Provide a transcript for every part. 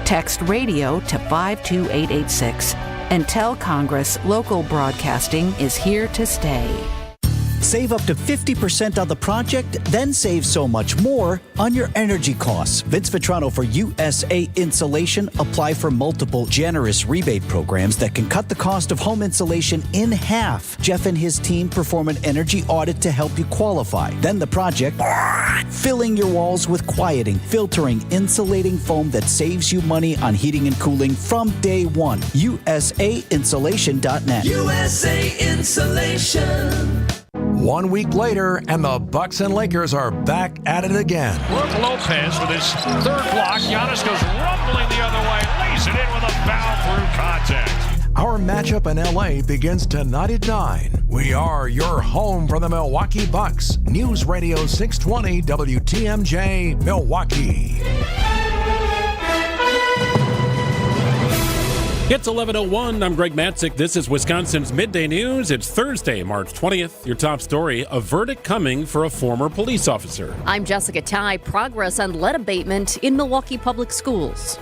Text radio to 52886 and tell Congress local broadcasting is here to stay. Save up to 50% on the project, then save so much more on your energy costs. Vince Vitrano for USA Insulation. Apply for multiple generous rebate programs that can cut the cost of home insulation in half. Jeff and his team perform an energy audit to help you qualify. Then the project, filling your walls with quieting, filtering, insulating foam that saves you money on heating and cooling from day one. USAinsulation.net. USA Insulation. 1 week later, and the Bucks and Lakers are back at it again. Brooke Lopez with his third block. Giannis goes rumbling the other way, lays it in with a foul through contact. Our matchup in LA begins tonight at 9. We are your home for the Milwaukee Bucks. News Radio 620 WTMJ Milwaukee. It's 11:01. I'm Greg Matzek. This is Wisconsin's Midday News. It's Thursday, March 20th. Your top story, a verdict coming for a former police officer. I'm Jessica Tighe. Progress on lead abatement in Milwaukee Public Schools.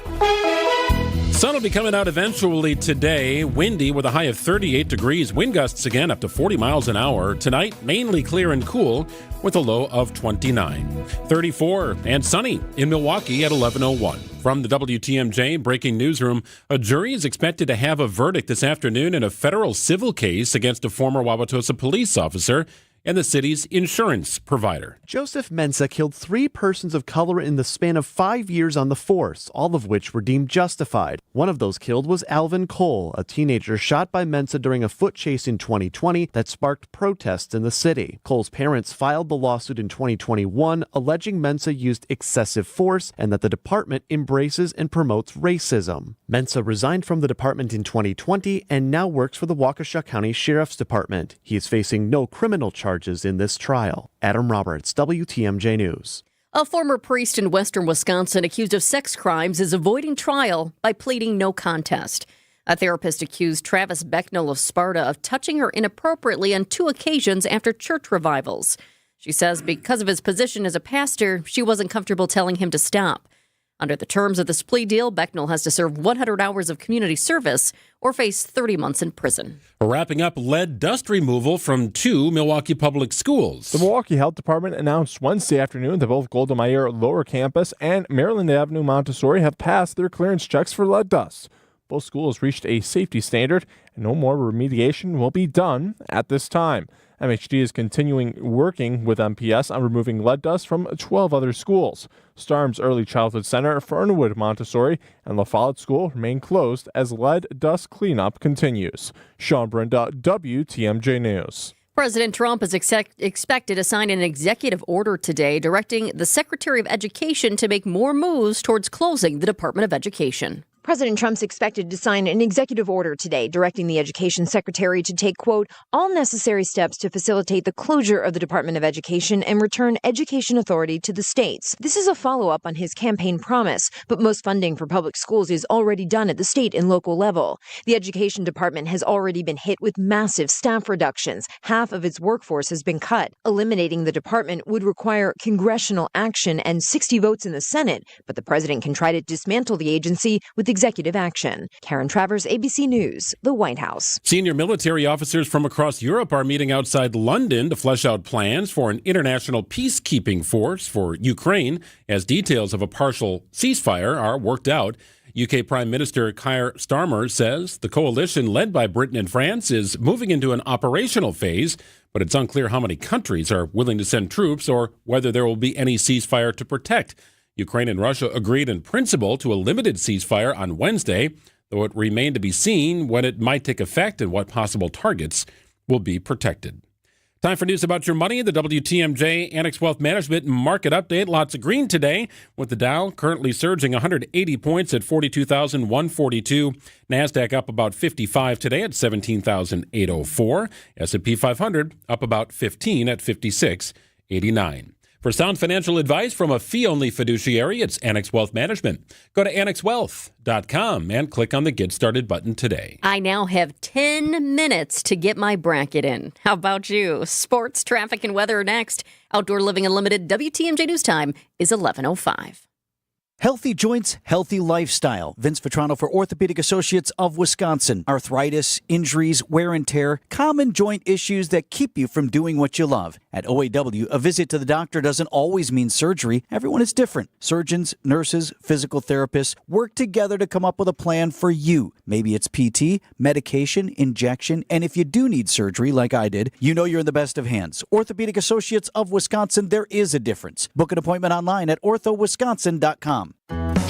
Sun will be coming out eventually today. Windy with a high of 38 degrees. Wind gusts again up to 40 miles an hour. Tonight, mainly clear and cool with a low of 29. 34 and sunny in Milwaukee at 11:01. From the WTMJ Breaking Newsroom, a jury is expected to have a verdict this afternoon in a federal civil case against a former Wauwatosa police officer and the city's insurance provider. Joseph Mensah killed 3 persons of color in the span of 5 years on the force, all of which were deemed justified. One of those killed was Alvin Cole, a teenager shot by Mensah during a foot chase in 2020 that sparked protests in the city. Cole's parents filed the lawsuit in 2021, alleging Mensah used excessive force and that the department embraces and promotes racism. Mensah resigned from the department in 2020 and now works for the Waukesha County Sheriff's Department. He is facing no criminal charges in this trial. Adam Roberts, WTMJ News. A former priest in western Wisconsin accused of sex crimes is avoiding trial by pleading no contest. A therapist accused Travis Becknell of Sparta of touching her inappropriately on 2 occasions after church revivals. She says because of his position as a pastor, she wasn't comfortable telling him to stop. Under the terms of this plea deal, Becknell has to serve 100 hours of community service or face 30 months in prison. Wrapping up lead dust removal from 2 Milwaukee public schools. The Milwaukee Health Department announced Wednesday afternoon that both Golda Meir Lower Campus and Maryland Avenue Montessori have passed their clearance checks for lead dust. Both schools reached a safety standard, and no more remediation will be done at this time. MHD is continuing working with MPS on removing lead dust from 12 other schools. Starnes Early Childhood Center, Fernwood Montessori, and La Follette School remain closed as lead dust cleanup continues. Sean Brenda, WTMJ News. President Trump is expected to sign an executive order today directing the Secretary of Education to make more moves towards closing the Department of Education. President Trump's expected to sign an executive order today directing the Education Secretary to take, quote, all necessary steps to facilitate the closure of the Department of Education and return education authority to the states. This is a follow-up on his campaign promise, but most funding for public schools is already done at the state and local level. The Education Department has already been hit with massive staff reductions. Half of its workforce has been cut. Eliminating the department would require congressional action and 60 votes in the Senate, but the president can try to dismantle the agency with executive action. Karen Travers, ABC News, the White House. Senior military officers from across Europe are meeting outside London to flesh out plans for an international peacekeeping force for Ukraine as details of a partial ceasefire are worked out. UK Prime Minister Keir Starmer says the coalition led by Britain and France is moving into an operational phase, but it's unclear how many countries are willing to send troops or whether there will be any ceasefire to protect. Ukraine and Russia agreed in principle to a limited ceasefire on Wednesday, though it remained to be seen when it might take effect and what possible targets will be protected. Time for news about your money. The WTMJ Annex Wealth Management Market Update. Lots of green today, with the Dow currently surging 180 points at 42,142. NASDAQ up about 55 today at 17,804. S&P 500 up about 15 at 56,89. For sound financial advice from a fee-only fiduciary, it's Annex Wealth Management. Go to annexwealth.com and click on the Get Started button today. I now have 10 minutes to get my bracket in. How about you? Sports, traffic, and weather are next. Outdoor Living Unlimited WTMJ News Time is 11:05. Healthy joints, healthy lifestyle. Vince Vitrano for Orthopedic Associates of Wisconsin. Arthritis, injuries, wear and tear, common joint issues that keep you from doing what you love. At OAW, a visit to the doctor doesn't always mean surgery. Everyone is different. Surgeons, nurses, physical therapists work together to come up with a plan for you. Maybe it's PT, medication, injection, and if you do need surgery like I did, you know you're in the best of hands. Orthopedic Associates of Wisconsin, there is a difference. Book an appointment online at orthowisconsin.com.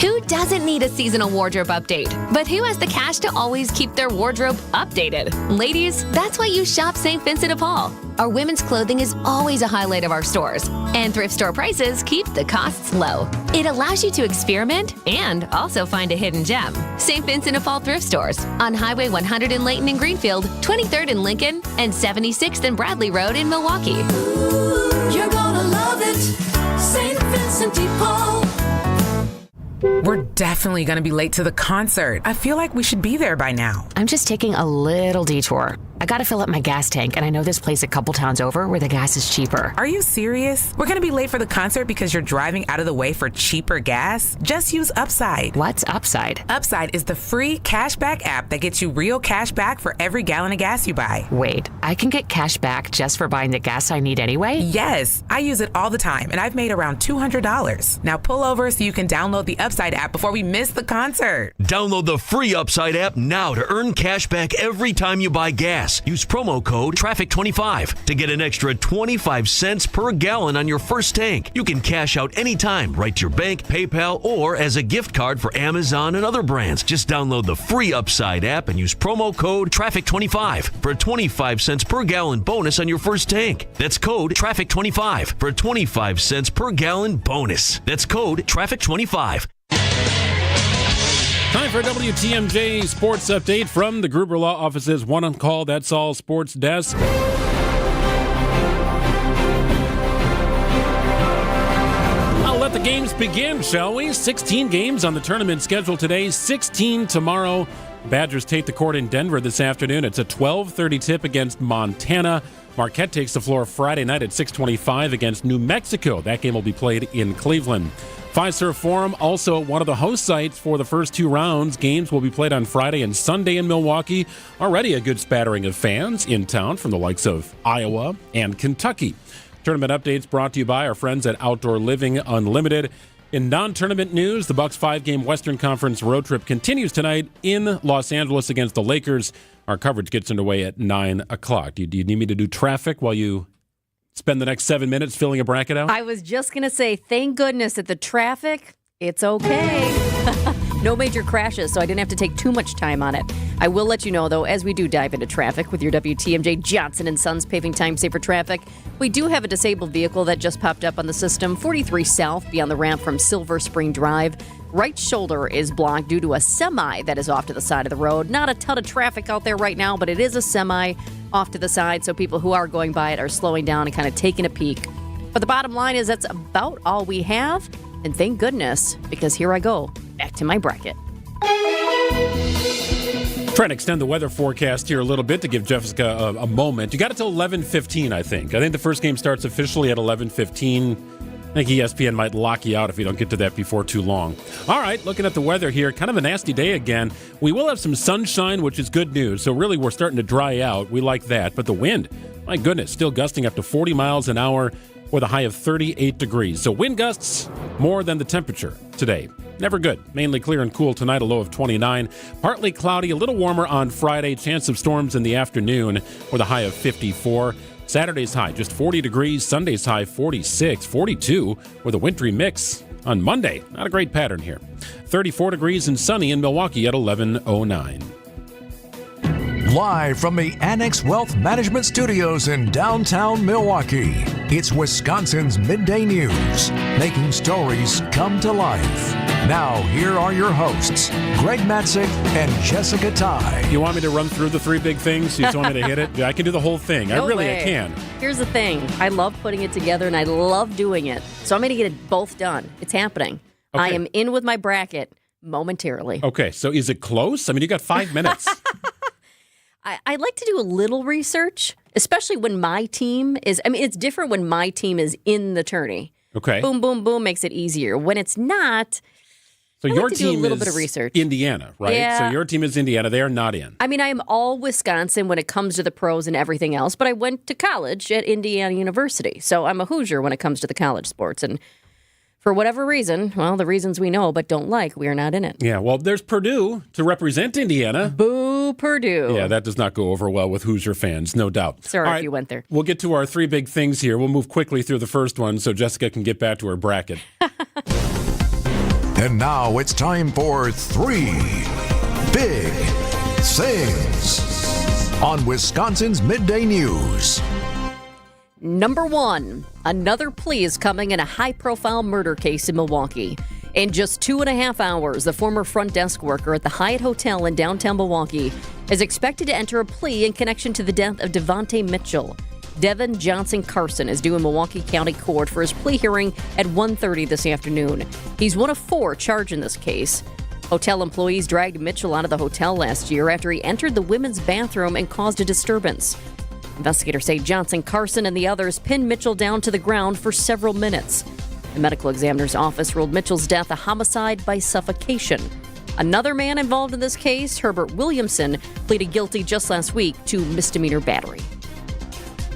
Who doesn't need a seasonal wardrobe update? But who has the cash to always keep their wardrobe updated? Ladies, that's why you shop St. Vincent de Paul. Our women's clothing is always a highlight of our stores, and thrift store prices keep the costs low. It allows you to experiment and also find a hidden gem. St. Vincent de Paul thrift stores on Highway 100 in Layton and Greenfield, 23rd in Lincoln, and 76th and Bradley Road in Milwaukee. Ooh, you're gonna love it, St. Vincent de Paul. We're definitely going to be late to the concert. I feel like we should be there by now. I'm just taking a little detour. I gotta fill up my gas tank, and I know this place a couple towns over where the gas is cheaper. Are you serious? We're gonna be late for the concert because you're driving out of the way for cheaper gas? Just use Upside. What's Upside? Upside is the free cashback app that gets you real cash back for every gallon of gas you buy. Wait, I can get cash back just for buying the gas I need anyway? Yes, I use it all the time, and I've made around $200. Now pull over so you can download the Upside app before we miss the concert. Download the free Upside app now to earn cash back every time you buy gas. Use promo code TRAFFIC25 to get an extra 25 cents per gallon on your first tank. You can cash out anytime, right to your bank, PayPal, or as a gift card for Amazon and other brands. Just download the free Upside app and use promo code TRAFFIC25 for a 25 cents per gallon bonus on your first tank. That's code TRAFFIC25 for a 25 cents per gallon bonus. That's code TRAFFIC25. Time for a WTMJ sports update from the Gruber Law Office's One on Call, That's All Sports Desk. I'll let the games begin, shall we? 16 games on the tournament schedule today, 16 tomorrow. Badgers take the court in Denver this afternoon. It's a 12:30 tip against Montana. Marquette takes the floor Friday night at 6:25 against New Mexico. That game will be played in Cleveland. Fiserv Forum, also one of the host sites for the first two rounds. Games will be played on Friday and Sunday in Milwaukee. Already a good spattering of fans in town from the likes of Iowa and Kentucky. Tournament updates brought to you by our friends at Outdoor Living Unlimited. In non-tournament news, the Bucks' 5-game Western Conference road trip continues tonight in Los Angeles against the Lakers. Our coverage gets underway at 9 o'clock. Do you need me to do traffic while you spend the next 7 minutes filling a bracket out? I was just going to say, thank goodness that the traffic, it's okay. No major crashes, so I didn't have to take too much time on it. I will let you know, though, as we do dive into traffic with your WTMJ Johnson & Sons Paving Time Safer Traffic, we do have a disabled vehicle that just popped up on the system, 43 South, beyond the ramp from Silver Spring Drive. Right shoulder is blocked due to a semi that is off to the side of the road. Not a ton of traffic out there right now, but it is a semi off to the side, so people who are going by it are slowing down and kind of taking a peek. But the bottom line is that's about all we have, and thank goodness, because here I go, back to my bracket. Trying to extend the weather forecast here a little bit to give Jessica a moment. You got it till 11:15, I think. I think the first game starts officially at 11:15. I think ESPN might lock you out if you don't get to that before too long. All right, looking at the weather here, kind of a nasty day again. We will have some sunshine, which is good news. So really, we're starting to dry out. We like that. But the wind, my goodness, still gusting up to 40 miles an hour with a high of 38 degrees. So wind gusts more than the temperature today. Never good. Mainly clear and cool tonight, a low of 29. Partly cloudy, a little warmer on Friday. Chance of storms in the afternoon with a high of 54. Saturday's high, just 40 degrees. Sunday's high, 46, 42 with a wintry mix on Monday. Not a great pattern here. 34 degrees and sunny in Milwaukee at 11:09. Live from the Annex Wealth Management Studios in downtown Milwaukee, it's Wisconsin's Midday News, making stories come to life. Now, here are your hosts, Greg Matzek and Jessica Tighe. You want me to run through the three big things? You just want me to hit it? Yeah, I can do the whole thing. No I way. can. Here's the thing. I love putting it together, and I love doing it. So I'm going to get it both done. It's happening. Okay. I am in with my bracket momentarily. Okay, so is it close? I mean, you got 5 minutes. I like to do a little research, especially when my team is, it's different when my team is in the tourney. Okay. Boom, boom, boom makes it easier. When it's not, So I your like to do team a little is bit of research. Indiana, right? Yeah. So your team is Indiana. They are not in. I mean, I am all Wisconsin when it comes to the pros and everything else, but I went to college at Indiana University. So I'm a Hoosier when it comes to the college sports. And for whatever reason, well, the reasons we know but don't like, we are not in it. Yeah, well, there's Purdue to represent Indiana. Boo, Purdue. Yeah, that does not go over well with Hoosier fans, no doubt. Sorry All if right, you went there. We'll get to our three big things here. We'll move quickly through the first one so Jessica can get back to her bracket. And now it's time for three big things on Wisconsin's Midday News. Number one, another plea is coming in a high-profile murder case in Milwaukee. In just 2.5 hours, the former front desk worker at the Hyatt Hotel in downtown Milwaukee is expected to enter a plea in connection to the death of Devontae Mitchell. Devin Johnson Carson is due in Milwaukee County Court for his plea hearing at 1:30 this afternoon. He's one of 4 charged in this case. Hotel employees dragged Mitchell out of the hotel last year after he entered the women's bathroom and caused a disturbance. Investigators say Johnson Carson and the others pinned Mitchell down to the ground for several minutes. The medical examiner's office ruled Mitchell's death a homicide by suffocation. Another man involved in this case, Herbert Williamson, pleaded guilty just last week to misdemeanor battery.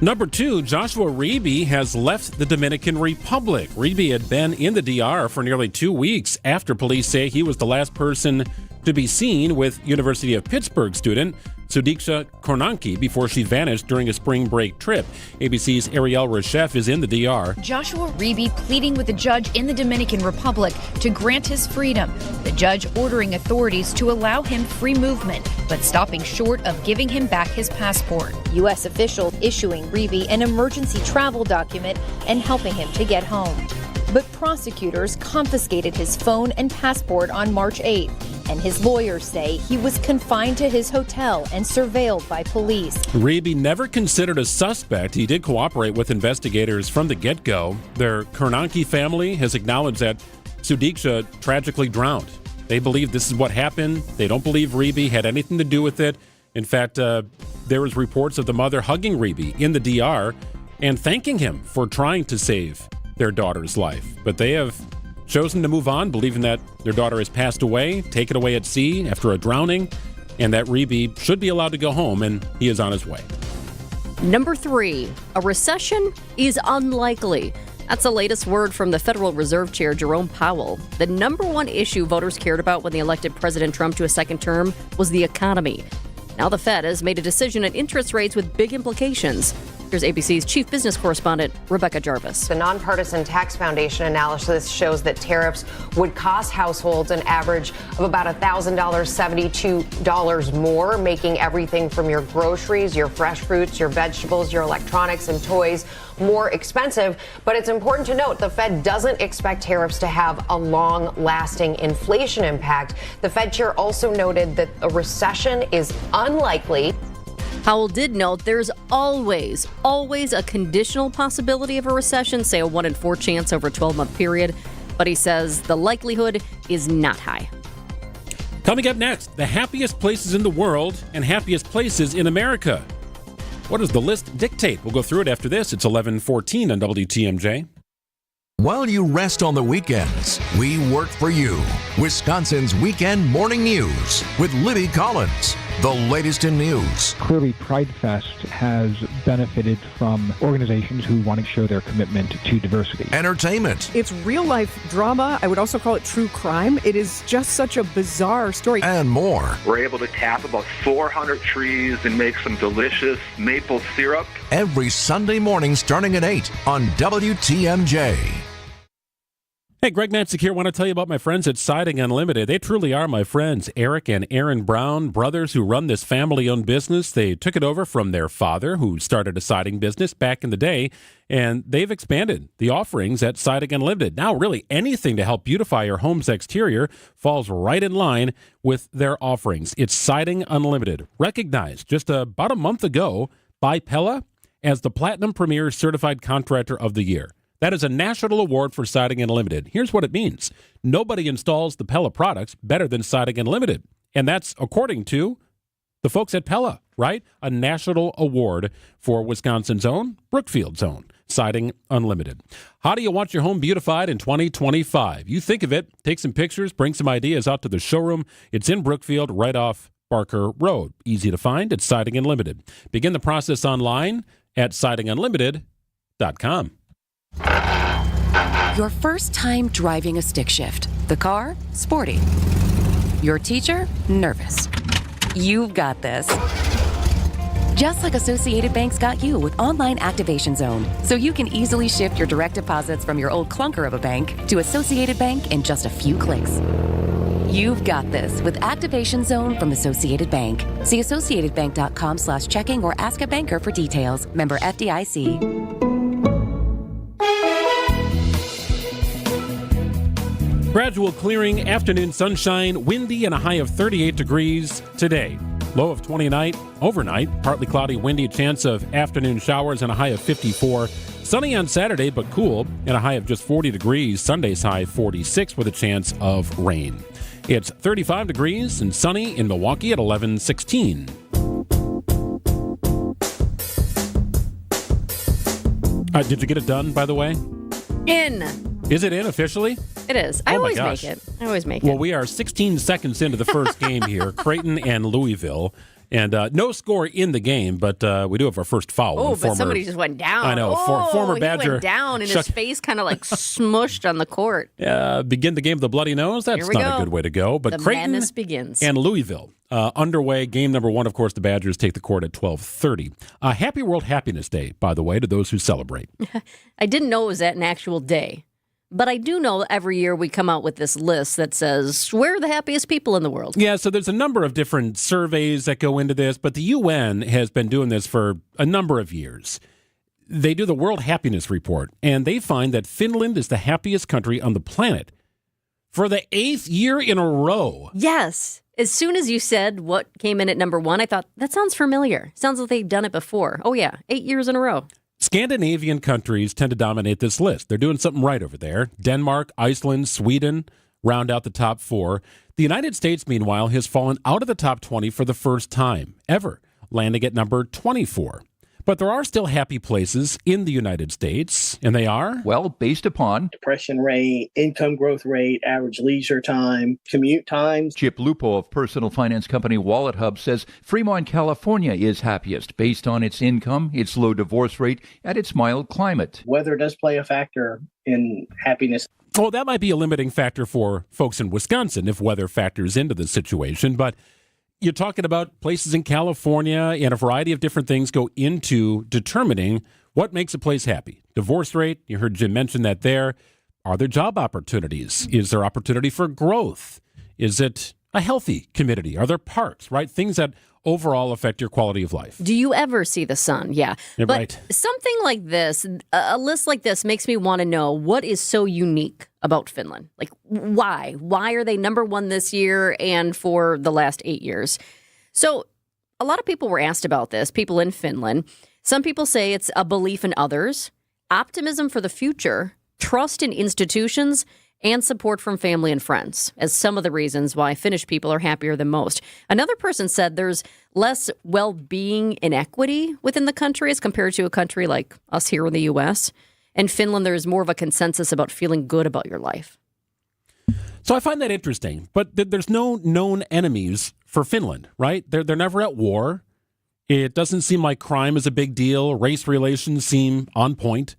Number 2, Joshua Reeby has left the Dominican Republic. Reeby had been in the DR for nearly 2 weeks after police say he was the last person to be seen with University of Pittsburgh student Sudiksha Kornanki before she vanished during a spring break trip. ABC's Ariel Reshef is in the DR. Joshua Reeby pleading with a judge in the Dominican Republic to grant his freedom. The judge ordering authorities to allow him free movement, but stopping short of giving him back his passport. U.S. officials issuing Reeby an emergency travel document and helping him to get home. But prosecutors confiscated his phone and passport on March 8th, and his lawyers say he was confined to his hotel and surveilled by police. Reeby never considered a suspect. He did cooperate with investigators from the get-go. Their Kornanki family has acknowledged that Sudiksha tragically drowned. They believe this is what happened. They don't believe Reeby had anything to do with it. In fact, there was reports of the mother hugging Reeby in the DR and thanking him for trying to save their daughter's life. But they have chosen to move on, believing that their daughter has passed away, taken away at sea after a drowning, and that Reeby should be allowed to go home, and he is on his way. Number 3, a recession is unlikely. That's the latest word from the Federal Reserve Chair, Jerome Powell. The number one issue voters cared about when they elected President Trump to a second term was the economy. Now the Fed has made a decision on interest rates with big implications. Here's ABC's chief business correspondent, Rebecca Jarvis. The Nonpartisan Tax Foundation analysis shows that tariffs would cost households an average of about $1,000, $72 more, making everything from your groceries, your fresh fruits, your vegetables, your electronics and toys more expensive. But it's important to note the Fed doesn't expect tariffs to have a long-lasting inflation impact. The Fed chair also noted that a recession is unlikely. Powell did note there's always a conditional possibility of a recession, say a 1 in 4 chance over a 12-month period, but he says the likelihood is not high. Coming up next, the happiest places in the world and happiest places in America. What does the list dictate? We'll go through it after this. It's 11:14 on WTMJ. While you rest on the weekends, we work for you. Wisconsin's Weekend Morning News with Libby Collins. The latest in news. Clearly, Pride Fest has benefited from organizations who want to show their commitment to diversity. Entertainment. It's real-life drama. I would also call it true crime. It is just such a bizarre story. And more. We're able to tap about 400 trees and make some delicious maple syrup. Every Sunday morning starting at 8 on WTMJ. Hey, Greg Matzek here. I want to tell you about my friends at Siding Unlimited. They truly are my friends. Eric and Aaron Brown, brothers who run this family-owned business. They took it over from their father, who started a siding business back in the day, and they've expanded the offerings at Siding Unlimited. Now, really, anything to help beautify your home's exterior falls right in line with their offerings. It's Siding Unlimited, recognized just about a month ago by Pella as the Platinum Premier Certified Contractor of the Year. That is a national award for Siding Unlimited. Here's what it means. Nobody installs the Pella products better than Siding Unlimited. And that's according to the folks at Pella, right? A national award for Wisconsin's own, Brookfield's own. Siding Unlimited. How do you want your home beautified in 2025? You think of it, take some pictures, bring some ideas out to the showroom. It's in Brookfield, right off Barker Road. Easy to find. It's Siding Unlimited. Begin the process online at sidingunlimited.com. Your first time driving a stick shift. The car, sporty. Your teacher, nervous. You've got this. Just like Associated Bank's got you with Online Activation Zone, so you can easily shift your direct deposits from your old clunker of a bank to Associated Bank in just a few clicks. You've got this with Activation Zone from Associated Bank. See associatedbank.com/checking or ask a banker for details. Member FDIC. Gradual clearing, afternoon sunshine, windy, and a high of 38 degrees today. Low of 29 overnight, partly cloudy, windy, chance of afternoon showers, and a high of 54. Sunny on Saturday, but cool, and a high of just 40 degrees. Sunday's high 46 with a chance of rain. It's 35 degrees and sunny in Milwaukee at 11:16. Did you get it done, by the way? In. Is it in officially? It is. I always make it. Well, we are 16 seconds into the first game here, Creighton and Louisville. And no score in the game, but we do have our first foul. Oh, but somebody just went down. I know. Former Badger. He went down, and his face kind of like smushed on the court. Begin the game with a bloody nose? That's not a good way to go. But the Creighton madness begins. And Louisville underway. Game number 1, of course, the Badgers take the court at 12:30. Happy World Happiness Day, by the way, to those who celebrate. I didn't know it was an actual day. But I do know every year we come out with this list that says, where are the happiest people in the world? Yeah, so there's a number of different surveys that go into this, but the UN has been doing this for a number of years. They do the World Happiness Report, and they find that Finland is the happiest country on the planet for the 8th year in a row. Yes. As soon as you said what came in at number 1, I thought, that sounds familiar. Sounds like they've done it before. Oh, yeah, 8 years in a row. Scandinavian countries tend to dominate this list. They're doing something right over there. Denmark, Iceland, Sweden round out the top 4. The United States, meanwhile, has fallen out of the top 20 for the first time ever, landing at number 24. But there are still happy places in the United States, and they are? Well, based upon depression rate, income growth rate, average leisure time, commute times. Chip Lupo of personal finance company Wallet Hub says Fremont, California is happiest based on its income, its low divorce rate, and its mild climate. Weather does play a factor in happiness. Well, that might be a limiting factor for folks in Wisconsin if weather factors into the situation, but you're talking about places in California, and a variety of different things go into determining what makes a place happy. Divorce rate, you heard Jim mention that there. Are there job opportunities? Is there opportunity for growth? Is it a healthy community? Are there parks, right? Things that overall affect your quality of life. Do you ever see the sun? Yeah. But right. Something like this, a list like this makes me want to know what is so unique about Finland. Like, why? Why are they number 1 this year and for the last 8 years? So a lot of people were asked about this, people in Finland. Some people say it's a belief in others, optimism for the future, trust in institutions, and support from family and friends as some of the reasons why Finnish people are happier than most. Another person said there's less well-being inequity within the country as compared to a country like us here in the U.S. In Finland, there's more of a consensus about feeling good about your life. So I find that interesting, but there's no known enemies for Finland, right? They're never at war. It doesn't seem like crime is a big deal. Race relations seem on point.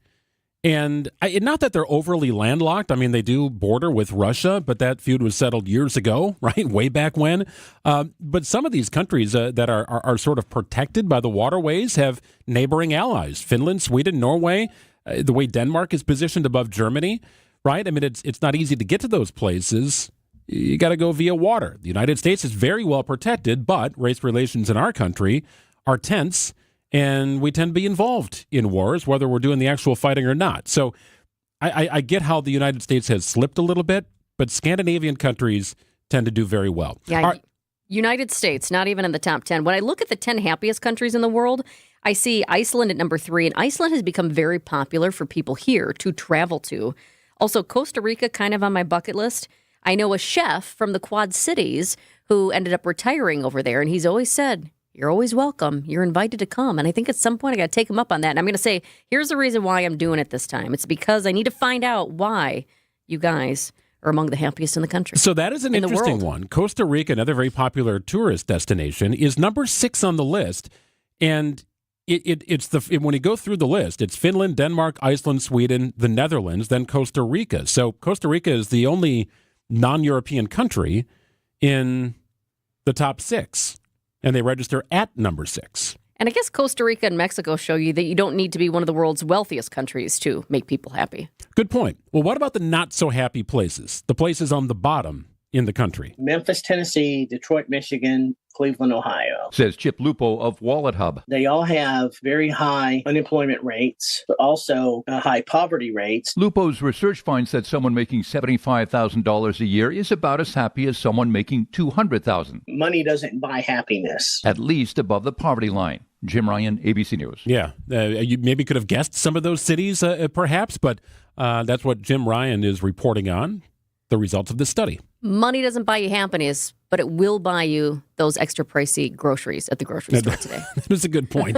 And not that they're overly landlocked. I mean, they do border with Russia, but that feud was settled years ago, right? Way back when. But some of these countries that are sort of protected by the waterways have neighboring allies. Finland, Sweden, Norway, the way Denmark is positioned above Germany, right? I mean, it's not easy to get to those places. You got to go via water. The United States is very well protected, but race relations in our country are tense. And we tend to be involved in wars, whether we're doing the actual fighting or not. So I get how the United States has slipped a little bit, but Scandinavian countries tend to do very well. Yeah, United States, not even in the top 10. When I look at the 10 happiest countries in the world, I see Iceland at number 3, and Iceland has become very popular for people here to travel to. Also, Costa Rica, kind of on my bucket list. I know a chef from the Quad Cities who ended up retiring over there, and he's always said, you're always welcome. You're invited to come. And I think at some point I got to take them up on that. And I'm going to say, here's the reason why I'm doing it this time. It's because I need to find out why you guys are among the happiest in the country. So that is an interesting one. Costa Rica, another very popular tourist destination, is number 6 on the list. And when you go through the list, it's Finland, Denmark, Iceland, Sweden, the Netherlands, then Costa Rica. So Costa Rica is the only non-European country in the top 6, and they register at number 6. And I guess Costa Rica and Mexico show you that you don't need to be one of the world's wealthiest countries to make people happy. Good point. Well, what about the not-so-happy places, the places on the bottom in the country? Memphis, Tennessee, Detroit, Michigan, Cleveland, Ohio. Says Chip Lupo of Wallet Hub. They all have very high unemployment rates, but also high poverty rates. Lupo's research finds that someone making $75,000 a year is about as happy as someone making $200,000. Money doesn't buy happiness. At least above the poverty line. Jim Ryan, ABC News. Yeah, you maybe could have guessed some of those cities, perhaps, but that's what Jim Ryan is reporting on, the results of this study. Money doesn't buy you happiness, but it will buy you those extra pricey groceries at the grocery store today. That's a good point.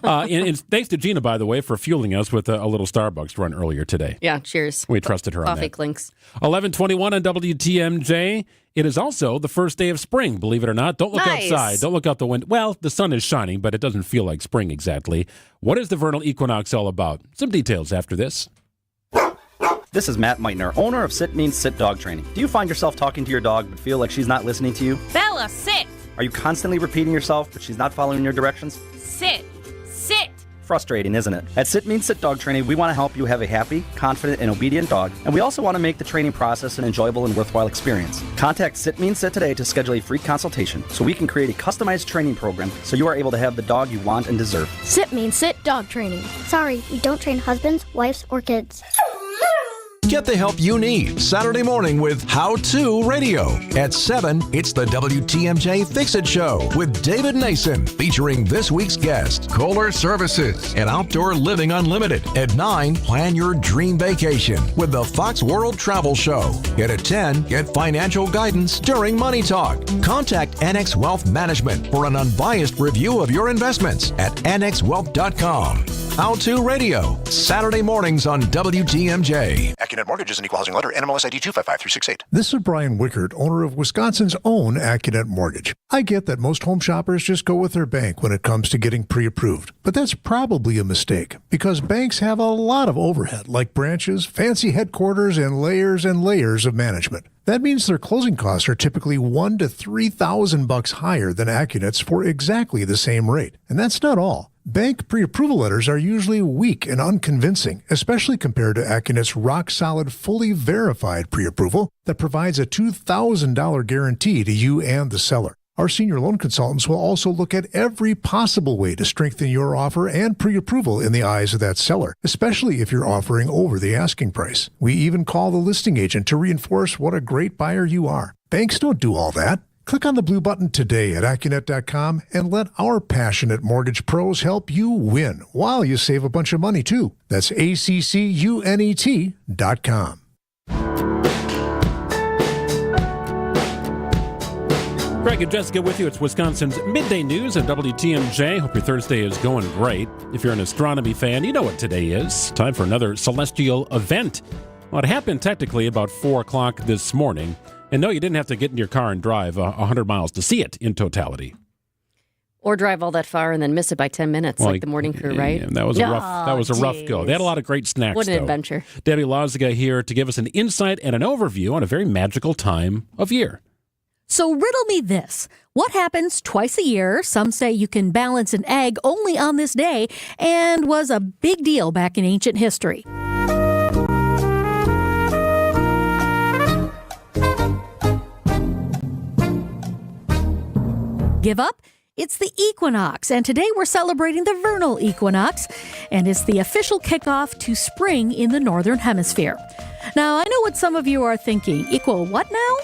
And thanks to Gina, by the way, for fueling us with a little Starbucks run earlier today. Yeah, cheers. We trusted her on that. Coffee clinks. 11:21 on WTMJ. It is also the first day of spring, believe it or not. Don't look outside. Don't look out the window. Well, the sun is shining, but it doesn't feel like spring exactly. What is the vernal equinox all about? Some details after this. This is Matt Meitner, owner of Sit Means Sit Dog Training. Do you find yourself talking to your dog but feel like she's not listening to you? Bella, sit! Are you constantly repeating yourself but she's not following your directions? Sit! Sit! Frustrating, isn't it? At Sit Means Sit Dog Training, we want to help you have a happy, confident, and obedient dog, and we also want to make the training process an enjoyable and worthwhile experience. Contact Sit Means Sit today to schedule a free consultation so we can create a customized training program so you are able to have the dog you want and deserve. Sit Means Sit Dog Training. Sorry, we don't train husbands, wives, or kids. Get the help you need Saturday morning with How To Radio. At 7, it's the WTMJ Fix-It Show with David Nason, featuring this week's guest, Kohler Services and Outdoor Living Unlimited. At 9, plan your dream vacation with the Fox World Travel Show. And at 10, get financial guidance during Money Talk. Contact Annex Wealth Management for an unbiased review of your investments at annexwealth.com. How To Radio, Saturday mornings on WTMJ. AccuNet Mortgage is an equal housing lender. NMLS ID 255368. This is Brian Wickert, owner of Wisconsin's own AccuNet Mortgage. I get that most home shoppers just go with their bank when it comes to getting pre-approved, but that's probably a mistake because banks have a lot of overhead, like branches, fancy headquarters, and layers of management. That means their closing costs are typically $1,000 to $3,000 higher than AccuNet's for exactly the same rate. And that's not all. Bank pre-approval letters are usually weak and unconvincing, especially compared to AccuNet's rock-solid, fully verified pre-approval that provides a $2,000 guarantee to you and the seller. Our senior loan consultants will also look at every possible way to strengthen your offer and pre-approval in the eyes of that seller, especially if you're offering over the asking price. We even call the listing agent to reinforce what a great buyer you are. Banks don't do all that. Click on the blue button today at AccuNet.com and let our passionate mortgage pros help you win while you save a bunch of money, too. That's ACCUNET.com. Greg and Jessica with you. It's Wisconsin's Midday News at WTMJ. Hope your Thursday is going great. If you're an astronomy fan, you know what today is. Time for another celestial event. Well, it happened technically about 4 o'clock this morning. And no, you didn't have to get in your car and drive 100 miles to see it in totality. Or drive all that far and then miss it by 10 minutes, like the morning crew, right? Yeah, that was a rough go. They had a lot of great snacks, What an adventure. Debbie Loziga here to give us an insight and an overview on a very magical time of year. So riddle me this. What happens twice a year? Some say you can balance an egg only on this day and was a big deal back in ancient history. Give up? It's the equinox, and today we're celebrating the vernal equinox, and it's the official kickoff to spring in the northern hemisphere. Now, I know what some of you are thinking. Equal what now?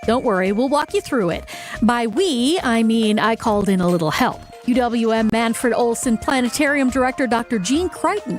Don't worry, we'll walk you through it. By we, I mean I called in a little help. UWM Manfred Olson Planetarium Director Dr. Gene Crichton.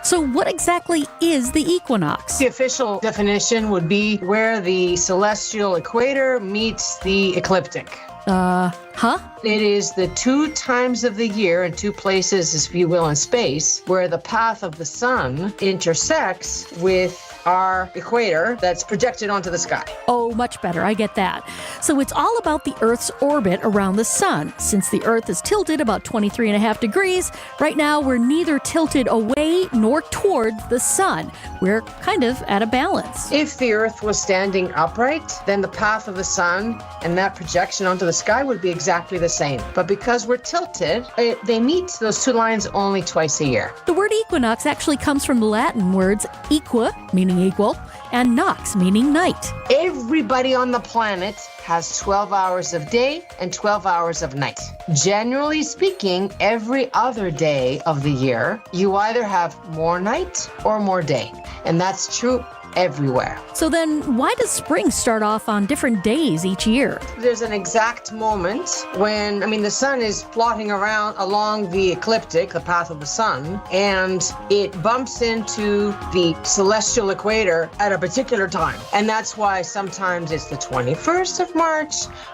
So what exactly is the equinox? The official definition would be where the celestial equator meets the ecliptic. Huh? It is the 2 times of the year in 2 places, if you will, in space, where the path of the sun intersects with our equator that's projected onto the sky. Oh, much better. I get that. So it's all about the Earth's orbit around the sun. Since the Earth is tilted about 23.5 degrees, right now we're neither tilted away nor toward the sun. We're kind of at a balance. If the Earth was standing upright, then the path of the sun and that projection onto the sky would be exactly the same. But because we're tilted, they meet those 2 lines only twice a year. The word equinox actually comes from the Latin words equa, meaning equal, and nox, meaning night. Everybody on the planet has 12 hours of day and 12 hours of night. Generally speaking, every other day of the year, you either have more night or more day. And that's true everywhere. So then why does spring start off on different days each year? There's an exact moment when, the sun is plotting around along the ecliptic, the path of the sun, and it bumps into the celestial equator at a particular time. And that's why sometimes it's the 21st of March,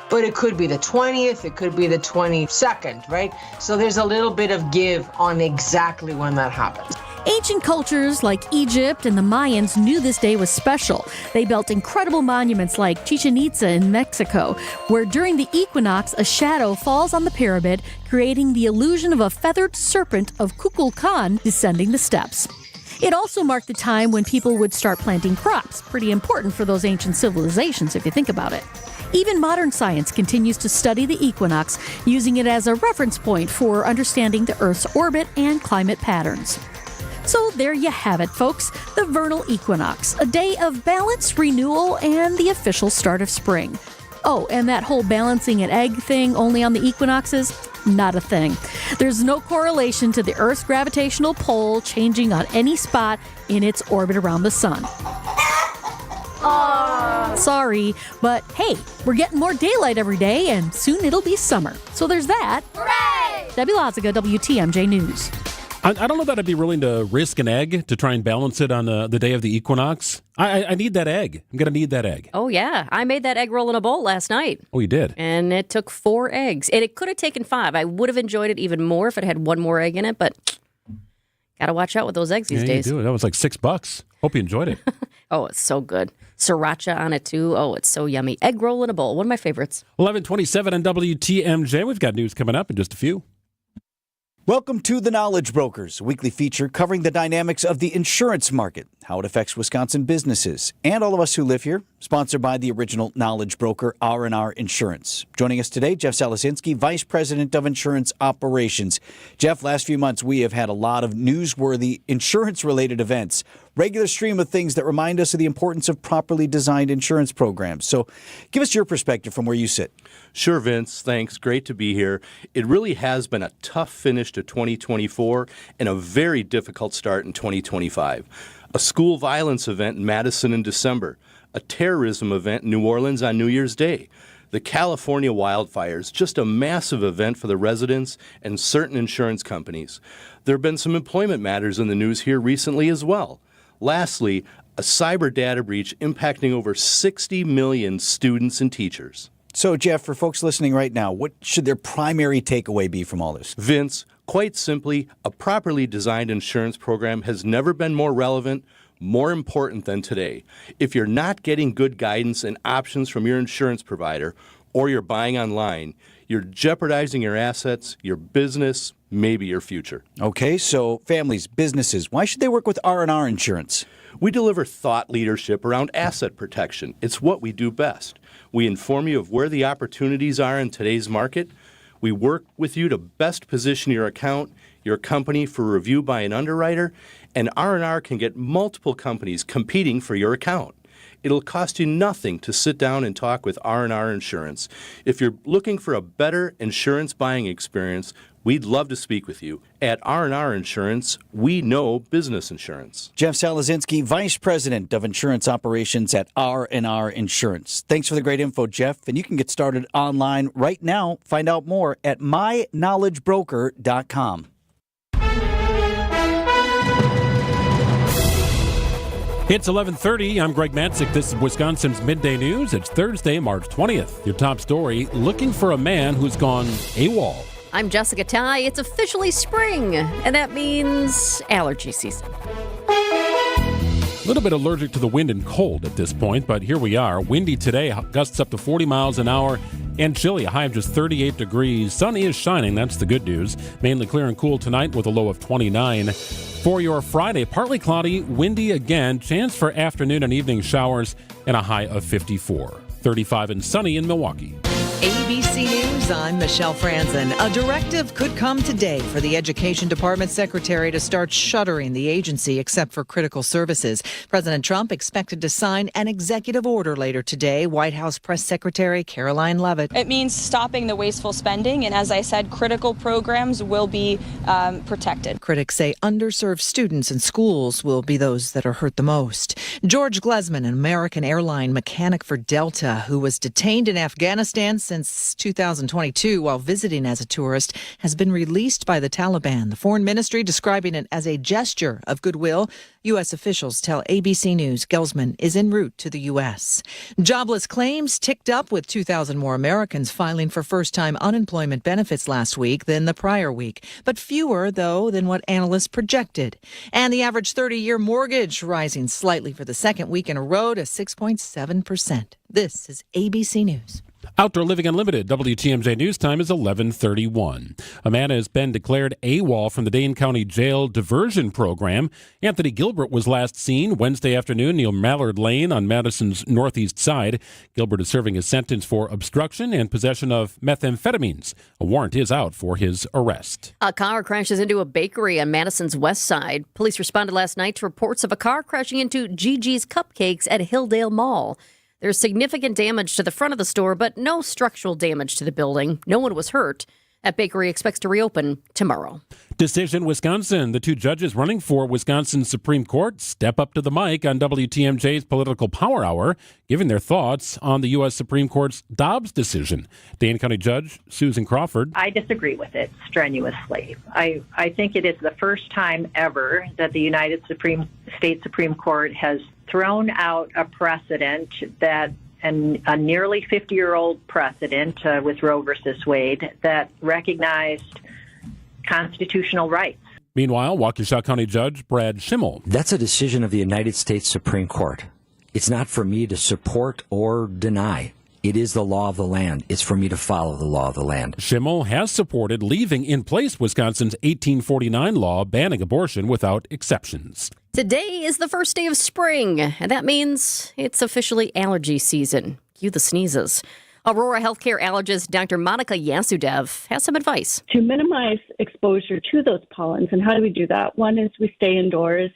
but it could be the 20th, it could be the 22nd, right? So there's a little bit of give on exactly when that happens. Ancient cultures like Egypt and the Mayans knew this day was special. They built incredible monuments like Chichen Itza in Mexico, where during the equinox, a shadow falls on the pyramid, creating the illusion of a feathered serpent of Kukulkan descending the steps. It also marked the time when people would start planting crops, pretty important for those ancient civilizations if you think about it. Even modern science continues to study the equinox, using it as a reference point for understanding the Earth's orbit and climate patterns. So there you have it, folks, the vernal equinox, a day of balance, renewal, and the official start of spring. Oh, and that whole balancing an egg thing only on the equinoxes? Not a thing. There's no correlation to the Earth's gravitational pull changing on any spot in its orbit around the sun. Sorry, but hey, we're getting more daylight every day, and soon it'll be summer. So there's that. Hooray! Debbie Loziga, WTMJ News. I don't know that I'd be willing to risk an egg to try and balance it on the day of the equinox. I need that egg. I'm going to need that egg. Oh, yeah. I made that egg roll in a bowl last night. Oh, you did? And it took 4 eggs. And it could have taken 5. I would have enjoyed it even more if it had 1 more egg in it, but got to watch out with those eggs these days. You do. That was like $6. Hope you enjoyed it. Oh, it's so good. Sriracha on it, too. Oh, it's so yummy. Egg roll in a bowl. One of my favorites. 11:27 on WTMJ. We've got news coming up in just a few. Welcome to The Knowledge Brokers, a weekly feature covering the dynamics of the insurance market, how it affects Wisconsin businesses, and all of us who live here. Sponsored by the original knowledge broker, R&R Insurance. Joining us today, Jeff Salasinski, Vice President of Insurance Operations. Jeff, last few months we have had a lot of newsworthy insurance-related events, regular stream of things that remind us of the importance of properly designed insurance programs. So give us your perspective from where you sit. Sure, Vince. Thanks. Great to be here. It really has been a tough finish to 2024 and a very difficult start in 2025. A school violence event in Madison in December, a terrorism event in New Orleans on New Year's Day, the California wildfires, just a massive event for the residents and certain insurance companies. There have been some employment matters in the news here recently as well. Lastly, a cyber data breach impacting over 60 million students and teachers. So, Jeff, for folks listening right now, what should their primary takeaway be from all this? Vince, quite simply, a properly designed insurance program has never been more relevant, more important than today. If you're not getting good guidance and options from your insurance provider, or you're buying online, you're jeopardizing your assets, your business, maybe your future. Okay, so families, businesses, why should they work with R&R Insurance? We deliver thought leadership around asset protection. It's what we do best. We inform you of where the opportunities are in today's market. We work with you to best position your account, your company for review by an underwriter, and R&R can get multiple companies competing for your account. It'll cost you nothing to sit down and talk with R&R Insurance. If you're looking for a better insurance buying experience, we'd love to speak with you. At R&R Insurance, we know business insurance. Jeff Salasinski, Vice President of Insurance Operations at R&R Insurance. Thanks for the great info, Jeff. And you can get started online right now. Find out more at myknowledgebroker.com. It's 11:30. I'm Greg Matzek. This is Wisconsin's Midday News. It's Thursday, March 20th. Your top story, looking for a man who's gone AWOL. I'm Jessica Tighe. It's officially spring, and that means allergy season. A little bit allergic to the wind and cold at this point, but here we are. Windy today, gusts up to 40 miles an hour, and chilly, a high of just 38 degrees. Sun is shining, that's the good news. Mainly clear and cool tonight with a low of 29. For your Friday, partly cloudy, windy again, chance for afternoon and evening showers, and a high of 54. 35 and sunny in Milwaukee. ABC News, I'm Michelle Franzen. A directive could come today for the Education Department Secretary to start shuttering the agency except for critical services. President Trump expected to sign an executive order later today. White House Press Secretary Caroline Leavitt. It means stopping the wasteful spending, and as I said, critical programs will be protected. Critics say underserved students in schools will be those that are hurt the most. George Glesman, an American airline mechanic for Delta, who was detained in Afghanistan since 2022 while visiting as a tourist, has been released by the Taliban. The foreign ministry describing it as a gesture of goodwill. U.S. officials tell ABC News Glesman is en route to the U.S. Jobless claims ticked up with 2,000 more Americans filing for first-time unemployment benefits last week than the prior week, but fewer, though, than what analysts projected. And the average 30-year mortgage rising slightly for the second week in a row to 6.7%. This is ABC News. Outdoor Living Unlimited, WTMJ News Time is 11:31. A man has been declared AWOL from the Dane County Jail Diversion Program. Anthony Gilbert was last seen Wednesday afternoon near Mallard Lane on Madison's northeast side. Gilbert is serving his sentence for obstruction and possession of methamphetamines. A warrant is out for his arrest. A car crashes into a bakery on Madison's west side. Police responded last night to reports of a car crashing into Gigi's Cupcakes at Hilldale Mall. There's significant damage to the front of the store, but no structural damage to the building. No one was hurt. That bakery expects to reopen tomorrow. Decision Wisconsin. The two judges running for Wisconsin Supreme Court step up to the mic on WTMJ's Political Power Hour, giving their thoughts on the U.S. Supreme Court's Dobbs decision. Dane County Judge Susan Crawford. I disagree with it strenuously. I think it is the first time ever that the United States Supreme Court has thrown out a precedent that a nearly 50-year-old precedent with Roe versus Wade that recognized constitutional rights. Meanwhile, Waukesha County Judge Brad Schimmel. That's a decision of the United States Supreme Court. It's not for me to support or deny. It is the law of the land. It's for me to follow the law of the land. Schimmel has supported leaving in place Wisconsin's 1849 law banning abortion without exceptions. Today is the first day of spring, and that means it's officially allergy season. Cue the sneezes. Aurora healthcare allergist Dr. Monica Yasudev has some advice. To minimize exposure to those pollens, and how do we do that? One is we stay indoors.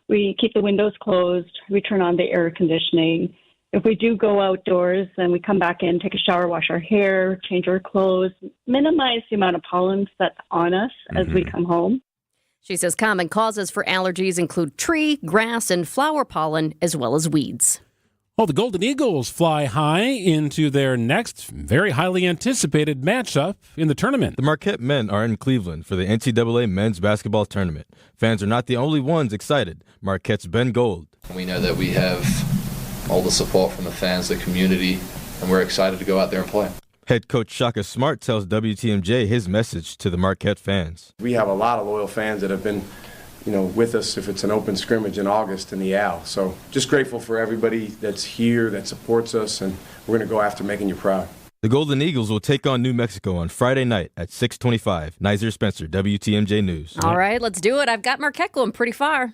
We keep the windows closed. We turn on the air conditioning. If we do go outdoors, then we come back in, take a shower, wash our hair, change our clothes, minimize the amount of pollens that's on us as we come home. She says common causes for allergies include tree, grass, and flower pollen, as well as weeds. Well, the Golden Eagles fly high into their next very highly anticipated matchup in the tournament. The Marquette men are in Cleveland for the NCAA men's basketball tournament. Fans are not the only ones excited. Marquette's Ben Gold. We know that we have all the support from the fans, the community, and we're excited to go out there and play. Head coach Shaka Smart tells WTMJ his message to the Marquette fans. We have a lot of loyal fans that have been, with us if it's an open scrimmage in August in the Owl. So just grateful for everybody that's here, that supports us, and we're going to go after making you proud. The Golden Eagles will take on New Mexico on Friday night at 6:25. Nizer Spencer, WTMJ News. All right, let's do it. I've got Marquette going pretty far.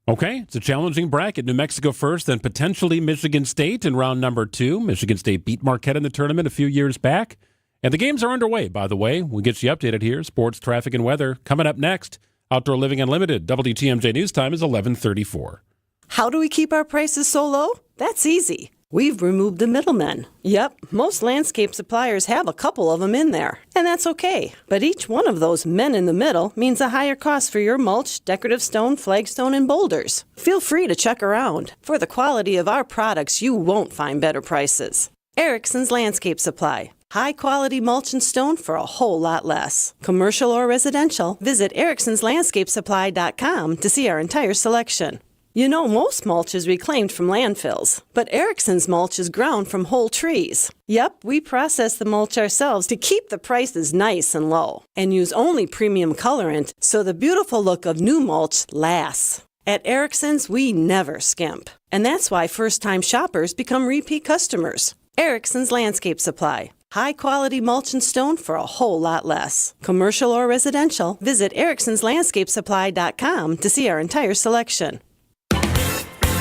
Okay, it's a challenging bracket. New Mexico first, then potentially Michigan State in round number 2. Michigan State beat Marquette in the tournament a few years back. And the games are underway, by the way. We'll get you updated here. Sports, traffic, and weather coming up next. Outdoor Living Unlimited. WTMJ News Time is 11:34. How do we keep our prices so low? That's easy. We've removed the middlemen. Yep, most landscape suppliers have a couple of them in there, and that's okay. But each one of those men in the middle means a higher cost for your mulch, decorative stone, flagstone, and boulders. Feel free to check around. For the quality of our products, you won't find better prices. Erickson's Landscape Supply. High-quality mulch and stone for a whole lot less. Commercial or residential, visit ericksonslandscapesupply.com to see our entire selection. You know, most mulch is reclaimed from landfills, but Erickson's mulch is ground from whole trees. Yep, we process the mulch ourselves to keep the prices nice and low, and use only premium colorant so the beautiful look of new mulch lasts. At Erickson's, we never skimp, and that's why first-time shoppers become repeat customers. Erickson's Landscape Supply. High-quality mulch and stone for a whole lot less. Commercial or residential, visit ericksonslandscapesupply.com to see our entire selection.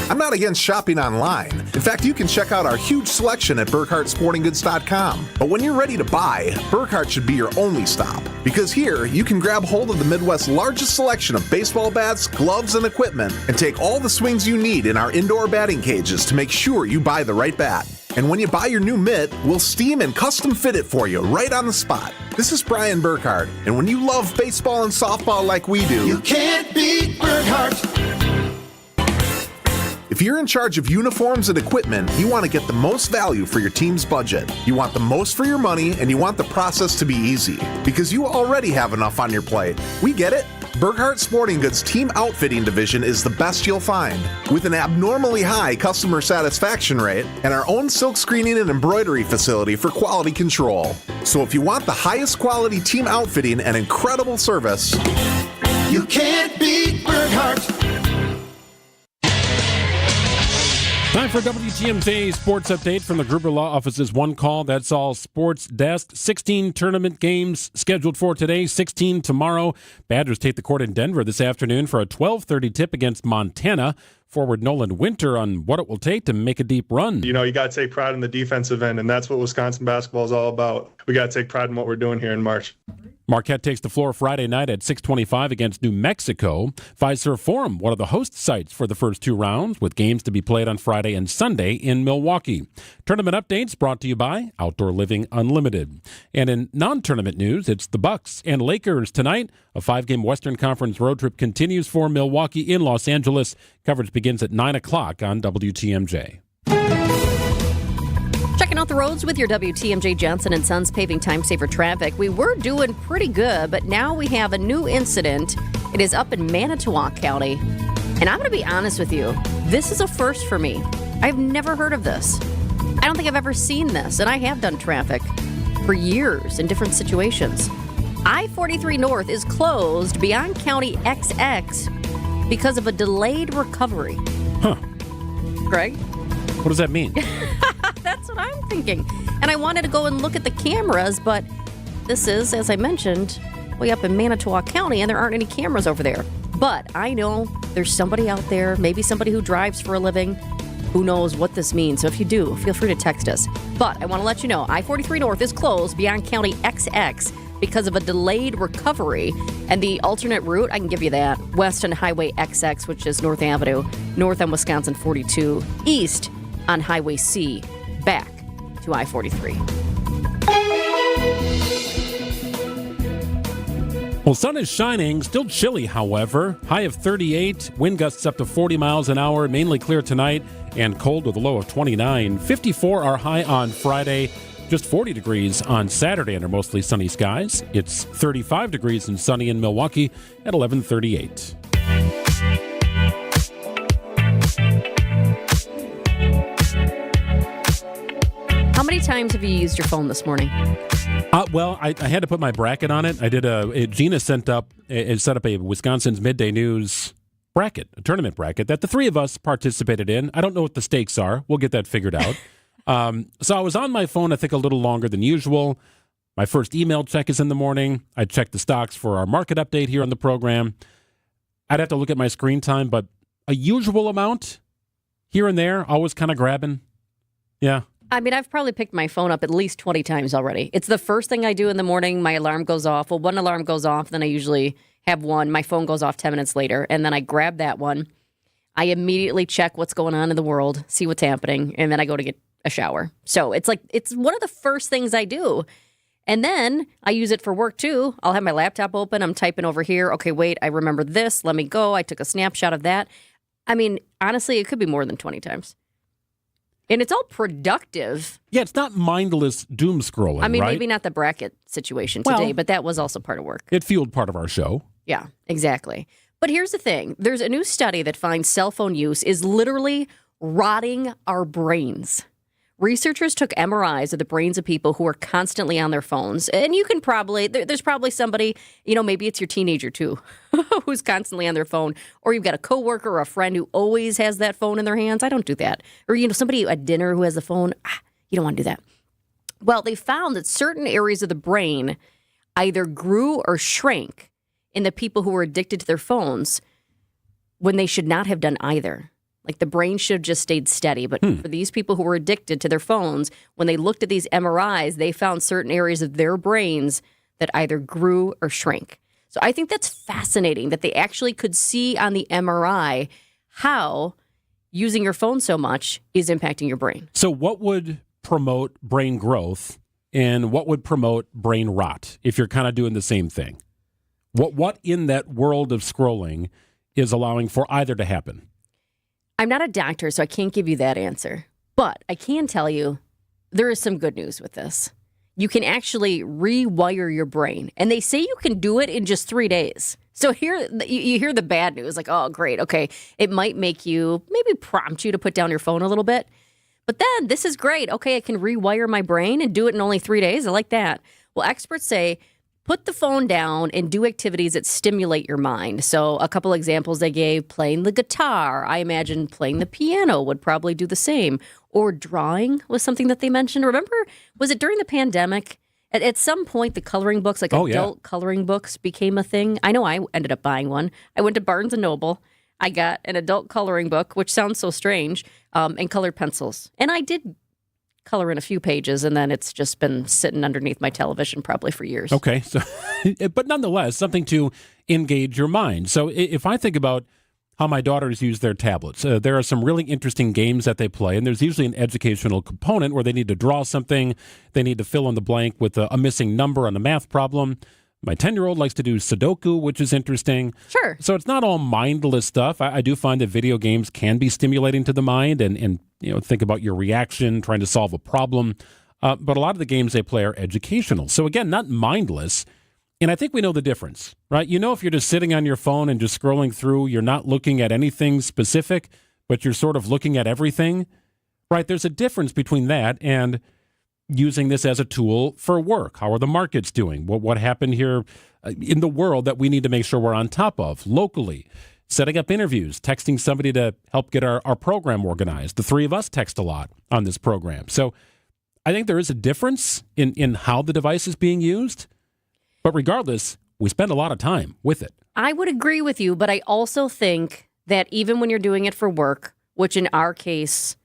I'm not against shopping online. In fact, you can check out our huge selection at BurkhartSportingGoods.com. But when you're ready to buy, Burkhart should be your only stop. Because here, you can grab hold of the Midwest's largest selection of baseball bats, gloves, and equipment, and take all the swings you need in our indoor batting cages to make sure you buy the right bat. And when you buy your new mitt, we'll steam and custom fit it for you right on the spot. This is Brian Burkhart, and when you love baseball and softball like we do, you can't beat Burkhart. If you're in charge of uniforms and equipment, you want to get the most value for your team's budget. You want the most for your money, and you want the process to be easy. Because you already have enough on your plate. We get it. Burkhart Sporting Goods Team Outfitting Division is the best you'll find. With an abnormally high customer satisfaction rate and our own silk screening and embroidery facility for quality control. So if you want the highest quality team outfitting and incredible service, you can't beat Burkhart. Time for WTMJ Sports Update from the Gruber Law Office's One Call, That's All Sports Desk. 16 tournament games scheduled for today, 16 tomorrow. Badgers take the court in Denver this afternoon for a 12:30 tip against Montana. Forward Nolan Winter on what it will take to make a deep run. You know, you got to take pride in the defensive end, and that's what Wisconsin basketball is all about. We got to take pride in what we're doing here in March. Marquette takes the floor Friday night at 6:25 against New Mexico. Fiserv Forum, one of the host sites for the first two rounds, with games to be played on Friday and Sunday in Milwaukee. Tournament updates brought to you by Outdoor Living Unlimited. And in non-tournament news, it's the Bucks and Lakers tonight. A 5-game Western Conference road trip continues for Milwaukee in Los Angeles. Coverage begins at 9 o'clock on WTMJ. Checking out the roads with your WTMJ Johnson & Sons paving time saver traffic. We were doing pretty good, but now we have a new incident. It is up in Manitowoc County. And I'm going to be honest with you, this is a first for me. I've never heard of this. I don't think I've ever seen this, and I have done traffic for years in different situations. I-43 North is closed beyond County XX because of a delayed recovery. Huh. Greg? What does that mean? That's what I'm thinking. And I wanted to go and look at the cameras, but this is, as I mentioned, way up in Manitowoc County, and there aren't any cameras over there. But I know there's somebody out there, maybe somebody who drives for a living, who knows what this means. So if you do, feel free to text us. But I want to let you know, I-43 North is closed beyond County XX because of a delayed recovery. And the alternate route, I can give you that, west on Highway XX, which is North Avenue, north on Wisconsin 42, east on Highway C, back to I-43. Well, sun is shining, still chilly, however. High of 38, wind gusts up to 40 miles an hour, mainly clear tonight, and cold with a low of 29. 54 are high on Friday, just 40 degrees on Saturday under mostly sunny skies. It's 35 degrees and sunny in Milwaukee at 11:38. How many times have you used your phone this morning? Well, I had to put my bracket on it. I did Gina set up a Wisconsin's Midday News bracket, a tournament bracket that the three of us participated in. I don't know what the stakes are. We'll get that figured out. So I was on my phone, I think, a little longer than usual. My first email check is in the morning. I checked the stocks for our market update here on the program. I'd have to look at my screen time, but a usual amount here and there, always kind of grabbing. Yeah. I mean, I've probably picked my phone up at least 20 times already. It's the first thing I do in the morning. My alarm goes off. Well, one alarm goes off, then I usually have one. My phone goes off 10 minutes later, and then I grab that one. I immediately check what's going on in the world, see what's happening, and then I go to get a shower. So it's one of the first things I do. And then I use it for work too. I'll have my laptop open. I'm typing over here. Okay, wait, I remember this. Let me go. I took a snapshot of that. I mean, honestly, it could be more than 20 times. And it's all productive. Yeah, it's not mindless doom scrolling, I mean, right? Maybe not the bracket situation today, but that was also part of work. It fueled part of our show. Yeah, exactly. But here's the thing. There's a new study that finds cell phone use is literally rotting our brains. Researchers took MRIs of the brains of people who are constantly on their phones. And you can probably, there's probably somebody, maybe it's your teenager too, who's constantly on their phone. Or you've got a coworker or a friend who always has that phone in their hands. I don't do that. Or, somebody at dinner who has the phone. You don't want to do that. Well, they found that certain areas of the brain either grew or shrank in the people who were addicted to their phones when they should not have done either. Like the brain should have just stayed steady. But for these people who were addicted to their phones, when they looked at these MRIs, they found certain areas of their brains that either grew or shrank. So I think that's fascinating that they actually could see on the MRI how using your phone so much is impacting your brain. So what would promote brain growth and what would promote brain rot if you're kind of doing the same thing? What in that world of scrolling is allowing for either to happen? I'm not a doctor, so I can't give you that answer. But I can tell you there is some good news with this. You can actually rewire your brain. And they say you can do it in just 3 days. So here you hear the bad news, like, oh, great, okay. It might make you, maybe prompt you to put down your phone a little bit. But then this is great. Okay, I can rewire my brain and do it in only 3 days. I like that. Well, experts say put the phone down and do activities that stimulate your mind. So a couple examples they gave, playing the guitar. I imagine playing the piano would probably do the same. Or drawing was something that they mentioned. Remember, was it during the pandemic? At some point, the coloring books, like adult coloring books, became a thing. I know I ended up buying one. I went to Barnes & Noble. I got an adult coloring book, which sounds so strange, and colored pencils. And I did color in a few pages, and then it's just been sitting underneath my television probably for years. Okay, so but nonetheless, something to engage your mind. So if I think about how my daughters use their tablets, there are some really interesting games that they play, and there's usually an educational component where they need to draw something, they need to fill in the blank with a missing number on a math problem. My 10-year-old likes to do Sudoku, which is interesting. Sure. So it's not all mindless stuff. I do find that video games can be stimulating to the mind and think about your reaction, trying to solve a problem. But a lot of the games they play are educational. So again, not mindless. And I think we know the difference, right? If you're just sitting on your phone and just scrolling through, you're not looking at anything specific, but you're sort of looking at everything, right? There's a difference between that and using this as a tool for work. How are the markets doing? What happened here in the world that we need to make sure we're on top of locally? Setting up interviews, texting somebody to help get our program organized. The three of us text a lot on this program. So I think there is a difference in how the device is being used. But regardless, we spend a lot of time with it. I would agree with you, but I also think that even when you're doing it for work, which in our case,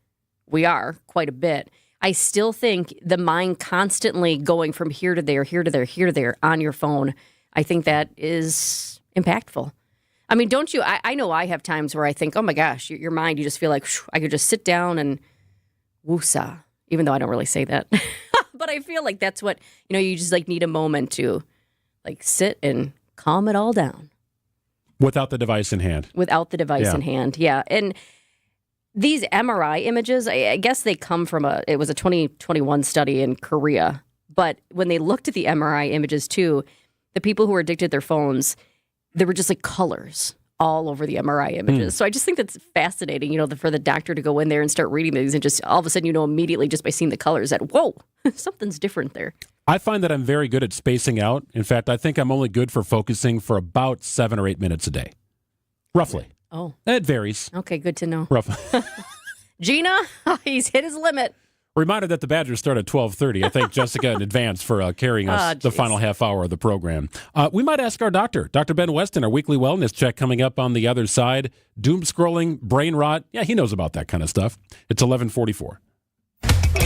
we are quite a bit, I still think the mind constantly going from here to there, here to there, here to there on your phone, I think that is impactful. I mean, don't you? I know I have times where I think, oh my gosh, your mind, you just feel like I could just sit down and woosah, even though I don't really say that. But I feel like that's what, you just like need a moment to like sit and calm it all down. Without the device in hand. Without the device in hand, yeah. And these MRI images, I guess they come from it was a 2021 study in Korea. But when they looked at the MRI images too, the people who were addicted to their phones, there were just like colors all over the MRI images. So I just think that's fascinating, for the doctor to go in there and start reading these and just all of a sudden, immediately just by seeing the colors that, whoa, something's different there. I find that I'm very good at spacing out. In fact, I think I'm only good for focusing for about 7 or 8 minutes a day, roughly. Oh. It varies. Okay, good to know. Roughly. Gina, he's hit his limit. Reminder that the Badgers start at 12:30. I thank Jessica in advance for carrying us the final half hour of the program. We might ask our doctor, Dr. Ben Weston, our weekly wellness check coming up on the other side. Doom scrolling, brain rot. Yeah, he knows about that kind of stuff. It's 11:44.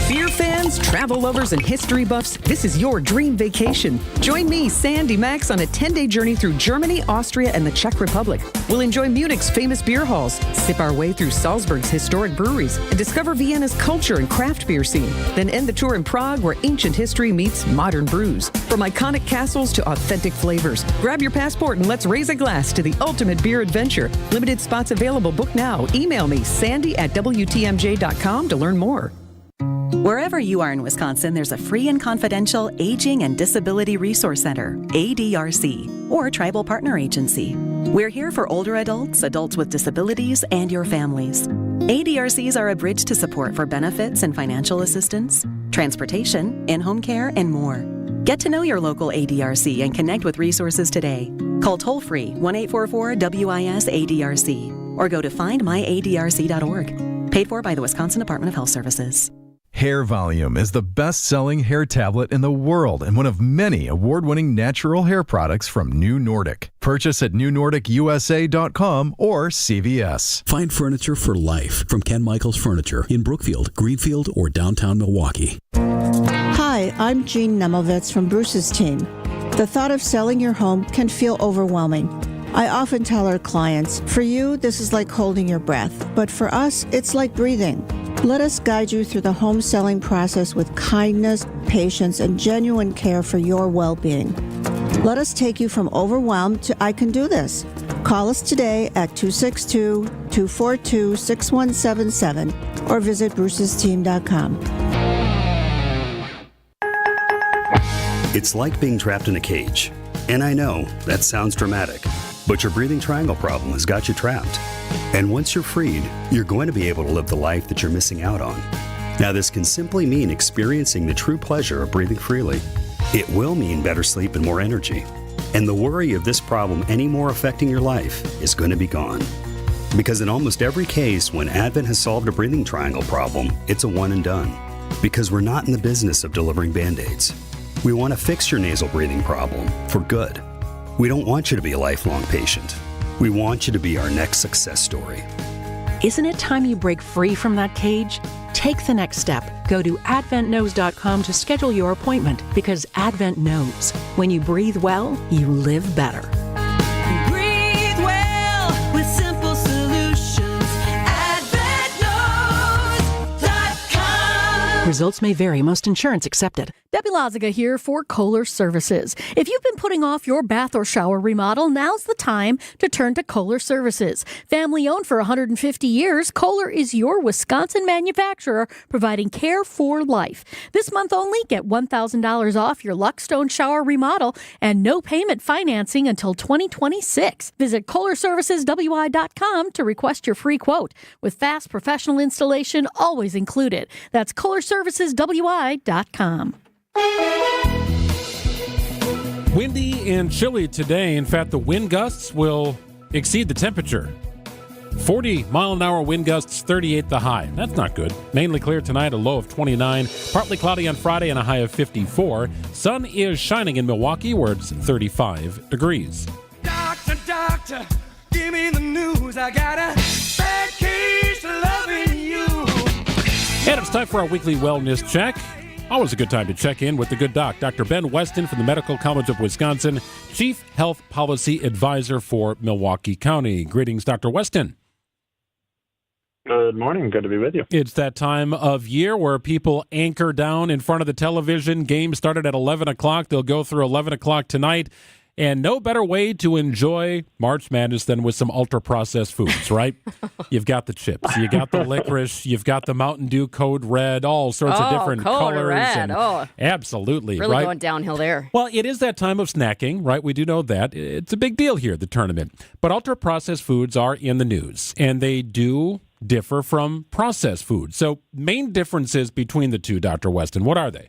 Beer fans, travel lovers, and history buffs, this is your dream vacation. Join me, Sandy Max, on a 10-day journey through Germany, Austria, and the Czech Republic. We'll enjoy Munich's famous beer halls, sip our way through Salzburg's historic breweries, and discover Vienna's culture and craft beer scene. Then end the tour in Prague, where ancient history meets modern brews. From iconic castles to authentic flavors. Grab your passport and let's raise a glass to the ultimate beer adventure. Limited spots available. Book now. Email me, sandy@wtmj.com to learn more. Wherever you are in Wisconsin, there's a free and confidential Aging and Disability Resource Center, ADRC, or Tribal Partner Agency. We're here for older adults, adults with disabilities, and your families. ADRCs are a bridge to support for benefits and financial assistance, transportation, in-home care, and more. Get to know your local ADRC and connect with resources today. Call toll-free 1-844-WIS-ADRC or go to findmyadrc.org. Paid for by the Wisconsin Department of Health Services. Hair Volume is the best-selling hair tablet in the world and one of many award-winning natural hair products from New Nordic. Purchase at newnordicusa.com or CVS. Find furniture for life from Ken Michaels Furniture in Brookfield, Greenfield, or downtown Milwaukee. Hi, I'm Jean Nemovitz from Bruce's team. The thought of selling your home can feel overwhelming. I often tell our clients, for you, this is like holding your breath, but for us, it's like breathing. Let us guide you through the home selling process with kindness, patience, and genuine care for your well-being. Let us take you from overwhelmed to I can do this. Call us today at 262-242-6177 or visit brucesteam.com. It's like being trapped in a cage. And I know, that sounds dramatic, but your breathing triangle problem has got you trapped. And once you're freed, you're going to be able to live the life that you're missing out on. Now, this can simply mean experiencing the true pleasure of breathing freely. It will mean better sleep and more energy. And the worry of this problem anymore affecting your life is going to be gone. Because in almost every case, when Advent has solved a breathing triangle problem, it's a one and done. Because we're not in the business of delivering Band-Aids. We want to fix your nasal breathing problem for good. We don't want you to be a lifelong patient. We want you to be our next success story. Isn't it time you break free from that cage? Take the next step. Go to adventknows.com to schedule your appointment because Advent knows. When you breathe well, you live better. Breathe well with simple solutions. AdventKnows.com. Results may vary. Most insurance accepted. Debbie Loziga here for Kohler Services. If you've been putting off your bath or shower remodel, now's the time to turn to Kohler Services. Family owned for 150 years, Kohler is your Wisconsin manufacturer providing care for life. This month only, get $1,000 off your Luckstone shower remodel and no payment financing until 2026. Visit KohlerServicesWI.com to request your free quote with fast professional installation always included. That's KohlerServicesWI.com. Windy and chilly today. In fact, the wind gusts will exceed the temperature. 40-mile-an-hour wind gusts, 38 the high. That's not good. Mainly clear tonight, a low of 29. Partly cloudy on Friday and a high of 54. Sun is shining in Milwaukee, where it's 35 degrees. Doctor, give me the news. I got a bad case of loving you. And it's time for our weekly wellness check. Always a good time to check in with the good doc, Dr. Ben Weston from the Medical College of Wisconsin, Chief Health Policy Advisor for Milwaukee County. Greetings, Dr. Weston. Good morning. Good to be with you. It's that time of year where people anchor down in front of the television. Games started at 11 o'clock. They'll go through 11 o'clock tonight. And no better way to enjoy March Madness than with some ultra-processed foods, right? You've got the chips, you got the licorice, you've got the Mountain Dew Code Red, all sorts of different colors. Red. Absolutely, really right? Going downhill there. Well, it is that time of snacking, right? We do know that. It's a big deal here, the tournament. But ultra-processed foods are in the news, and they do differ from processed foods. So main differences between the two, Dr. Weston, what are they?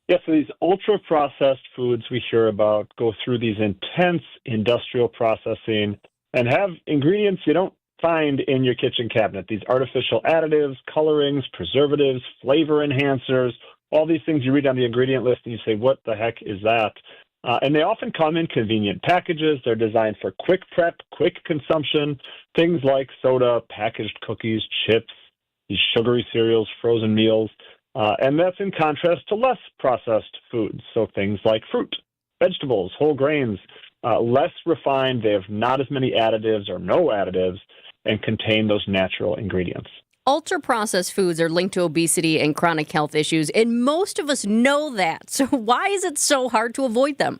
Yeah, so these ultra-processed foods we hear about go through these intense industrial processing and have ingredients you don't find in your kitchen cabinet. These artificial additives, colorings, preservatives, flavor enhancers, all these things you read on the ingredient list and you say, what the heck is that? And they often come in convenient packages. They're designed for quick prep, quick consumption, things like soda, packaged cookies, chips, these sugary cereals, frozen meals. And that's in contrast to less processed foods, so things like fruit, vegetables, whole grains, less refined. They have not as many additives or no additives and contain those natural ingredients. Ultra-processed foods are linked to obesity and chronic health issues, and most of us know that. So why is it so hard to avoid them?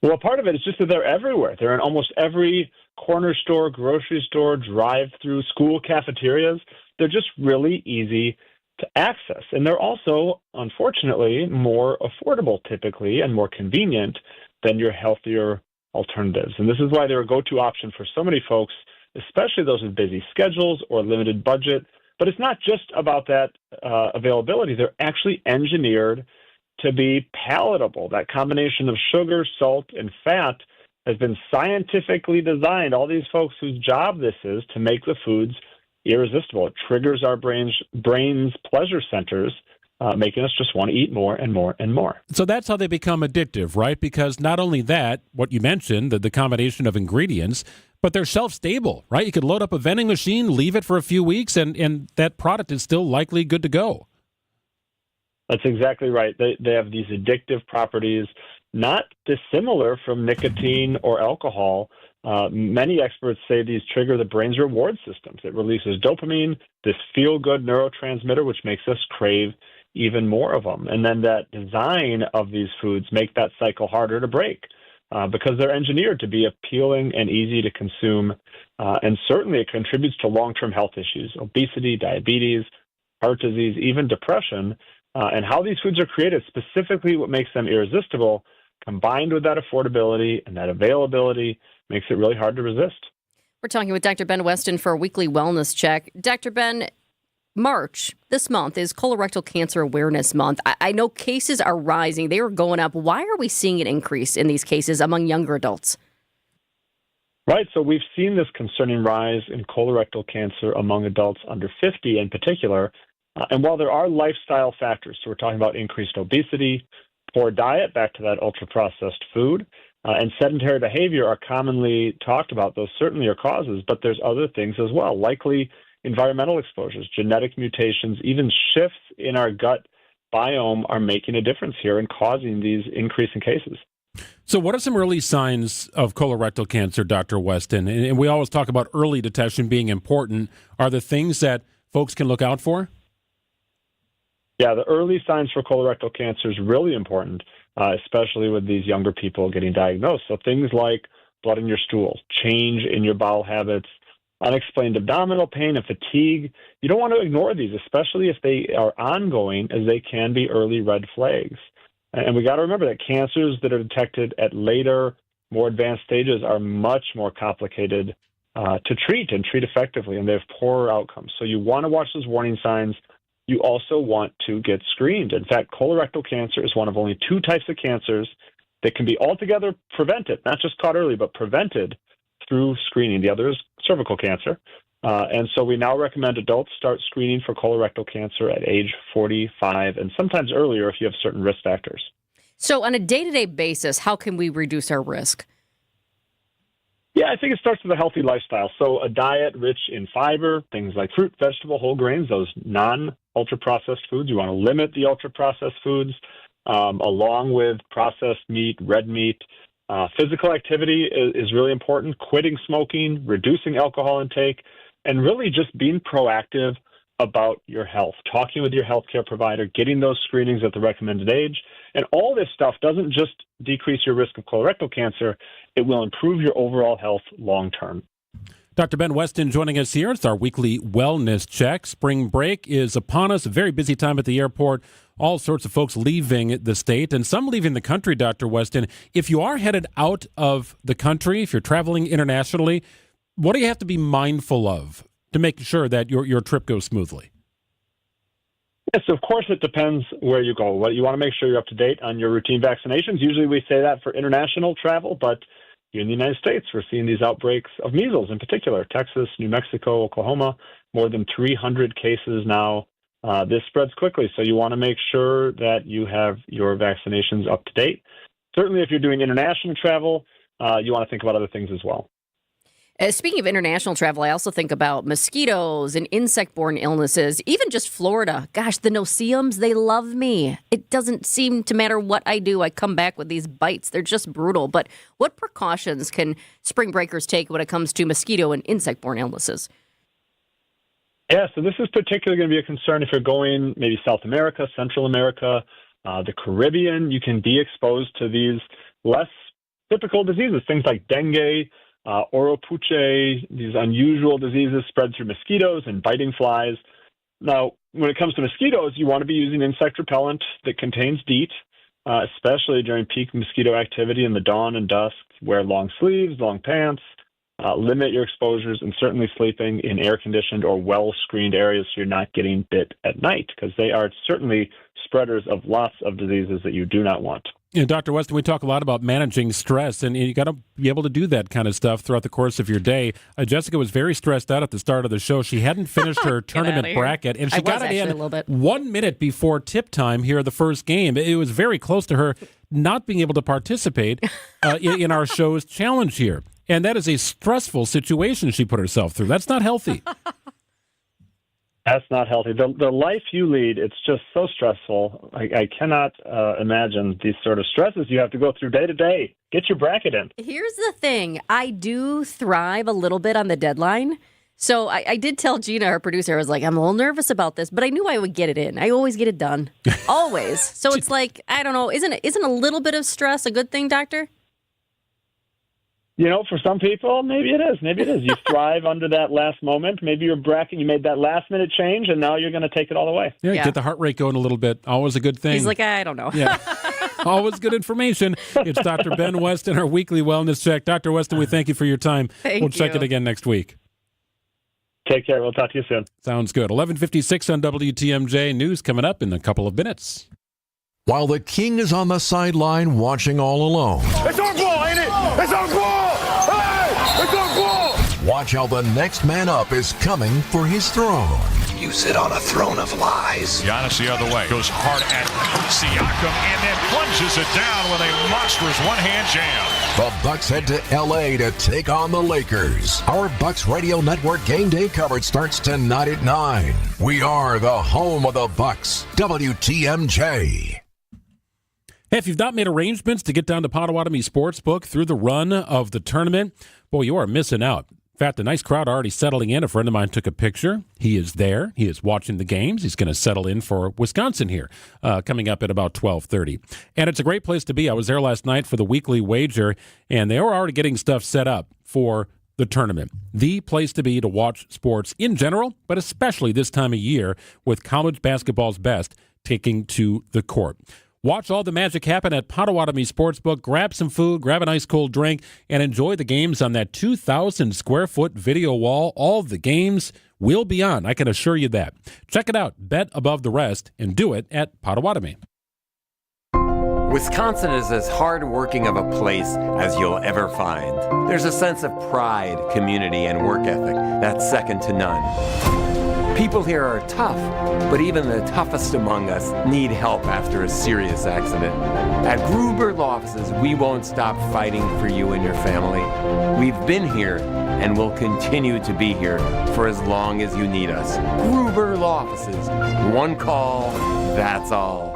Well, part of it is just that they're everywhere. They're in almost every corner store, grocery store, drive-through, school cafeterias. they're just really easy to access. And they're also, unfortunately, more affordable typically and more convenient than your healthier alternatives. And this is why they're a go-to option for so many folks, especially those with busy schedules or limited budget. But it's not just about that availability. They're actually engineered to be palatable. That combination of sugar, salt, and fat has been scientifically designed. All these folks whose job this is to make the foods irresistible. It triggers our brain's pleasure centers, making us just want to eat more and more and more. So that's how they become addictive, right? Because not only that, what you mentioned, the combination of ingredients, but they're shelf-stable, right? You could load up a vending machine, leave it for a few weeks, and that product is still likely good to go. That's exactly right. They have these addictive properties, not dissimilar from nicotine or alcohol. Many experts say these trigger the brain's reward systems. It releases dopamine, this feel-good neurotransmitter, which makes us crave even more of them. And then that design of these foods make that cycle harder to break because they're engineered to be appealing and easy to consume. And certainly it contributes to long-term health issues, obesity, diabetes, heart disease, even depression. And how these foods are created, specifically what makes them irresistible, combined with that affordability and that availability, makes it really hard to resist. We're talking with Dr. Ben Weston for a weekly wellness check. Dr. Ben, March, this month, is Colorectal Cancer Awareness Month. I know cases are rising. They are going up. Why are we seeing an increase in these cases among younger adults? Right. So we've seen this concerning rise in colorectal cancer among adults under 50 in particular. And while there are lifestyle factors, so we're talking about increased obesity, poor diet, back to that ultra-processed food, and sedentary behavior are commonly talked about. Those certainly are causes, but there's other things as well, likely environmental exposures, genetic mutations, even shifts in our gut biome are making a difference here and causing these increasing cases. So what are some early signs of colorectal cancer, Dr. Weston? And we always talk about early detection being important. Are there things that folks can look out for? Yeah, the early signs for colorectal cancer is really important, especially with these younger people getting diagnosed. So things like blood in your stool, change in your bowel habits, unexplained abdominal pain and fatigue. You don't want to ignore these, especially if they are ongoing, as they can be early red flags. And we got to remember that cancers that are detected at later, more advanced stages are much more complicated to treat and treat effectively, and they have poorer outcomes. So you want to watch those warning signs. You also want to get screened. In fact, colorectal cancer is one of only two types of cancers that can be altogether prevented, not just caught early, but prevented through screening. The other is cervical cancer. And so we now recommend adults start screening for colorectal cancer at age 45 and sometimes earlier if you have certain risk factors. So on a day-to-day basis, how can we reduce our risk? Yeah, I think it starts with a healthy lifestyle. So a diet rich in fiber, things like fruit, vegetable, whole grains, those non-ultra-processed foods. You want to limit the ultra-processed foods, along with processed meat, red meat. Physical activity is really important. Quitting smoking, reducing alcohol intake, and really just being proactive about your health, talking with your healthcare provider, getting those screenings at the recommended age. And all this stuff doesn't just decrease your risk of colorectal cancer, it will improve your overall health long term. Dr. Ben Weston joining us here. It's our weekly wellness check. Spring break is upon us, a very busy time at the airport. All sorts of folks leaving the state and some leaving the country, Dr. Weston. If you are headed out of the country, if you're traveling internationally, what do you have to be mindful of to make sure that your trip goes smoothly? Yes, of course, it depends where you go. Well, you want to make sure you're up to date on your routine vaccinations. Usually we say that for international travel, but here in the United States, we're seeing these outbreaks of measles in particular. Texas, New Mexico, Oklahoma, more than 300 cases now. This spreads quickly, so you want to make sure that you have your vaccinations up to date. Certainly, if you're doing international travel, you want to think about other things as well. Speaking of international travel, I also think about mosquitoes and insect-borne illnesses, even just Florida. Gosh, the no-see-ums, they love me. It doesn't seem to matter what I do. I come back with these bites. They're just brutal. But what precautions can spring breakers take when it comes to mosquito and insect-borne illnesses? Yeah, so this is particularly going to be a concern if you're going maybe South America, Central America, the Caribbean. You can be exposed to these less typical diseases, things like dengue, Oropuche, these unusual diseases spread through mosquitoes and biting flies. Now, when it comes to mosquitoes, you want to be using insect repellent that contains DEET, especially during peak mosquito activity in the dawn and dusk. Wear long sleeves, long pants, limit your exposures, and certainly sleeping in air-conditioned or well-screened areas so you're not getting bit at night, because they are certainly spreaders of lots of diseases that you do not want. Dr. Weston, we talk a lot about managing stress, and you got to be able to do that kind of stuff throughout the course of your day. Jessica was very stressed out at the start of the show. She hadn't finished her tournament bracket, and she got it in 1 minute before tip time here the first game. It was very close to her not being able to participate in our show's challenge here. And that is a stressful situation she put herself through. That's not healthy. That's not healthy. The life you lead, it's just so stressful. I cannot imagine these sort of stresses you have to go through day to day. Get your bracket in. Here's the thing. I do thrive a little bit on the deadline. So I did tell Gina, our producer, I was like, I'm a little nervous about this, but I knew I would get it in. I always get it done. Always. So it's like, I don't know, isn't a little bit of stress a good thing, Doctor? You know, for some people, maybe it is. Maybe it is. You thrive under that last moment. Maybe your bracket, you made that last-minute change, and now you're going to take it all the way. Yeah, get the heart rate going a little bit. Always a good thing. He's like, I don't know. Yeah. Always good information. It's Dr. Ben Weston, our weekly wellness check. Dr. Weston, we thank you for your time. We'll check it again next week. Take care. We'll talk to you soon. Sounds good. 11:56 on WTMJ. News coming up in a couple of minutes. While the king is on the sideline watching all alone. It's our ball, ain't it? It's our ball! Hey! It's our ball! Watch how the next man up is coming for his throne. You sit on a throne of lies. Giannis the other way. Goes hard at Siakam and then plunges it down with a monstrous one-hand jam. The Bucks head to L.A. to take on the Lakers. Our Bucks Radio Network game day coverage starts tonight at 9. We are the home of the Bucks. WTMJ. Hey, if you've not made arrangements to get down to Potawatomi Sportsbook through the run of the tournament, boy, you are missing out. In fact, a nice crowd already settling in. A friend of mine took a picture. He is there. He is watching the games. He's going to settle in for Wisconsin here, coming up at about 12:30. And it's a great place to be. I was there last night for the weekly wager, and they were already getting stuff set up for the tournament. The place to be to watch sports in general, but especially this time of year with college basketball's best taking to the court. Watch all the magic happen at Potawatomi Sportsbook. Grab some food, grab an ice cold drink, and enjoy the games on that 2,000-square-foot video wall. All the games will be on, I can assure you that. Check it out. Bet above the rest and do it at Potawatomi. Wisconsin is as hard-working of a place as you'll ever find. There's a sense of pride, community, and work ethic that's second to none. People here are tough, but even the toughest among us need help after a serious accident. At Gruber Law Offices, we won't stop fighting for you and your family. We've been here and will continue to be here for as long as you need us. Gruber Law Offices. One call, that's all.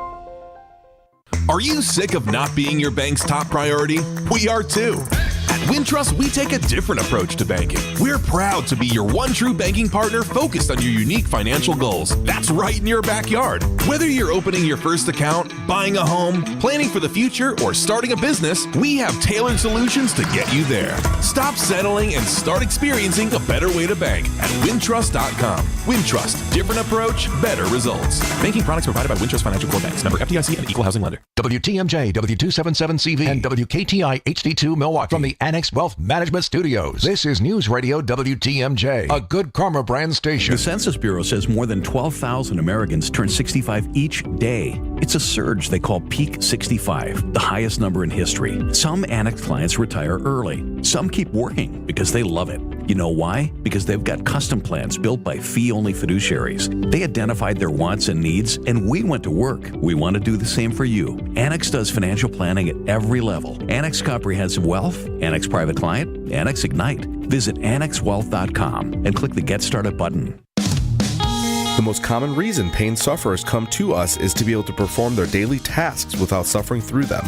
Are you sick of not being your bank's top priority? We are too. At Wintrust, we take a different approach to banking. We're proud to be your one true banking partner focused on your unique financial goals. That's right in your backyard. Whether you're opening your first account, buying a home, planning for the future, or starting a business, we have tailored solutions to get you there. Stop settling and start experiencing a better way to bank at Wintrust.com. Wintrust, different approach, better results. Banking products provided by Wintrust Financial Corp. Banks. Member FDIC and Equal Housing Lender. WTMJ, W277CV, and WKTI HD2 Milwaukee from the Annex Wealth Management Studios. This is News Radio WTMJ, a Good Karma brand station. The Census Bureau says more than 12,000 Americans turn 65 each day. It's a surge they call Peak 65, the highest number in history. Some Annex clients retire early. Some keep working because they love it. You know why? Because they've got custom plans built by fee-only fiduciaries. They identified their wants and needs, and we went to work. We want to do the same for you. Annex does financial planning at every level. Annex Comprehensive Wealth, Annex Private Client, Annex Ignite. Visit AnnexWealth.com and click the Get Started button. The most common reason pain sufferers come to us is to be able to perform their daily tasks without suffering through them.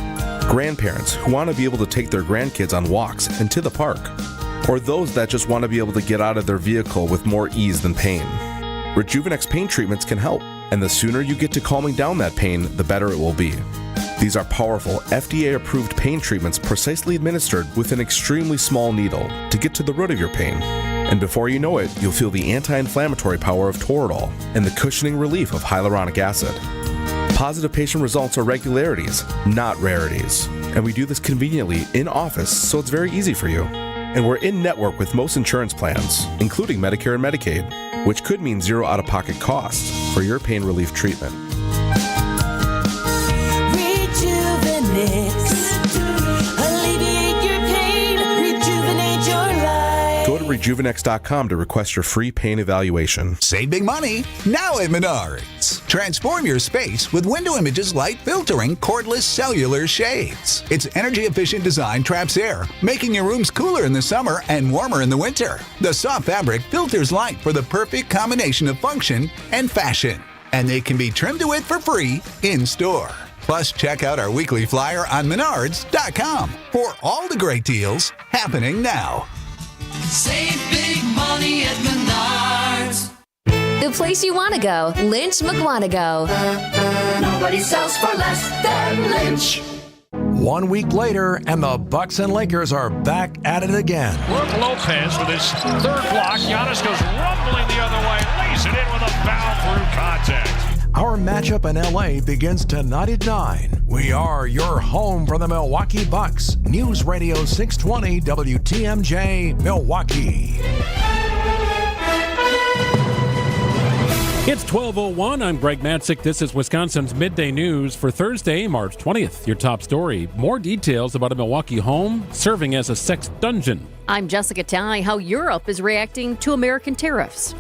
Grandparents who want to be able to take their grandkids on walks and to the park. Or those that just want to be able to get out of their vehicle with more ease than pain. Rejuvenex pain treatments can help, and the sooner you get to calming down that pain, the better it will be. These are powerful, FDA-approved pain treatments precisely administered with an extremely small needle to get to the root of your pain. And before you know it, you'll feel the anti-inflammatory power of Toradol and the cushioning relief of hyaluronic acid. Positive patient results are regularities, not rarities. And we do this conveniently in office, so it's very easy for you. And we're in network with most insurance plans, including Medicare and Medicaid, which could mean zero out-of-pocket costs for your pain relief treatment. Alleviate your pain, rejuvenate your life. Go to rejuvenex.com to request your free pain evaluation. Save big money now at Menards. Transform your space with Window Image's light filtering cordless cellular shades. Its energy-efficient design traps air, making your rooms cooler in the summer and warmer in the winter. The soft fabric filters light for the perfect combination of function and fashion. And they can be trimmed to it for free in-store. Plus, check out our weekly flyer on Menards.com for all the great deals happening now. Save big money at Menards. The place you want to go, Lynch McWanago. Nobody sells for less than Lynch. 1 week later, and the Bucks and Lakers are back at it again. Brooke Lopez with his third block. Giannis goes rumbling the other way, lays it in with a foul through contact. Our matchup in LA begins tonight at 9. We are your home for the Milwaukee Bucks. News Radio 620 WTMJ, Milwaukee. It's 12:01. I'm Greg Matzek. This is Wisconsin's Midday News for Thursday, March 20th. Your top story. More details about a Milwaukee home serving as a sex dungeon. I'm Jessica Tighe. How Europe is reacting to American tariffs.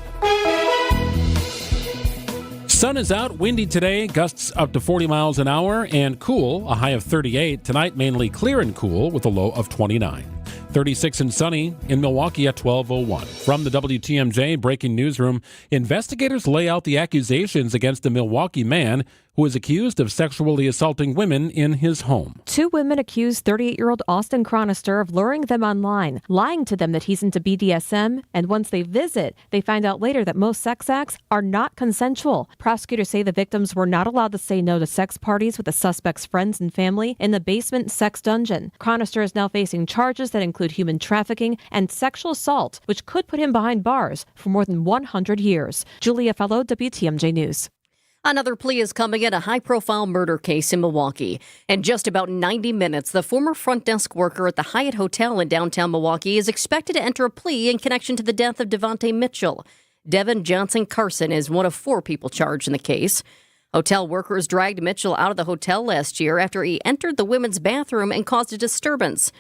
Sun is out, windy today, gusts up to 40 miles an hour, and cool, a high of 38. Tonight, mainly clear and cool with a low of 29. 36 and sunny in Milwaukee at 12:01. From the WTMJ Breaking Newsroom, investigators lay out the accusations against a Milwaukee man who is accused of sexually assaulting women in his home. Two women accused 38-year-old Austin Chronister of luring them online, lying to them that he's into BDSM, and once they visit, they find out later that most sex acts are not consensual. Prosecutors say the victims were not allowed to say no to sex parties with the suspect's friends and family in the basement sex dungeon. Chronister is now facing charges that include human trafficking and sexual assault, which could put him behind bars for more than 100 years. Julia Fellow, WTMJ News. Another plea is coming in a high-profile murder case in Milwaukee. In just about 90 minutes, the former front desk worker at the Hyatt Hotel in downtown Milwaukee is expected to enter a plea in connection to the death of Devontae Mitchell. Devin Johnson Carson is one of 4 people charged in the case. Hotel workers dragged Mitchell out of the hotel last year after he entered the women's bathroom and caused a disturbance.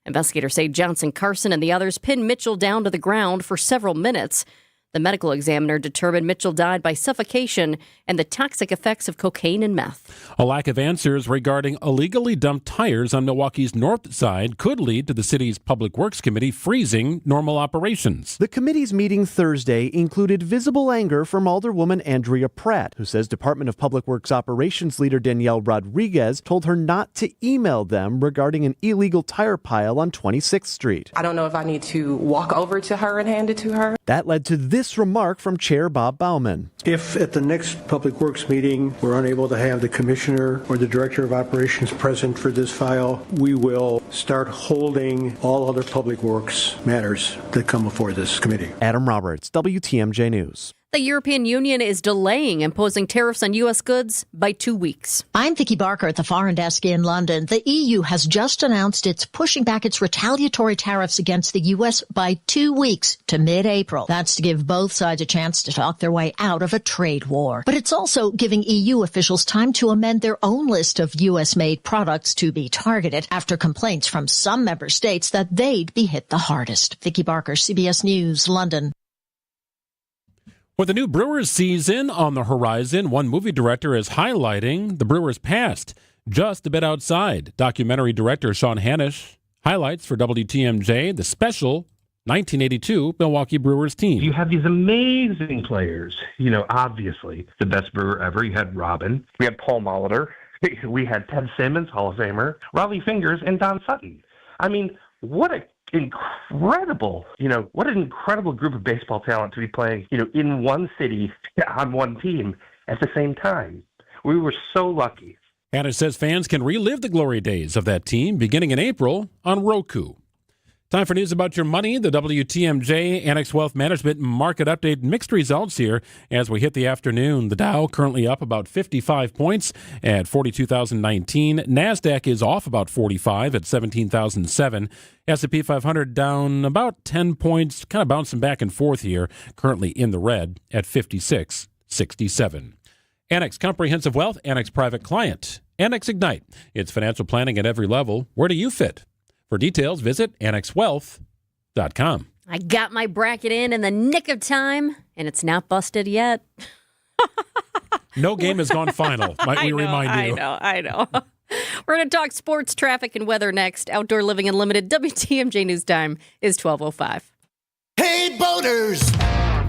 Investigators say Johnson Carson and the others pinned Mitchell down to the ground for several minutes. The medical examiner determined Mitchell died by suffocation and the toxic effects of cocaine and meth. A lack of answers regarding illegally dumped tires on Milwaukee's north side could lead to the city's Public Works Committee freezing normal operations. The committee's meeting Thursday included visible anger from Alderwoman Andrea Pratt, who says Department of Public Works Operations leader Danielle Rodriguez told her not to email them regarding an illegal tire pile on 26th Street. I don't know if I need to walk over to her and hand it to her. That led to this remark from Chair Bob Bauman. If at the next Public Works meeting we're unable to have the Commissioner or the Director of Operations present for this file, we will start holding all other Public Works matters that come before this committee. Adam Roberts, WTMJ News. The European Union is delaying imposing tariffs on U.S. goods by 2 weeks. I'm Vicky Barker at the Foreign Desk in London. The EU has just announced it's pushing back its retaliatory tariffs against the U.S. by 2 weeks to mid-April. That's to give both sides a chance to talk their way out of a trade war. But it's also giving EU officials time to amend their own list of U.S.-made products to be targeted after complaints from some member states that they'd be hit the hardest. Vicky Barker, CBS News, London. With the new Brewers season on the horizon, one movie director is highlighting the Brewers' past, Just a Bit Outside. Documentary director Sean Hanisch highlights for WTMJ the special 1982 Milwaukee Brewers team. You have these amazing players, obviously the best brewer ever. You had Robin. We had Paul Molitor. We had Ted Simmons, Hall of Famer, Raleigh Fingers, and Don Sutton. I mean, what an incredible group of baseball talent to be playing, in one city on one team at the same time. We were so lucky. Annex says fans can relive the glory days of that team beginning in April on Roku. Time for news about your money. The WTMJ Annex Wealth Management Market Update. Mixed results here as we hit the afternoon. The Dow currently up about 55 points at 42,019. NASDAQ is off about 45 at 17,007. S&P 500 down about 10 points, kind of bouncing back and forth here, currently in the red at 56.67. Annex Comprehensive Wealth, Annex Private Client, Annex Ignite. It's financial planning at every level. Where do you fit? For details, visit annexwealth.com. I got my bracket in the nick of time, and it's not busted yet. No game has gone final, might we remind you. I know. We're going to talk sports, traffic, and weather next. Outdoor Living Unlimited WTMJ News Time is 12:05. Hey, boaters!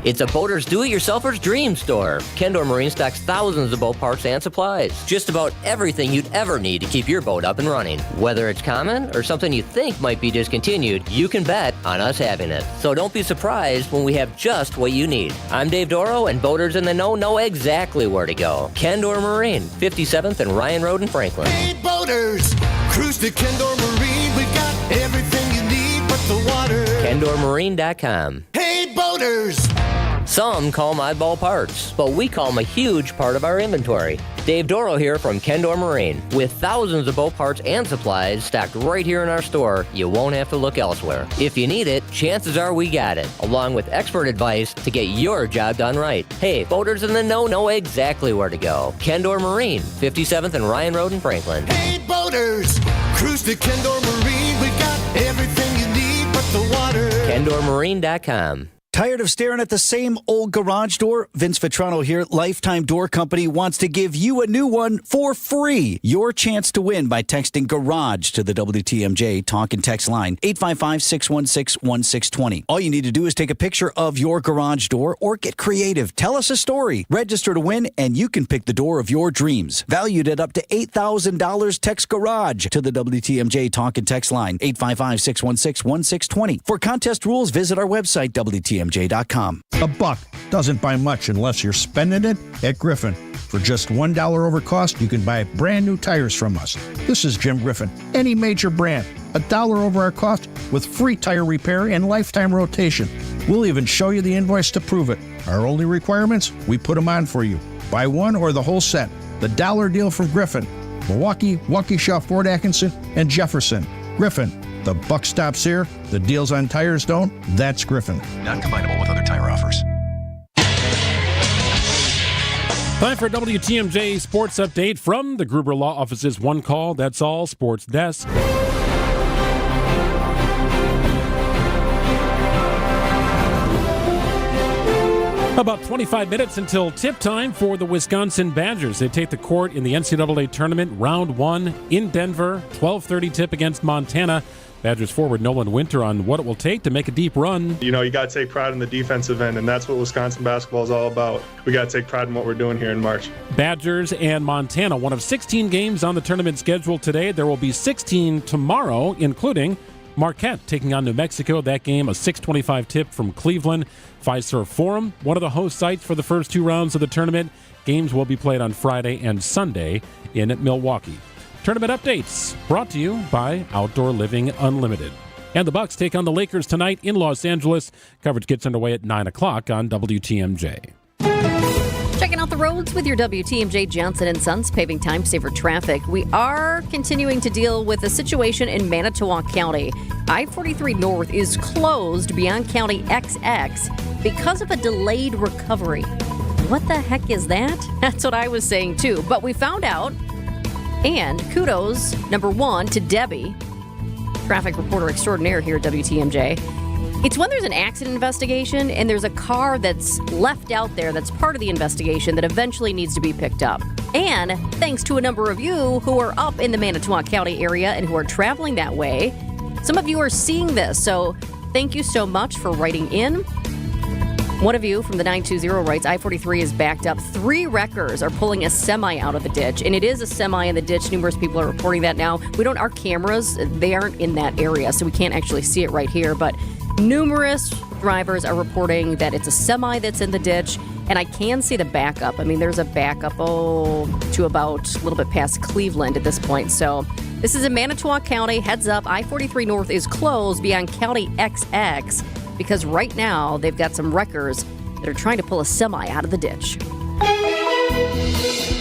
It's a boater's do-it-yourselfer's dream store. Kendor Marine stocks thousands of boat parts and supplies. Just about everything you'd ever need to keep your boat up and running. Whether it's common or something you think might be discontinued, you can bet on us having it. So don't be surprised when we have just what you need. I'm Dave Doro, and boaters in the know exactly where to go. Kendor Marine, 57th and Ryan Road in Franklin. Hey, boaters! Cruise to Kendor Marine. We've got everything you need but the water. KendorMarine.com. Hey, boaters! Some call them oddball parts, but we call them a huge part of our inventory. Dave Doro here from Kendor Marine. With thousands of boat parts and supplies stocked right here in our store, you won't have to look elsewhere. If you need it, chances are we got it, along with expert advice to get your job done right. Hey, boaters in the know exactly where to go. Kendor Marine, 57th and Ryan Road in Franklin. Hey, boaters! Cruise to Kendor Marine. We got everything you need but the water. KendorMarine.com. Tired of staring at the same old garage door? Vince Vitrano here, Lifetime Door Company, wants to give you a new one for free. Your chance to win by texting GARAGE to the WTMJ talk and text line, 855-616-1620. All you need to do is take a picture of your garage door or get creative. Tell us a story. Register to win, and you can pick the door of your dreams. Valued at up to $8,000, text GARAGE to the WTMJ talk and text line, 855-616-1620. For contest rules, visit our website, WTMJ.com. A buck doesn't buy much unless you're spending it at Griffin. For just $1 over cost, you can buy brand new tires from us. This is Jim Griffin. Any major brand, $1 over our cost with free tire repair and lifetime rotation. We'll even show you the invoice to prove it. Our only requirements, we put them on for you. Buy one or the whole set. The dollar deal from Griffin. Milwaukee, Waukesha, Fort Atkinson, and Jefferson. Griffin. The buck stops here. The deals on tires don't. That's Griffin. Not combinable with other tire offers. Time for WTMJ Sports Update from the Gruber Law Office's One Call, That's All Sports Desk. About 25 minutes until tip time for the Wisconsin Badgers. They take the court in the NCAA tournament, round 1 in Denver, 12:30 tip against Montana. Badgers forward Nolan Winter on what it will take to make a deep run. You know, you got to take pride in the defensive end, and that's what Wisconsin basketball is all about. We got to take pride in what we're doing here in March. Badgers and Montana, one of 16 games on the tournament schedule today. There will be 16 tomorrow, including Marquette taking on New Mexico. That game, a 6:25 tip from Cleveland. Fiserv Forum, one of the host sites for the first two rounds of the tournament. Games will be played on Friday and Sunday in Milwaukee. Tournament updates brought to you by Outdoor Living Unlimited. And the Bucks take on the Lakers tonight in Los Angeles. Coverage gets underway at 9 o'clock on WTMJ. Checking out the roads with your WTMJ Johnson & Sons paving time saver traffic. We are continuing to deal with a situation in Manitowoc County. I-43 North is closed beyond County XX because of a delayed recovery. What the heck is that? That's what I was saying too. But we found out. And kudos, number one, to Debbie, traffic reporter extraordinaire here at WTMJ. It's when there's an accident investigation and there's a car that's left out there that's part of the investigation that eventually needs to be picked up. And thanks to a number of you who are up in the Manitowoc County area and who are traveling that way, some of you are seeing this. So thank you so much for writing in. One of you from the 920 writes, I-43 is backed up. 3 wreckers are pulling a semi out of the ditch. And it is a semi in the ditch. Numerous people are reporting that now. Our cameras, they aren't in that area, so we can't actually see it right here. But numerous drivers are reporting that it's a semi that's in the ditch. And I can see the backup. I mean, there's a backup, to about a little bit past Cleveland at this point. So this is in Manitowoc County. Heads up, I-43 North is closed beyond County XX because right now they've got some wreckers that are trying to pull a semi out of the ditch.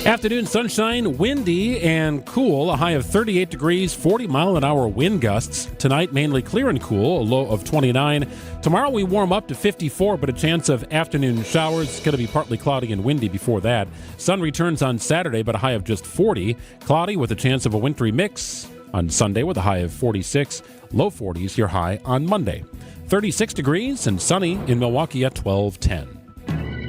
Afternoon sunshine, windy and cool, a high of 38 degrees, 40-mile-an-hour wind gusts. Tonight, mainly clear and cool, a low of 29. Tomorrow, we warm up to 54, but a chance of afternoon showers. It's going to be partly cloudy and windy before that. Sun returns on Saturday, but a high of just 40. Cloudy with a chance of a wintry mix on Sunday with a high of 46. Low 40s, your high on Monday. 36 degrees and sunny in Milwaukee at 12:10.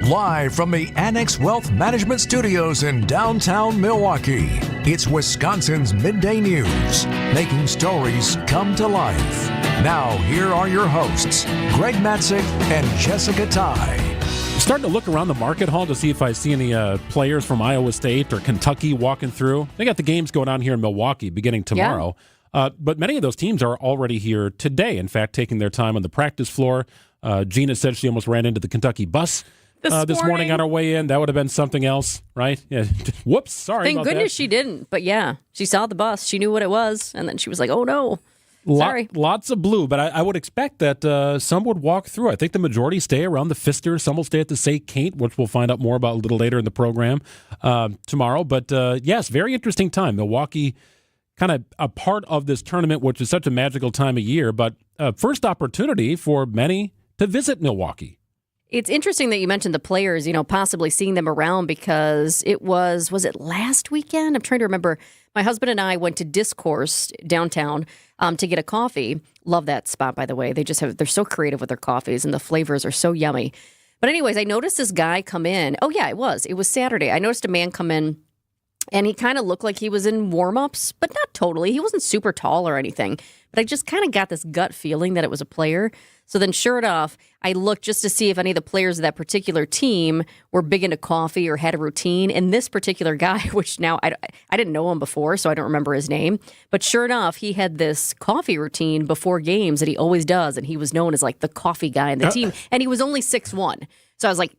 Live from the Annex Wealth Management Studios in downtown Milwaukee, it's Wisconsin's Midday News, making stories come to life. Now, here are your hosts, Greg Matzek and Jessica Tighe. Starting to look around the market hall to see if I see any players from Iowa State or Kentucky walking through. They got the games going on here in Milwaukee beginning tomorrow. Yeah. But many of those teams are already here today, in fact, taking their time on the practice floor. Gina said she almost ran into the Kentucky bus this morning on our way in. That would have been something else, right? Yeah. Whoops, sorry Thank about goodness that. she didn't. But yeah, she saw the bus. She knew what it was. And then she was like, oh, no. Sorry. Lots of blue, but I would expect that some would walk through. I think the majority stay around the Pfister. Some will stay at the St. Kate, which we'll find out more about a little later in the program tomorrow. But yes, very interesting time. Milwaukee kind of a part of this tournament, which is such a magical time of year, but first opportunity for many to visit Milwaukee. It's interesting that you mentioned the players, possibly seeing them around because it was it last weekend? I'm trying to remember. My husband and I went to Discourse downtown to get a coffee. Love that spot, by the way. They're so creative with their coffees and the flavors are so yummy. But anyways, I noticed this guy come in. Oh yeah, it was Saturday. I noticed a man come in and he kind of looked like he was in warm-ups, but not totally. He wasn't super tall or anything. But I just kind of got this gut feeling that it was a player. So then sure enough, I looked just to see if any of the players of that particular team were big into coffee or had a routine. And this particular guy, which now I didn't know him before, so I don't remember his name. But sure enough, he had this coffee routine before games that he always does. And he was known as like the coffee guy in the team. And he was only 6'1". So I was like,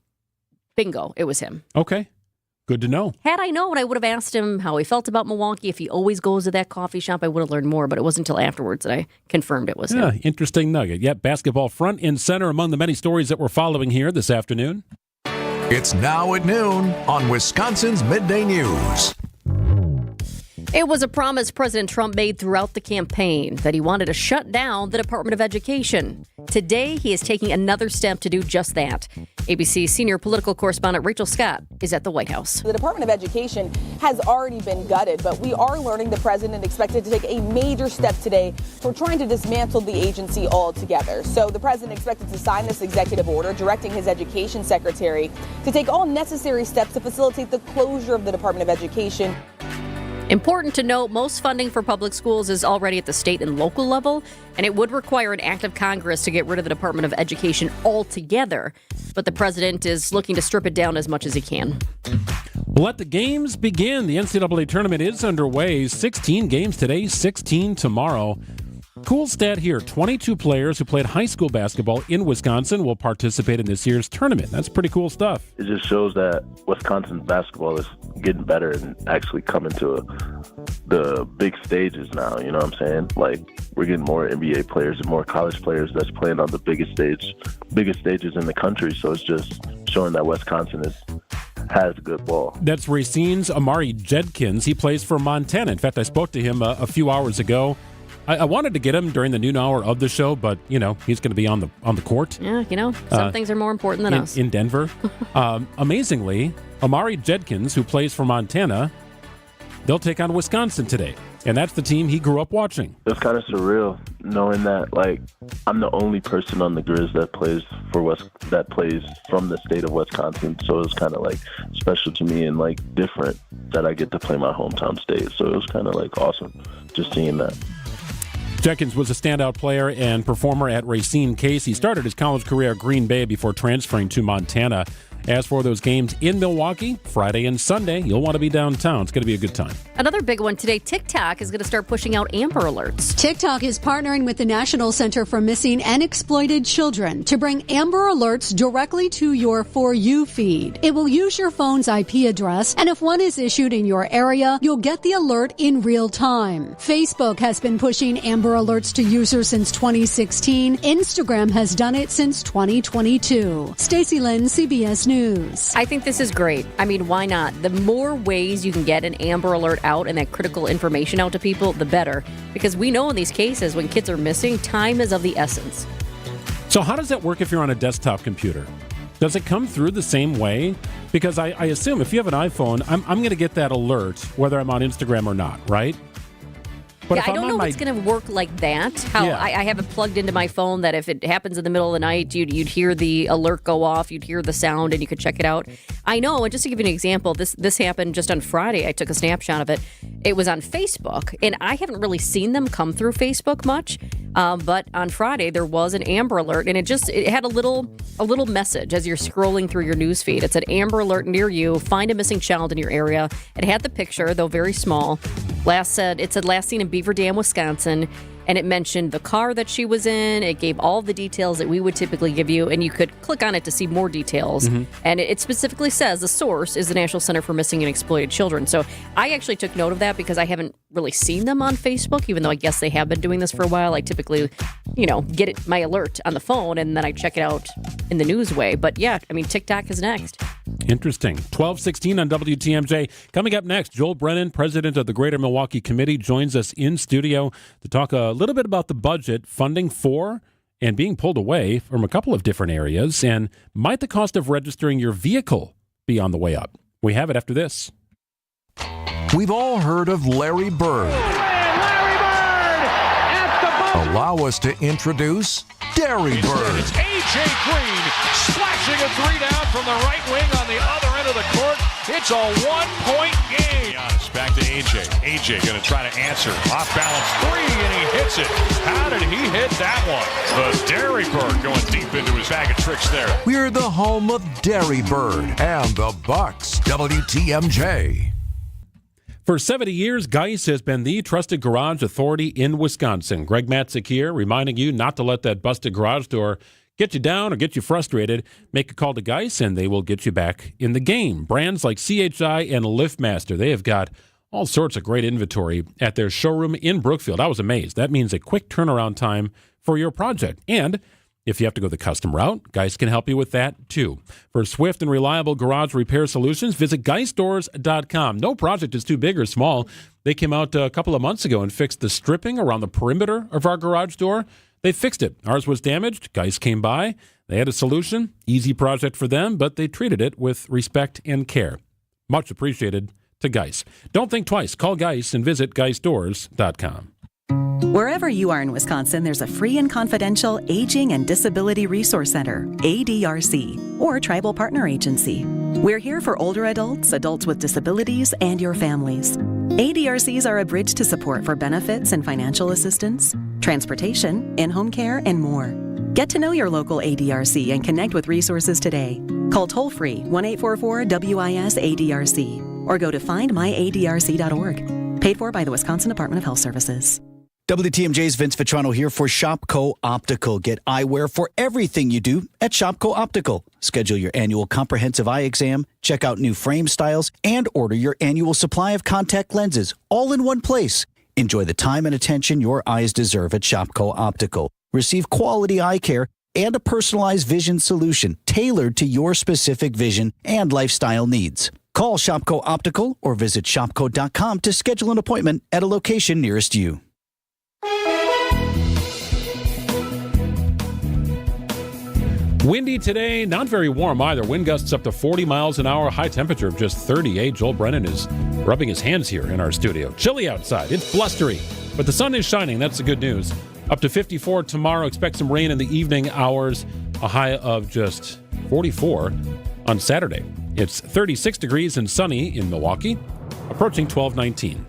bingo, it was him. Okay. Good to know. Had I known, I would have asked him how he felt about Milwaukee. If he always goes to that coffee shop, I would have learned more, but it wasn't until afterwards that I confirmed it was him. Interesting nugget. Yep, basketball front and center among the many stories that we're following here this afternoon. It's now at noon on Wisconsin's Midday News. It was a promise President Trump made throughout the campaign that he wanted to shut down the Department of Education. Today, he is taking another step to do just that. ABC senior political correspondent Rachel Scott is at the White House. The Department of Education has already been gutted, but we are learning the president expected to take a major step today for trying to dismantle the agency altogether. So the president expected to sign this executive order directing his education secretary to take all necessary steps to facilitate the closure of the Department of Education. Important to note, most funding for public schools is already at the state and local level, and it would require an act of Congress to get rid of the Department of Education altogether. But the president is looking to strip it down as much as he can. Let the games begin. The NCAA tournament is underway. 16 games today, 16 tomorrow. Cool stat here, 22 players who played high school basketball in Wisconsin will participate in this year's tournament. That's pretty cool stuff. It just shows that Wisconsin basketball is getting better and actually coming to the big stages now, you know what I'm saying? Like, we're getting more NBA players and more college players that's playing on the biggest stages in the country, so it's just showing that Wisconsin has good ball. That's Racine's Amari Jedkins. He plays for Montana. In fact, I spoke to him a few hours ago. I wanted to get him during the noon hour of the show, but, he's going to be on the court. Yeah, some things are more important than us. In Denver. Amazingly, Amari Jedkins, who plays for Montana, they'll take on Wisconsin today. And that's the team he grew up watching. It's kind of surreal knowing that, I'm the only person on the Grizz that plays from the state of Wisconsin. So it was kind of, special to me and, different that I get to play my hometown state. So it was kind of, awesome just seeing that. Jenkins was a standout player and performer at Racine Case. He started his college career at Green Bay before transferring to Montana. As for those games in Milwaukee, Friday and Sunday, you'll want to be downtown. It's going to be a good time. Another big one today, TikTok is going to start pushing out Amber Alerts. TikTok is partnering with the National Center for Missing and Exploited Children to bring Amber Alerts directly to your For You feed. It will use your phone's IP address, and if one is issued in your area, you'll get the alert in real time. Facebook has been pushing Amber Alerts to users since 2016. Instagram has done it since 2022. Stacey Lynn, CBS News. I think this is great. I mean, why not? The more ways you can get an Amber Alert out and that critical information out to people, the better. Because we know in these cases, when kids are missing, time is of the essence. So how does that work if you're on a desktop computer? Does it come through the same way? Because I assume if you have an iPhone, I'm going to get that alert whether I'm on Instagram or not, right? But I don't know if it's going to work like that. I have it plugged into my phone that if it happens in the middle of the night, you'd hear the alert go off, you'd hear the sound, and you could check it out. I know, and just to give you an example, this happened just on Friday. I took a snapshot of it. It was on Facebook, and I haven't really seen them come through Facebook much. But on Friday, there was an Amber Alert, and it had a little message as you're scrolling through your news feed. It said, Amber Alert near you, find a missing child in your area. It had the picture, though very small. It said last seen in Beaver Dam, Wisconsin, and it mentioned the car that she was in. It gave all the details that we would typically give you, and you could click on it to see more details. Mm-hmm. And it specifically says the source is the National Center for Missing and Exploited Children. So I actually took note of that because I haven't really seen them on Facebook, even though I guess they have been doing this for a while. I typically, get my alert on the phone, and then I check it out in the news way. But yeah, I mean, TikTok is next. Interesting. 12:16 on WTMJ. Coming up next, Joel Brennan, president of the Greater Milwaukee Committee, joins us in studio to talk a little bit about the budget, funding for and being pulled away from a couple of different areas, and might the cost of registering your vehicle be on the way up? We have it after this. We've all heard of Larry Bird. Larry Bird at the buzzer. Allow us to introduce Derry Bird. It's A.J. Green slashing a three down from the right wing on the other end of the court. It's a one-point game. Giannis back to A.J. A.J. going to try to answer. Off-balance three, and he hits it. How did he hit that one? The Derry Bird going deep into his bag of tricks there. We're the home of Derry Bird and the Bucks. WTMJ. For 70 years, Geis has been the trusted garage authority in Wisconsin. Greg Matzek here, reminding you not to let that busted garage door get you down or get you frustrated. Make a call to Geis, and they will get you back in the game. Brands like CHI and LiftMaster, they have got all sorts of great inventory at their showroom in Brookfield. I was amazed. That means a quick turnaround time for your project. And if you have to go the custom route, Geis can help you with that, too. For swift and reliable garage repair solutions, visit geisdoors.com. No project is too big or small. They came out a couple of months ago and fixed the stripping around the perimeter of our garage door. They fixed it. Ours was damaged. Geis came by. They had a solution. Easy project for them, but they treated it with respect and care. Much appreciated to Geis. Don't think twice. Call Geis and visit geisdoors.com. Wherever you are in Wisconsin, there's a free and confidential Aging and Disability Resource Center, ADRC, or Tribal Partner Agency. We're here for older adults, adults with disabilities, and your families. ADRCs are a bridge to support for benefits and financial assistance, transportation, in-home care, and more. Get to know your local ADRC and connect with resources today. Call toll-free 1-844-WIS-ADRC or go to findmyadrc.org. Paid for by the Wisconsin Department of Health Services. WTMJ's Vince Vitrano here for Shopco Optical. Get eyewear for everything you do at Shopco Optical. Schedule your annual comprehensive eye exam, check out new frame styles, and order your annual supply of contact lenses all in one place. Enjoy the time and attention your eyes deserve at Shopco Optical. Receive quality eye care and a personalized vision solution tailored to your specific vision and lifestyle needs. Call Shopco Optical or visit shopco.com to schedule an appointment at a location nearest you. Windy today, not very warm either. Wind gusts up to 40 miles an hour, high temperature of just 38. Joel Brennan is rubbing his hands here in our studio. Chilly outside. It's blustery, but the sun is shining. That's the good news. Up to 54 tomorrow. Expect some rain in the evening hours. A high of just 44 on Saturday. It's 36 degrees and sunny in Milwaukee, approaching 1219.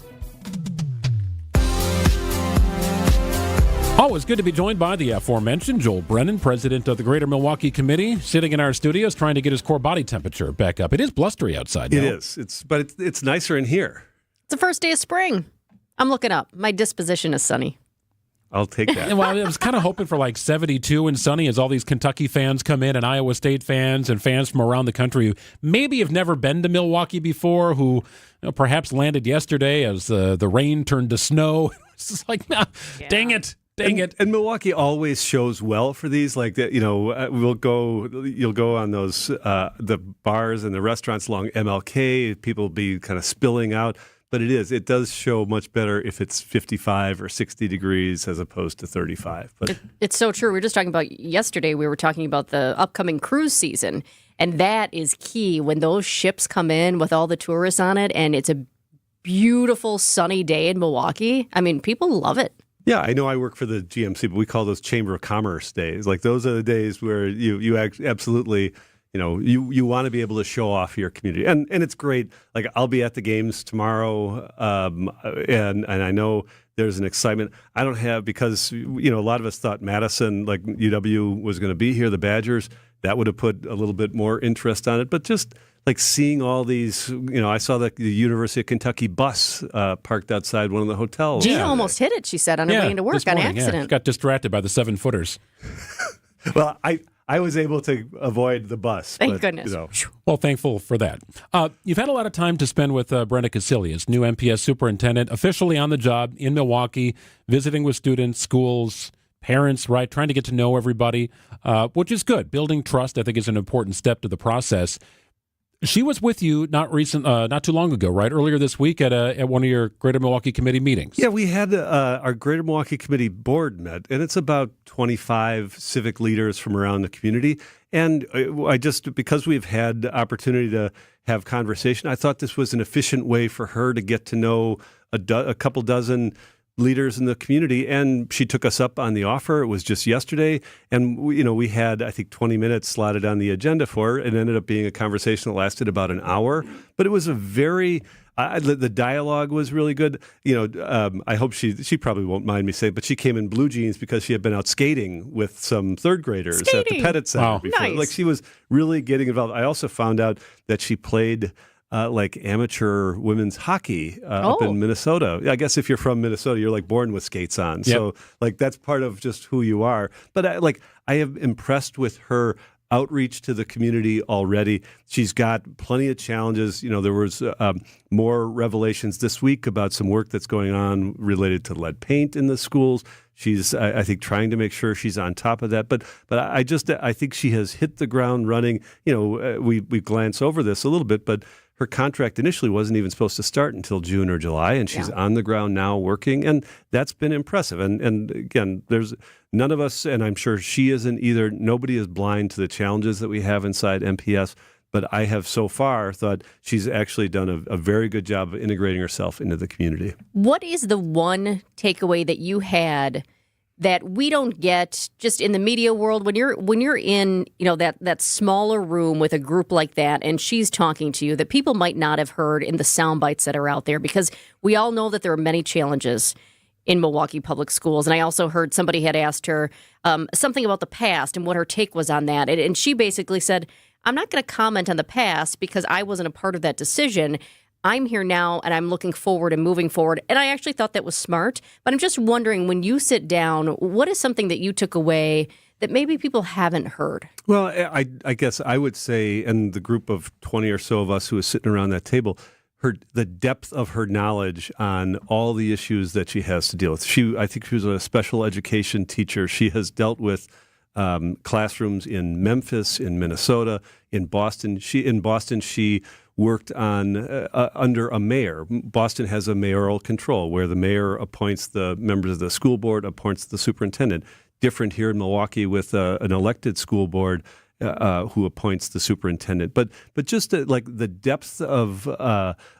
Always good to be joined by the aforementioned Joel Brennan, president of the Greater Milwaukee Committee, sitting in our studios trying to get his core body temperature back up. It is blustery outside now. It is. But it's nicer in here. It's the first day of spring. I'm looking up. My disposition is sunny. I'll take that. Well, I was kind of hoping for like 72 and sunny as all these Kentucky fans come in and Iowa State fans and fans from around the country who maybe have never been to Milwaukee before, who perhaps landed yesterday as the rain turned to snow. It's just like, dang it. Dang it. And Milwaukee always shows well for these. Like, that, you'll go on those, the bars and the restaurants along MLK. People will be kind of spilling out. But it does show much better if it's 55 or 60 degrees as opposed to 35. But it's so true. We were just talking about yesterday, we were talking about the upcoming cruise season. And that is key when those ships come in with all the tourists on it. And it's a beautiful sunny day in Milwaukee. I mean, people love it. Yeah, I know I work for the GMC, but we call those Chamber of Commerce days. Like, those are the days where you absolutely, you want to be able to show off your community. And it's great. Like, I'll be at the games tomorrow, and I know there's an excitement. I don't have, because, a lot of us thought Madison, like UW, was going to be here, the Badgers. That would have put a little bit more interest on it. But just like seeing all these, I saw the University of Kentucky bus parked outside one of the hotels. Gina almost hit it, she said, on her way into work on accident. Yeah. She got distracted by the 7-footers. Well, I was able to avoid the bus. Thank goodness. Well, thankful for that. You've had a lot of time to spend with Brenda Casilius, new MPS superintendent, officially on the job in Milwaukee, visiting with students, schools, parents, right, trying to get to know everybody, which is good. Building trust, I think, is an important step to the process. She was with you not too long ago, right? Earlier this week at one of your Greater Milwaukee Committee meetings. Yeah, we had our Greater Milwaukee Committee board met, and it's about 25 civic leaders from around the community. And because we've had the opportunity to have conversation, I thought this was an efficient way for her to get to know a couple dozen leaders in the community, and she took us up on the offer. It was just yesterday, and we had, I think, 20 minutes slotted on the agenda for it. It ended up being a conversation that lasted about an hour, but it was a very the dialogue was really good. I hope she probably won't mind me saying, but she came in blue jeans because she had been out skating with some third graders at the Pettit Center before. Nice. Like, she was really getting involved. I also found out that she played like amateur women's hockey up in Minnesota. I guess if you're from Minnesota, you're like born with skates on. Yep. So like, that's part of just who you are. But I have impressed with her outreach to the community already. She's got plenty of challenges. There was more revelations this week about some work that's going on related to lead paint in the schools. She's, I think, trying to make sure she's on top of that. But I think she has hit the ground running. We glance over this a little bit, but her contract initially wasn't even supposed to start until June or July, and she's on the ground now working, and that's been impressive. And again, there's none of us, and I'm sure she isn't either, nobody is blind to the challenges that we have inside MPS, but I have so far thought she's actually done a very good job of integrating herself into the community. What is the one takeaway that you had that we don't get just in the media world when you're in that smaller room with a group like that and she's talking to you, that people might not have heard in the sound bites that are out there? Because we all know that there are many challenges in Milwaukee public schools. And I also heard somebody had asked her something about the past and what her take was on that. And she basically said, I'm not going to comment on the past because I wasn't a part of that decision. I'm here now, and I'm looking forward and moving forward. And I actually thought that was smart. But I'm just wondering, when you sit down, what is something that you took away that maybe people haven't heard? Well, I guess I would say, and the group of 20 or so of us who was sitting around that table, the depth of her knowledge on all the issues that she has to deal with. I think she was a special education teacher. She has dealt with classrooms in Memphis, in Minnesota, in Boston. She worked on under a mayor. Boston has a mayoral control where the mayor appoints the members of the school board, appoints the superintendent. Different here in Milwaukee with an elected school board who appoints the superintendent. But just like the depth of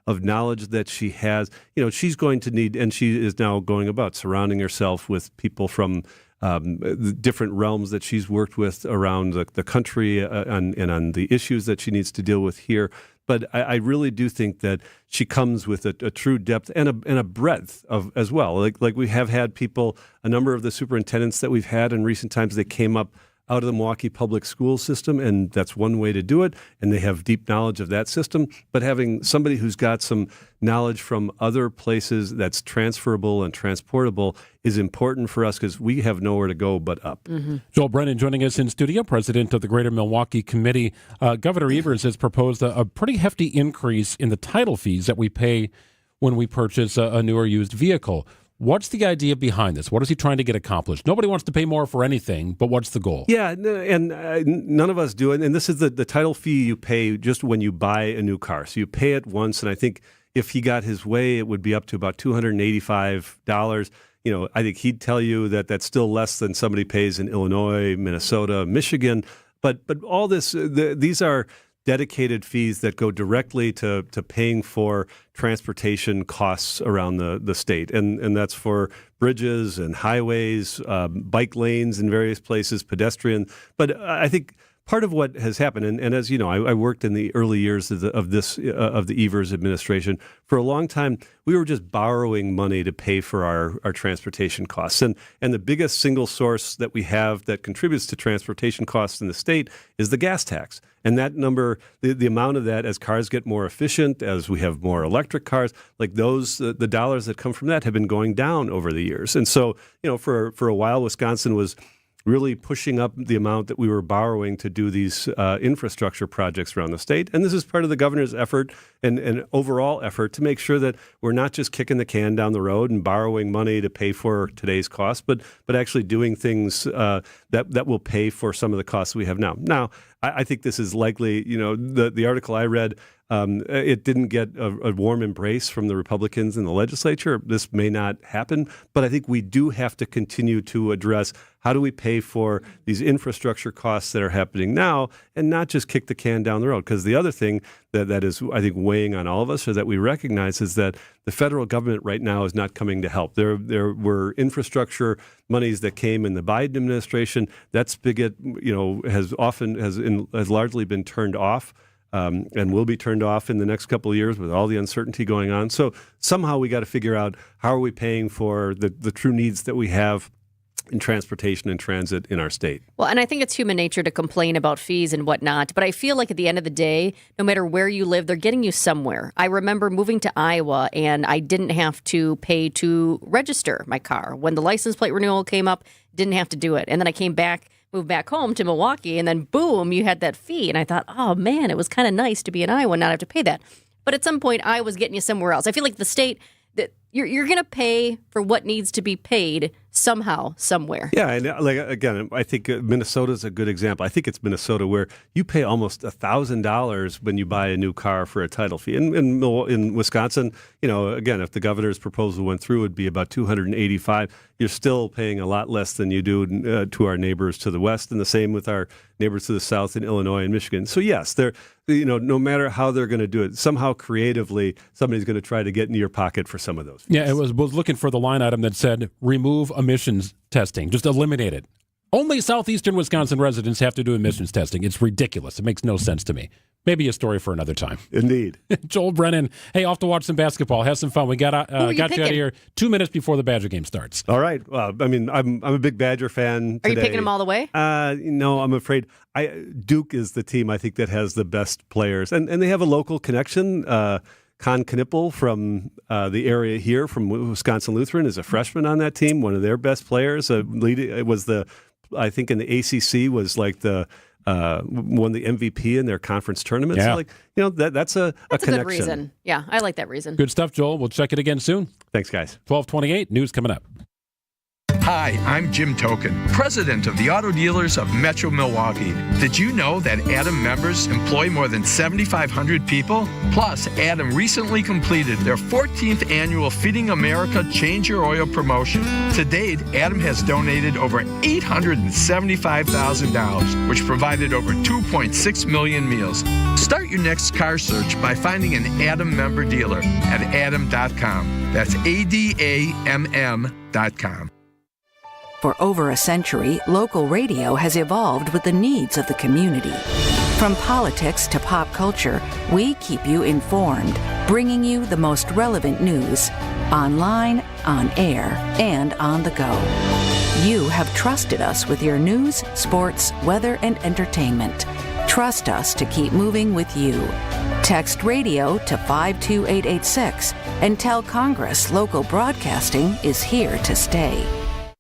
knowledge that she has, she's going to need, and she is now going about surrounding herself with people from different realms that she's worked with around the country and on the issues that she needs to deal with here. But I really do think that she comes with a true depth and a breadth of as well. Like we have had people, a number of the superintendents that we've had in recent times, they came up out of the Milwaukee public school system, and that's one way to do it, and they have deep knowledge of that system. But having somebody who's got some knowledge from other places that's transferable and transportable is important for us because we have nowhere to go but up. Mm-hmm. Joel Brennan joining us in studio, president of the Greater Milwaukee Committee. Governor Evers has proposed a pretty hefty increase in the title fees that we pay when we purchase a new or used vehicle. What's the idea behind this? What is he trying to get accomplished? Nobody wants to pay more for anything, but what's the goal? Yeah, and none of us do it. And this is the title fee you pay just when you buy a new car. So you pay it once, and I think if he got his way, it would be up to about $285. I think he'd tell you that that's still less than somebody pays in Illinois, Minnesota, Michigan. But all this, these are dedicated fees that go directly to paying for transportation costs around the state. And that's for bridges and highways, bike lanes in various places, pedestrian. But I think part of what has happened, and as you know, I worked in the early years of the Evers administration. For a long time, we were just borrowing money to pay for our transportation costs. And the biggest single source that we have that contributes to transportation costs in the state is the gas tax. And that number, the amount of that, as cars get more efficient, as we have more electric cars, like those, the dollars that come from that have been going down over the years. And so, for a while, Wisconsin was really pushing up the amount that we were borrowing to do these infrastructure projects around the state. And this is part of the governor's effort and overall effort to make sure that we're not just kicking the can down the road and borrowing money to pay for today's costs, but actually doing things that will pay for some of the costs we have now. Now, I think this is likely, the article I read, it didn't get a warm embrace from the Republicans in the legislature. This may not happen, but I think we do have to continue to address how do we pay for these infrastructure costs that are happening now and not just kick the can down the road. Because the other thing that is, I think, weighing on all of us or that we recognize is that the federal government right now is not coming to help. There were infrastructure monies that came in the Biden administration. That spigot, has largely been turned off. And will be turned off in the next couple of years with all the uncertainty going on. So somehow we got to figure out how are we paying for the true needs that we have in transportation and transit in our state. Well, and I think it's human nature to complain about fees and whatnot, but I feel like at the end of the day, no matter where you live, they're getting you somewhere. I remember moving to Iowa, and I didn't have to pay to register my car. When the license plate renewal came up, didn't have to do it. And then I moved back home to Milwaukee, and then boom, you had that fee. And I thought, oh man, it was kind of nice to be in Iowa and not have to pay that. But at some point, I was getting you somewhere else. I feel like the state, that you're going to pay for what needs to be paid somehow, somewhere. Yeah, and again, I think Minnesota's a good example. I think it's Minnesota where you pay almost $1,000 when you buy a new car for a title fee. In Wisconsin, again, if the governor's proposal went through, it'd be about $285. You're still paying a lot less than you do to our neighbors to the west, and the same with our neighbors to the south in Illinois and Michigan. So yes, no matter how they're going to do it, somehow creatively, somebody's going to try to get into your pocket for some of those fees. Yeah, it was looking for the line item that said remove emissions testing. Just eliminate it. Only southeastern Wisconsin residents have to do emissions testing. It's ridiculous. It makes no sense to me. Maybe a story for another time. Indeed. Joel Brennan, hey, off to watch some basketball. Have some fun. We got you out of here 2 minutes before the Badger game starts. All right. Well, I'm a big Badger fan today. Are you picking them all the way? No, I'm afraid. Duke is the team I think that has the best players. And they have a local connection. Con Knippel from the area here, from Wisconsin Lutheran, is a freshman on that team. One of their best players. It was I think in the ACC was like won the MVP in their conference tournament. Yeah. So that's a connection. Good reason. Yeah, I like that reason. Good stuff, Joel. We'll check it again soon. Thanks, guys. 12:28 news coming up. Hi, I'm Jim Token, president of the Auto Dealers of Metro Milwaukee. Did you know that Adam members employ more than 7,500 people? Plus, Adam recently completed their 14th annual Feeding America Change Your Oil promotion. To date, Adam has donated over $875,000, which provided over 2.6 million meals. Start your next car search by finding an Adam member dealer at adam.com. That's ADAMM.com. For over a century, local radio has evolved with the needs of the community. From politics to pop culture, we keep you informed, bringing you the most relevant news, online, on air, and on the go. You have trusted us with your news, sports, weather, and entertainment. Trust us to keep moving with you. Text radio to 52886 and tell Congress local broadcasting is here to stay.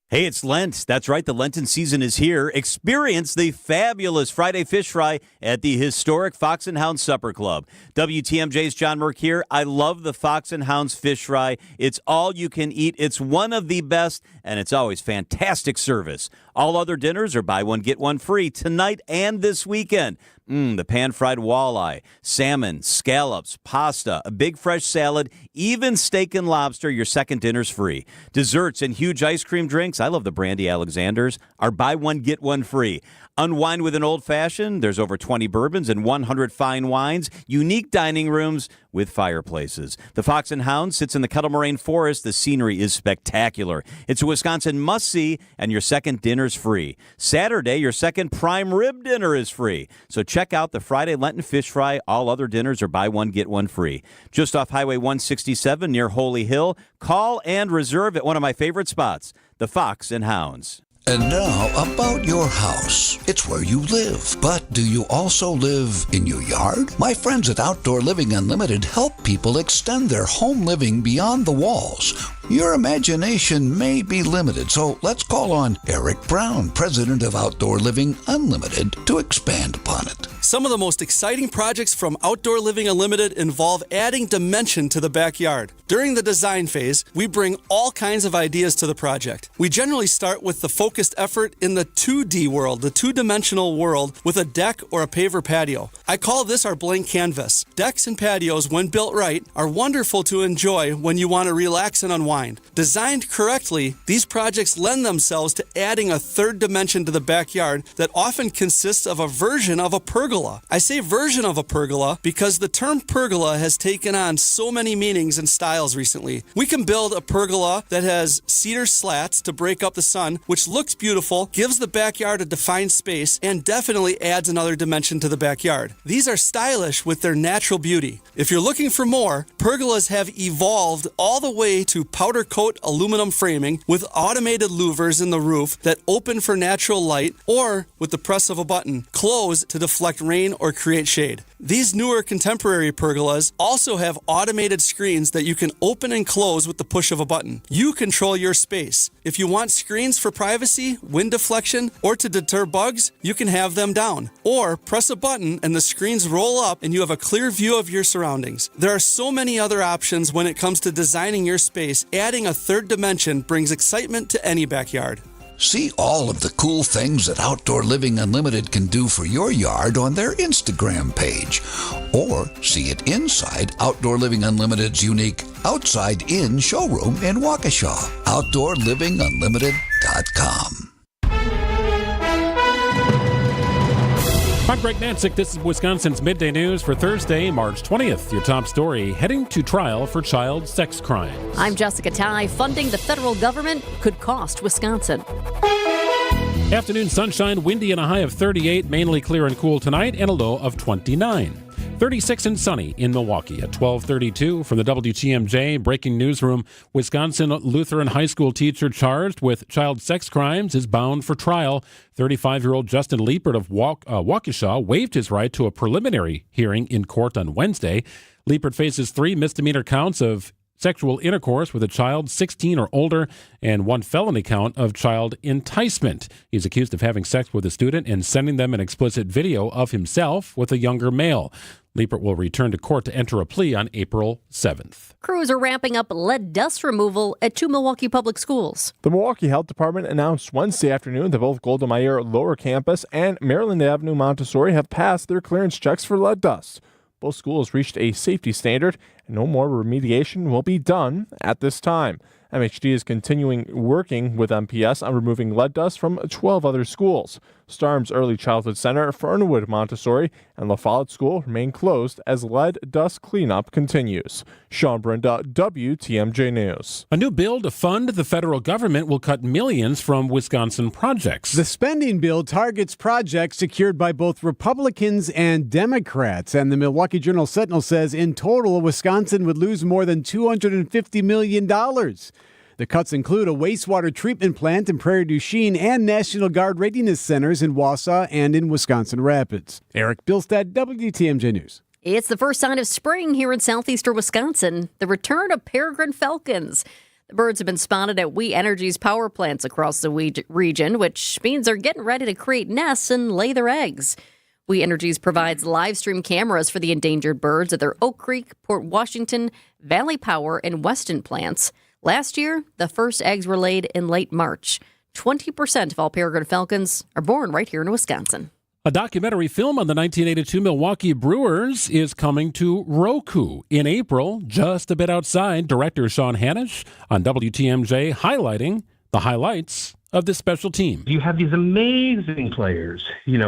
Hey, it's Lent. That's right. The Lenten season is here. Experience the fabulous Friday Fish Fry at the historic Fox and Hounds Supper Club. WTMJ's John Merck here. I love the Fox and Hounds Fish Fry. It's all you can eat. It's one of the best, and it's always fantastic service. All other dinners are buy one, get one free tonight and this weekend. The pan-fried walleye, salmon, scallops, pasta, a big fresh salad, even steak and lobster, your second dinner's free. Desserts and huge ice cream drinks, I love the Brandy Alexanders, are buy one, get one free. Unwind with an old-fashioned, there's over 20 bourbons and 100 fine wines, unique dining rooms with fireplaces. The Fox and Hound sits in the Kettle Moraine Forest. The scenery is spectacular. It's a Wisconsin must-see, and your second dinner's free. Saturday, your second prime rib dinner is free. So check out the Friday Lenten Fish Fry. All other dinners are buy one, get one free. Just off Highway 167 near Holy Hill. Call and reserve at one of my favorite spots, the Fox and Hounds. And now, about your house. It's where you live. But do you also live in your yard? My friends at Outdoor Living Unlimited help people extend their home living beyond the walls. Your imagination may be limited, so let's call on Eric Brown, president of Outdoor Living Unlimited, to expand upon it. Some of the most exciting projects from Outdoor Living Unlimited involve adding dimension to the backyard. During the design phase, we bring all kinds of ideas to the project. We generally start with the focused effort in the 2D world, the two-dimensional world, with a deck or a paver patio. I call this our blank canvas. Decks and patios, when built right, are wonderful to enjoy when you want to relax and unwind. Designed correctly, these projects lend themselves to adding a third dimension to the backyard that often consists of a version of a pergola. I say version of a pergola because the term pergola has taken on so many meanings and styles recently. We can build a pergola that has cedar slats to break up the sun, which looks beautiful, gives the backyard a defined space, and definitely adds another dimension to the backyard. These are stylish with their natural beauty. If you're looking for more, pergolas have evolved all the way to powder coat aluminum framing with automated louvers in the roof that open for natural light or, with the press of a button, close to deflect rain or create shade. These newer contemporary pergolas also have automated screens that you can open and close with the push of a button. You control your space. If you want screens for privacy, wind deflection, or to deter bugs, you can have them down. Or press a button and the screens roll up and you have a clear view of your surroundings. There are so many other options when it comes to designing your space. Adding a third dimension brings excitement to any backyard. See all of the cool things that Outdoor Living Unlimited can do for your yard on their Instagram page. Or see it inside Outdoor Living Unlimited's unique Outside In showroom in Waukesha. OutdoorLivingUnlimited.com. I'm Greg Matzek. This is Wisconsin's Midday News for Thursday, March 20th. Your top story, heading to trial for child sex crimes. I'm Jessica Tighe. Funding the federal government could cost Wisconsin. Afternoon sunshine, windy and a high of 38, mainly clear and cool tonight, and a low of 29. 36 and sunny in Milwaukee at 12:32 from the WTMJ breaking newsroom. Wisconsin Lutheran high school teacher charged with child sex crimes is bound for trial. 35-year-old Justin Liepert of Waukesha waived his right to a preliminary hearing in court on Wednesday. Liepert faces 3 misdemeanor counts of sexual intercourse with a child 16 or older and 1 felony count of child enticement. He's accused of having sex with a student and sending them an explicit video of himself with a younger male. Liepert will return to court to enter a plea on April 7th. Crews are ramping up lead dust removal at 2 Milwaukee public schools. The Milwaukee Health Department announced Wednesday afternoon that both Golda Meir Lower Campus and Maryland Avenue Montessori have passed their clearance checks for lead dust. Both schools reached a safety standard and no more remediation will be done at this time. MHD is continuing working with MPS on removing lead dust from 12 other schools. Starm's Early Childhood Center, Fernwood Montessori, and La Follette School remain closed as lead dust cleanup continues. Sean Brenda, WTMJ News. A new bill to fund the federal government will cut millions from Wisconsin projects. The spending bill targets projects secured by both Republicans and Democrats. And the Milwaukee Journal-Sentinel says in total, Wisconsin would lose more than $250 million. The cuts include a wastewater treatment plant in Prairie du Chien and National Guard readiness centers in Wausau and in Wisconsin Rapids. Eric Bilstad, WTMJ News. It's the first sign of spring here in southeastern Wisconsin, the return of peregrine falcons. The birds have been spotted at We Energy's power plants across the region, which means they're getting ready to create nests and lay their eggs. We Energies provides live stream cameras for the endangered birds at their Oak Creek, Port Washington, Valley Power, and Weston plants. Last year, the first eggs were laid in late March. 20% of all peregrine falcons are born right here in Wisconsin. A documentary film on the 1982 Milwaukee Brewers is coming to Roku in April, just a bit outside. Director Sean Hanisch on WTMJ highlighting the highlights of this special team. You have these amazing players,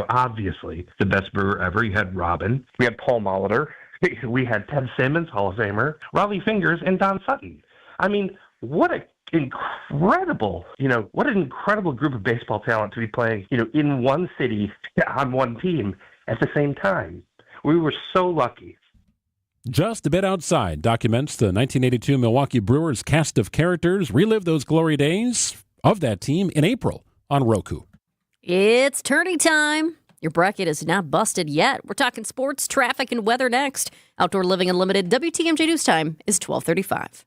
obviously the best brewer ever. You had Robin. We had Paul Molitor. We had Ted Simmons, Hall of Famer, Raleigh Fingers, and Don Sutton. I mean, what an incredible group of baseball talent to be playing, in one city on one team at the same time. We were so lucky. Just a Bit Outside documents the 1982 Milwaukee Brewers cast of characters. Relive those glory days of that team in April on Roku. It's turning time. Your bracket is not busted yet. We're talking sports, traffic, and weather next. Outdoor Living Unlimited WTMJ News Time is 12:35.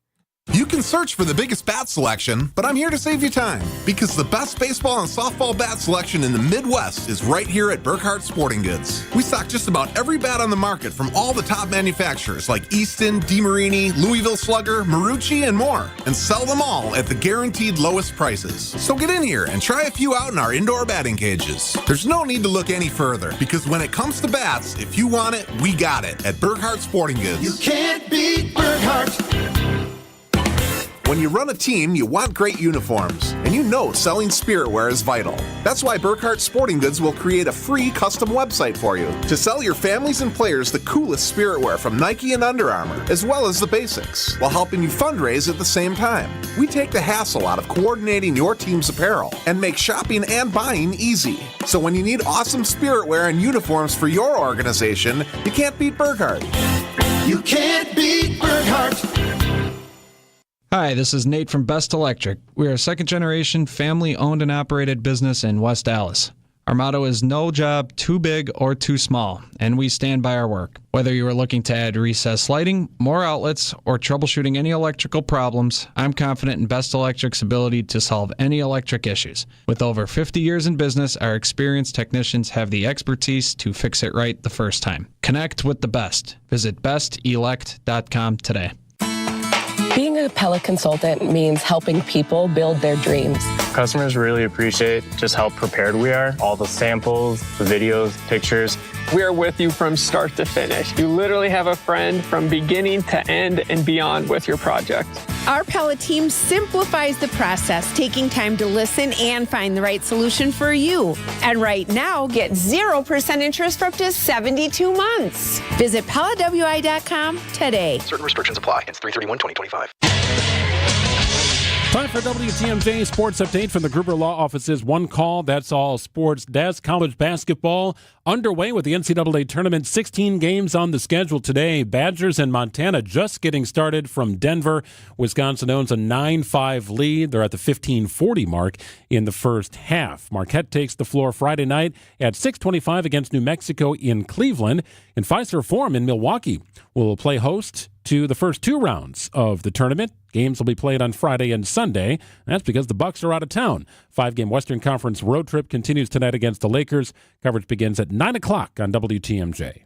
You can search for the biggest bat selection, but I'm here to save you time because the best baseball and softball bat selection in the Midwest is right here at Burkhardt Sporting Goods. We stock just about every bat on the market from all the top manufacturers like Easton, DeMarini, Louisville Slugger, Marucci, and more, and sell them all at the guaranteed lowest prices. So get in here and try a few out in our indoor batting cages. There's no need to look any further because when it comes to bats, if you want it, we got it at Burkhardt Sporting Goods. You can't beat Burkhardt. When you run a team, you want great uniforms, and selling spirit wear is vital. That's why Burkhardt Sporting Goods will create a free custom website for you to sell your families and players the coolest spirit wear from Nike and Under Armour, as well as the basics, while helping you fundraise at the same time. We take the hassle out of coordinating your team's apparel and make shopping and buying easy. So when you need awesome spirit wear and uniforms for your organization, you can't beat Burkhardt. You can't beat Burkhardt. Hi, this is Nate from Best Electric. We are a second-generation, family-owned and operated business in West Dallas. Our motto is no job too big or too small, and we stand by our work. Whether you are looking to add recessed lighting, more outlets, or troubleshooting any electrical problems, I'm confident in Best Electric's ability to solve any electric issues. With over 50 years in business, our experienced technicians have the expertise to fix it right the first time. Connect with the best. Visit bestelect.com today. Being a Pella consultant means helping people build their dreams. Customers really appreciate just how prepared we are. All the samples, the videos, pictures. We are with you from start to finish. You literally have a friend from beginning to end and beyond with your project. Our Pella team simplifies the process, taking time to listen and find the right solution for you. And right now, get 0% interest for up to 72 months. Visit PellaWI.com today. Certain restrictions apply. It's 3/31/2025. Time for WTMJ Sports Update from the Gruber Law Office's One Call, That's All Sports Desk. College basketball underway with the NCAA tournament. 16 games on the schedule today. Badgers and Montana just getting started from Denver. Wisconsin owns a 9-5 lead. They're at the 15:40 mark in the first half. Marquette takes the floor Friday night at 6:25 against New Mexico in Cleveland. And Fiserv Forum in Milwaukee will play host to the first two rounds of the tournament. Games will be played on Friday and Sunday. That's because the Bucks are out of town. 5-game Western Conference road trip continues tonight against the Lakers. Coverage begins at 9 o'clock on WTMJ.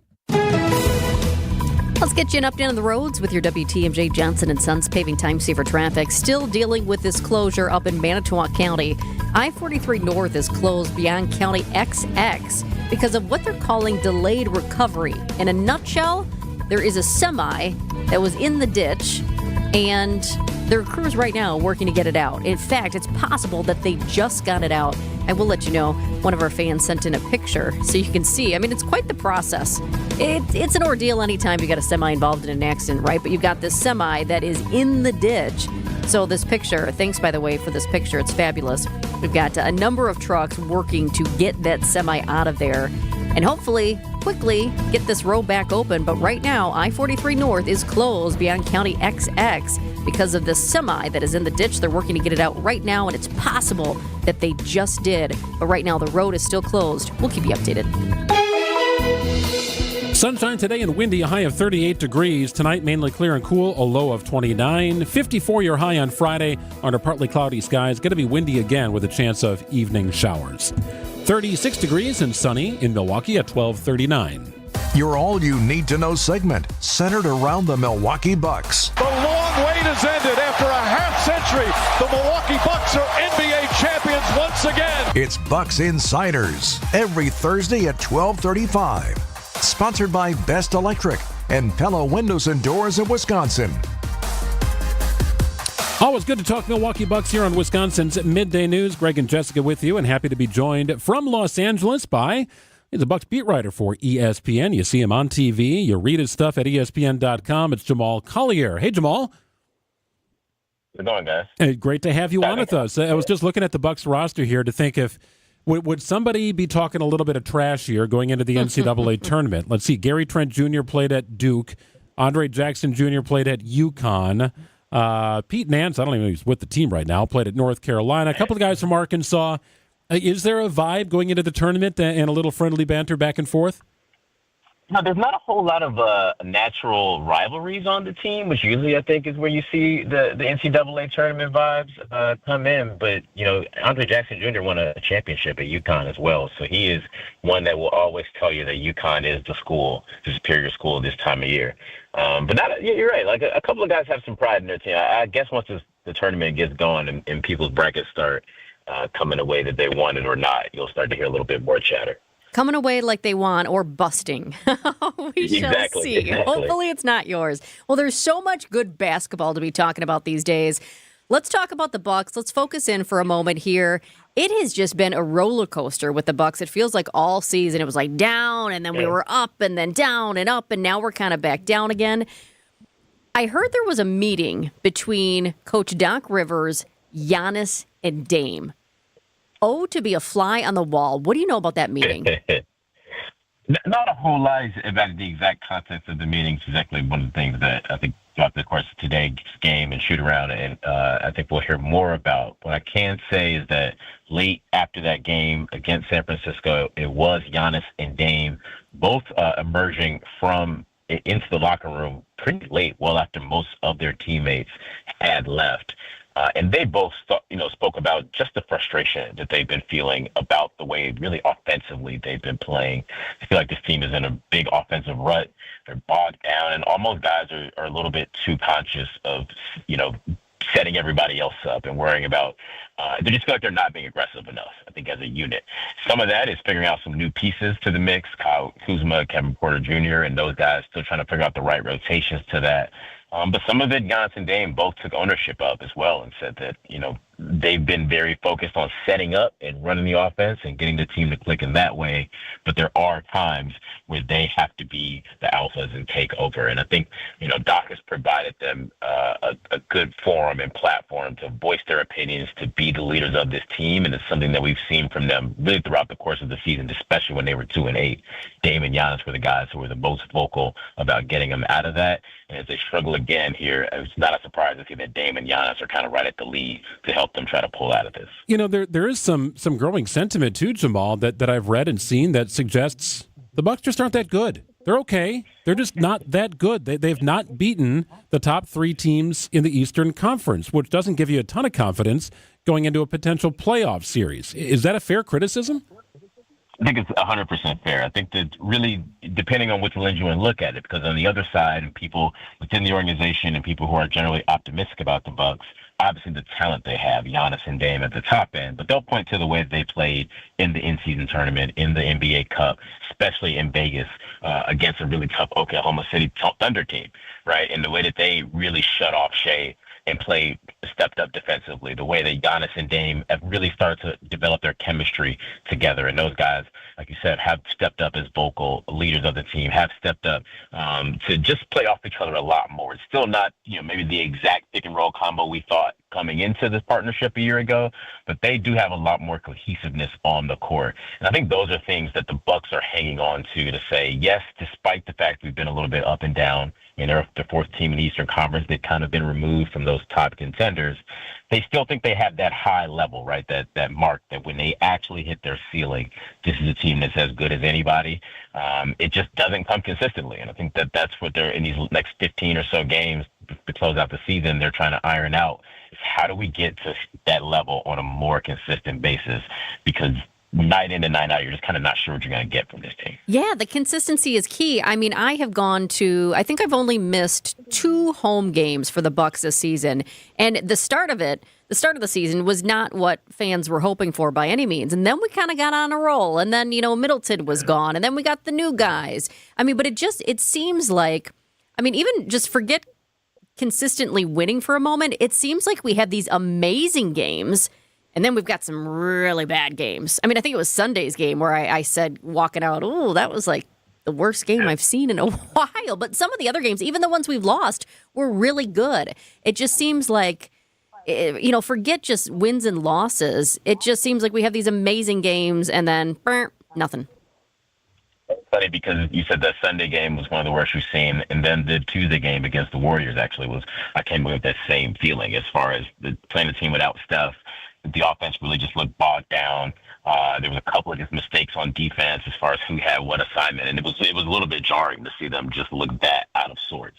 Let's get you an update on the roads with your WTMJ Johnson & Sons paving time saver traffic. Still dealing with this closure up in Manitowoc County. I-43 North is closed beyond County XX because of what they're calling delayed recovery. In a nutshell, there is a semi that was in the ditch, and there are crews right now working to get it out. In fact, it's possible that they just got it out. I will let you know. One of our fans sent in a picture so you can see. I mean, it's quite the process. It's an ordeal anytime you got a semi involved in an accident, right? But you've got this semi that is in the ditch. So this picture, thanks, by the way, for this picture. It's fabulous. We've got a number of trucks working to get that semi out of there and hopefully quickly get this road back open. But right now, I-43 North is closed beyond County XX because of this semi that is in the ditch. They're working to get it out right now, and it's possible that they just did. But right now, the road is still closed. We'll keep you updated. Sunshine today and windy, a high of 38 degrees. Tonight, mainly clear and cool, a low of 29. 54 your high on Friday under partly cloudy skies. Going to be windy again with a chance of evening showers. 36 degrees and sunny in Milwaukee at 12:39. Your all-you-need-to-know segment centered around the Milwaukee Bucks. The long wait has ended. After a half-century, the Milwaukee Bucks are NBA champions once again. It's Bucks Insiders every Thursday at 12:35. Sponsored by Best Electric and Pella Windows and Doors of Wisconsin. Always good to talk Milwaukee Bucks here on Wisconsin's Midday News. Greg and Jessica with you, and happy to be joined from Los Angeles by, he's a Bucks beat writer for ESPN. You see him on TV. You read his stuff at ESPN.com. It's Jamal Collier. Hey, Jamal. How's it going, guys? Hey, great to have you on with us. I was just looking at the Bucks roster here to think if would somebody be talking a little bit of trash here going into the NCAA tournament? Let's see. Gary Trent Jr. played at Duke. Andre Jackson Jr. played at UConn. Pete Nance, I don't even know if he's with the team right now, played at North Carolina. A couple of guys from Arkansas. Is there a vibe going into the tournament and a little friendly banter back and forth? No, there's not a whole lot of natural rivalries on the team, which usually I think is where you see the NCAA tournament vibes come in. But, you know, Andre Jackson Jr. won a championship at UConn as well. So he is one that will always tell you that UConn is the school, the superior school this time of year. But you're right. Like a couple of guys have some pride in their team. I guess once the tournament gets going and people's brackets start coming the way that they want it or not, you'll start to hear a little bit more chatter. Coming away like they want or busting. We shall see. Exactly. Hopefully it's not yours. Well, there's so much good basketball to be talking about these days. Let's talk about the Bucks. Let's focus in for a moment here. It has just been a roller coaster with the Bucks. It feels like all season it was like down, and then we were up, and then down and up, and now we're kind of back down again. I heard there was a meeting between Coach Doc Rivers, Giannis, and Dame. Oh, to be a fly on the wall. What do you know about that meeting? Not a whole lot about the exact context of the meeting. It's exactly one of the things that I think throughout the course of today's game and shoot around, and I think we'll hear more about. What I can say is that late after that game against San Francisco, it was Giannis and Dame both emerging from into the locker room pretty late, well after most of their teammates had left. And they both spoke about just the frustration that they've been feeling about the way really offensively they've been playing. I feel like this team is in a big offensive rut. They're bogged down, and almost guys are a little bit too conscious of, setting everybody else up and worrying about they just feel like they're not being aggressive enough, I think, as a unit. Some of that is figuring out some new pieces to the mix, Kyle Kuzma, Kevin Porter Jr., and those guys still trying to figure out the right rotations to that. But some of it, Giannis and Dame both took ownership of as well and said that, they've been very focused on setting up and running the offense and getting the team to click in that way. But there are times where they have to be the alphas and take over. And I think, Doc has provided them a good forum and platform to voice their opinions, to be the leaders of this team. And it's something that we've seen from them really throughout the course of the season, especially when they were 2-8. Dame and Giannis were the guys who were the most vocal about getting them out of that. And as they struggle again here, it's not a surprise to see that Dame and Giannis are kind of right at the lead to help them try to pull out of this. There is some growing sentiment too, Jamal, that I've read and seen that suggests the Bucks just aren't that good. They're okay. They're just not that good. They've not beaten the top three teams in the Eastern Conference, which doesn't give you a ton of confidence going into a potential playoff series. Is that a fair criticism? I think it's 100% fair. I think that really, depending on which lens you want to look at it, because on the other side, people within the organization and people who are generally optimistic about the Bucks obviously the talent they have, Giannis and Dame at the top end, but they'll point to the way they played in the in-season tournament, in the NBA Cup, especially in Vegas, against a really tough Oklahoma City Thunder team, right? And the way that they really shut off Shea and stepped up defensively, the way that Giannis and Dame have really started to develop their chemistry together. And those guys, like you said, have stepped up as vocal leaders of the team, have stepped up to just play off each other a lot more. It's still not, maybe the exact pick and roll combo we thought coming into this partnership a year ago, but they do have a lot more cohesiveness on the court. And I think those are things that the Bucks are hanging on to say, yes, despite the fact we've been a little bit up and down, they're the fourth team in the Eastern Conference. They've kind of been removed from those top contenders. They still think they have that high level, right? That mark that when they actually hit their ceiling, this is a team that's as good as anybody. It just doesn't come consistently. And I think that's what they're in these next 15 or so games to close out the season. They're trying to iron out is how do we get to that level on a more consistent basis? Because night in and night out, you're just kind of not sure what you're going to get from this team. Yeah, the consistency is key. I mean, I think I've only missed 2 home games for the Bucks this season. And the start of the season was not what fans were hoping for by any means. And then we kind of got on a roll. And then, Middleton was gone. And then we got the new guys. I mean, but it seems like, even just forget consistently winning for a moment. It seems like we have these amazing games. And then we've got some really bad games. I think it was Sunday's game where I said, walking out, oh, that was like the worst game I've seen in a while. But some of the other games, even the ones we've lost, were really good. It just seems like, forget just wins and losses. It just seems like we have these amazing games and then nothing. It's funny because you said that Sunday game was one of the worst we've seen, and then the Tuesday game against the Warriors I came away with that same feeling as far as playing the team without Steph. The offense really just looked bogged down. There was a couple of just mistakes on defense as far as who had what assignment, and it was a little bit jarring to see them just look that out of sorts.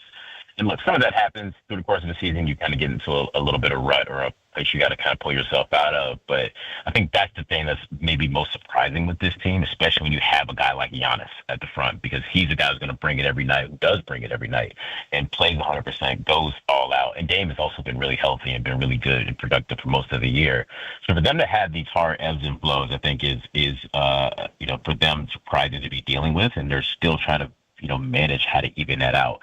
And look, some of that happens through the course of the season. You kind of get into a little bit of rut or a place you got to kind of pull yourself out of. But I think that's the thing that's maybe most surprising with this team, especially when you have a guy like Giannis at the front, because he's the guy who's going to bring it every night, who does bring it every night, and plays 100%, goes all out. And Dame has also been really healthy and been really good and productive for most of the year. So for them to have these hard ebbs and flows, I think is for them surprising to be dealing with, and they're still trying to manage how to even that out.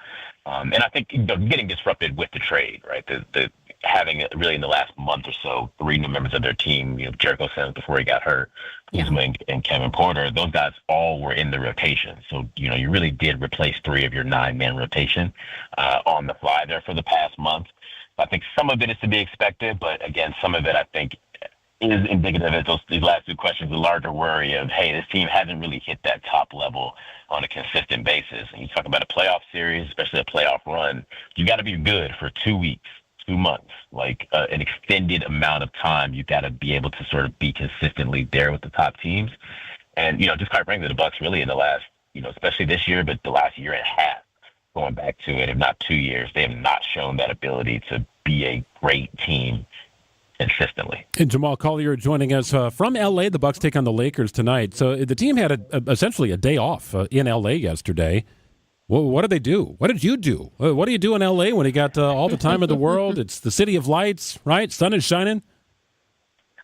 And I think getting disrupted with the trade, right? The having really in the last month or so 3 new members of their team, Jericho Sims before he got hurt, Kuzma and Kevin Porter, those guys all were in the rotation. So, you really did replace 3 of your 9-man rotation on the fly there for the past month. I think some of it is to be expected, but again, some of it I think is indicative of these last 2 questions, the larger worry of, hey, this team hasn't really hit that top level on a consistent basis. And you talk about a playoff series, especially a playoff run, you got to be good for 2 weeks, 2 months, like an extended amount of time. You got to be able to sort of be consistently there with the top teams. And, just quite frankly, the Bucks really in the last, especially this year, but the last year and a half, going back to it, if not 2 years, they have not shown that ability to be a great team consistently. And Jamal Collier joining us from L.A. The Bucks take on the Lakers tonight. So the team had essentially a day off in L.A. yesterday. Well, what did they do? What did you do? What do you do in L.A. when you got all the time in the world? It's the city of lights, right? Sun is shining.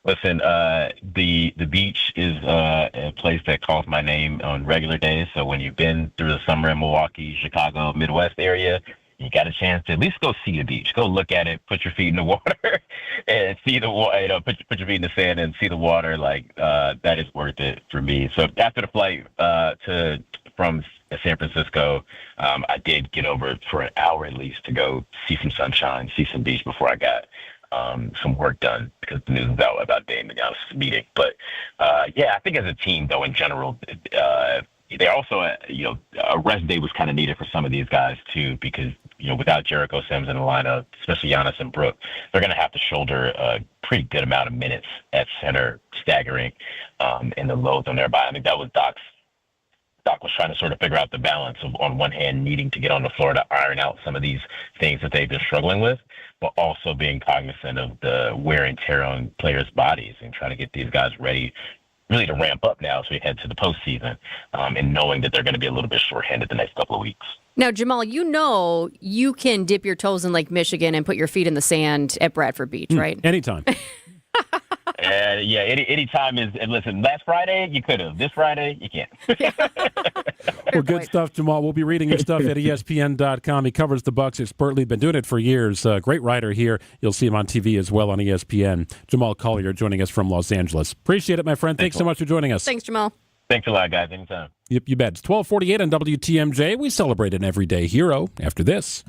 Listen, the beach is a place that calls my name on regular days. So when you've been through the summer in Milwaukee, Chicago, Midwest area, you got a chance to at least go see the beach. Go look at it, put your feet in the water, and see the water. Put your feet in the sand and see the water. Like that is worth it for me. So after the flight from San Francisco, I did get over for an hour at least to go see some sunshine, see some beach before I got some work done because the news was out about Dame and Giannis' meeting. But I think as a team, though, in general, they also, a rest day was kind of needed for some of these guys too, because without Jericho Sims in the lineup, especially Giannis and Brook, they're going to have to shoulder a pretty good amount of minutes at center, staggering, and the loads on their body. I think that was Doc was trying to sort of figure out the balance of, on one hand, needing to get on the floor to iron out some of these things that they've been struggling with, but also being cognizant of the wear and tear on players' bodies and trying to get these guys ready really to ramp up now as we head to the postseason, and knowing that they're going to be a little bit shorthanded the next couple of weeks. Now, Jamal, you can dip your toes in Lake Michigan and put your feet in the sand at Bradford Beach, right? Anytime. Any time is. And listen, last Friday you could have. This Friday you can't. Well, good stuff, Jamal. We'll be reading your stuff at ESPN.com. He covers the Bucks expertly. Been doing it for years. Great writer here. You'll see him on TV as well on ESPN. Jamal Collier joining us from Los Angeles. Appreciate it, my friend. Thanks so much for joining us. Thanks, Jamal. Thanks a lot, guys. Anytime. You bet. It's 12:48 on WTMJ. We celebrate an everyday hero after this.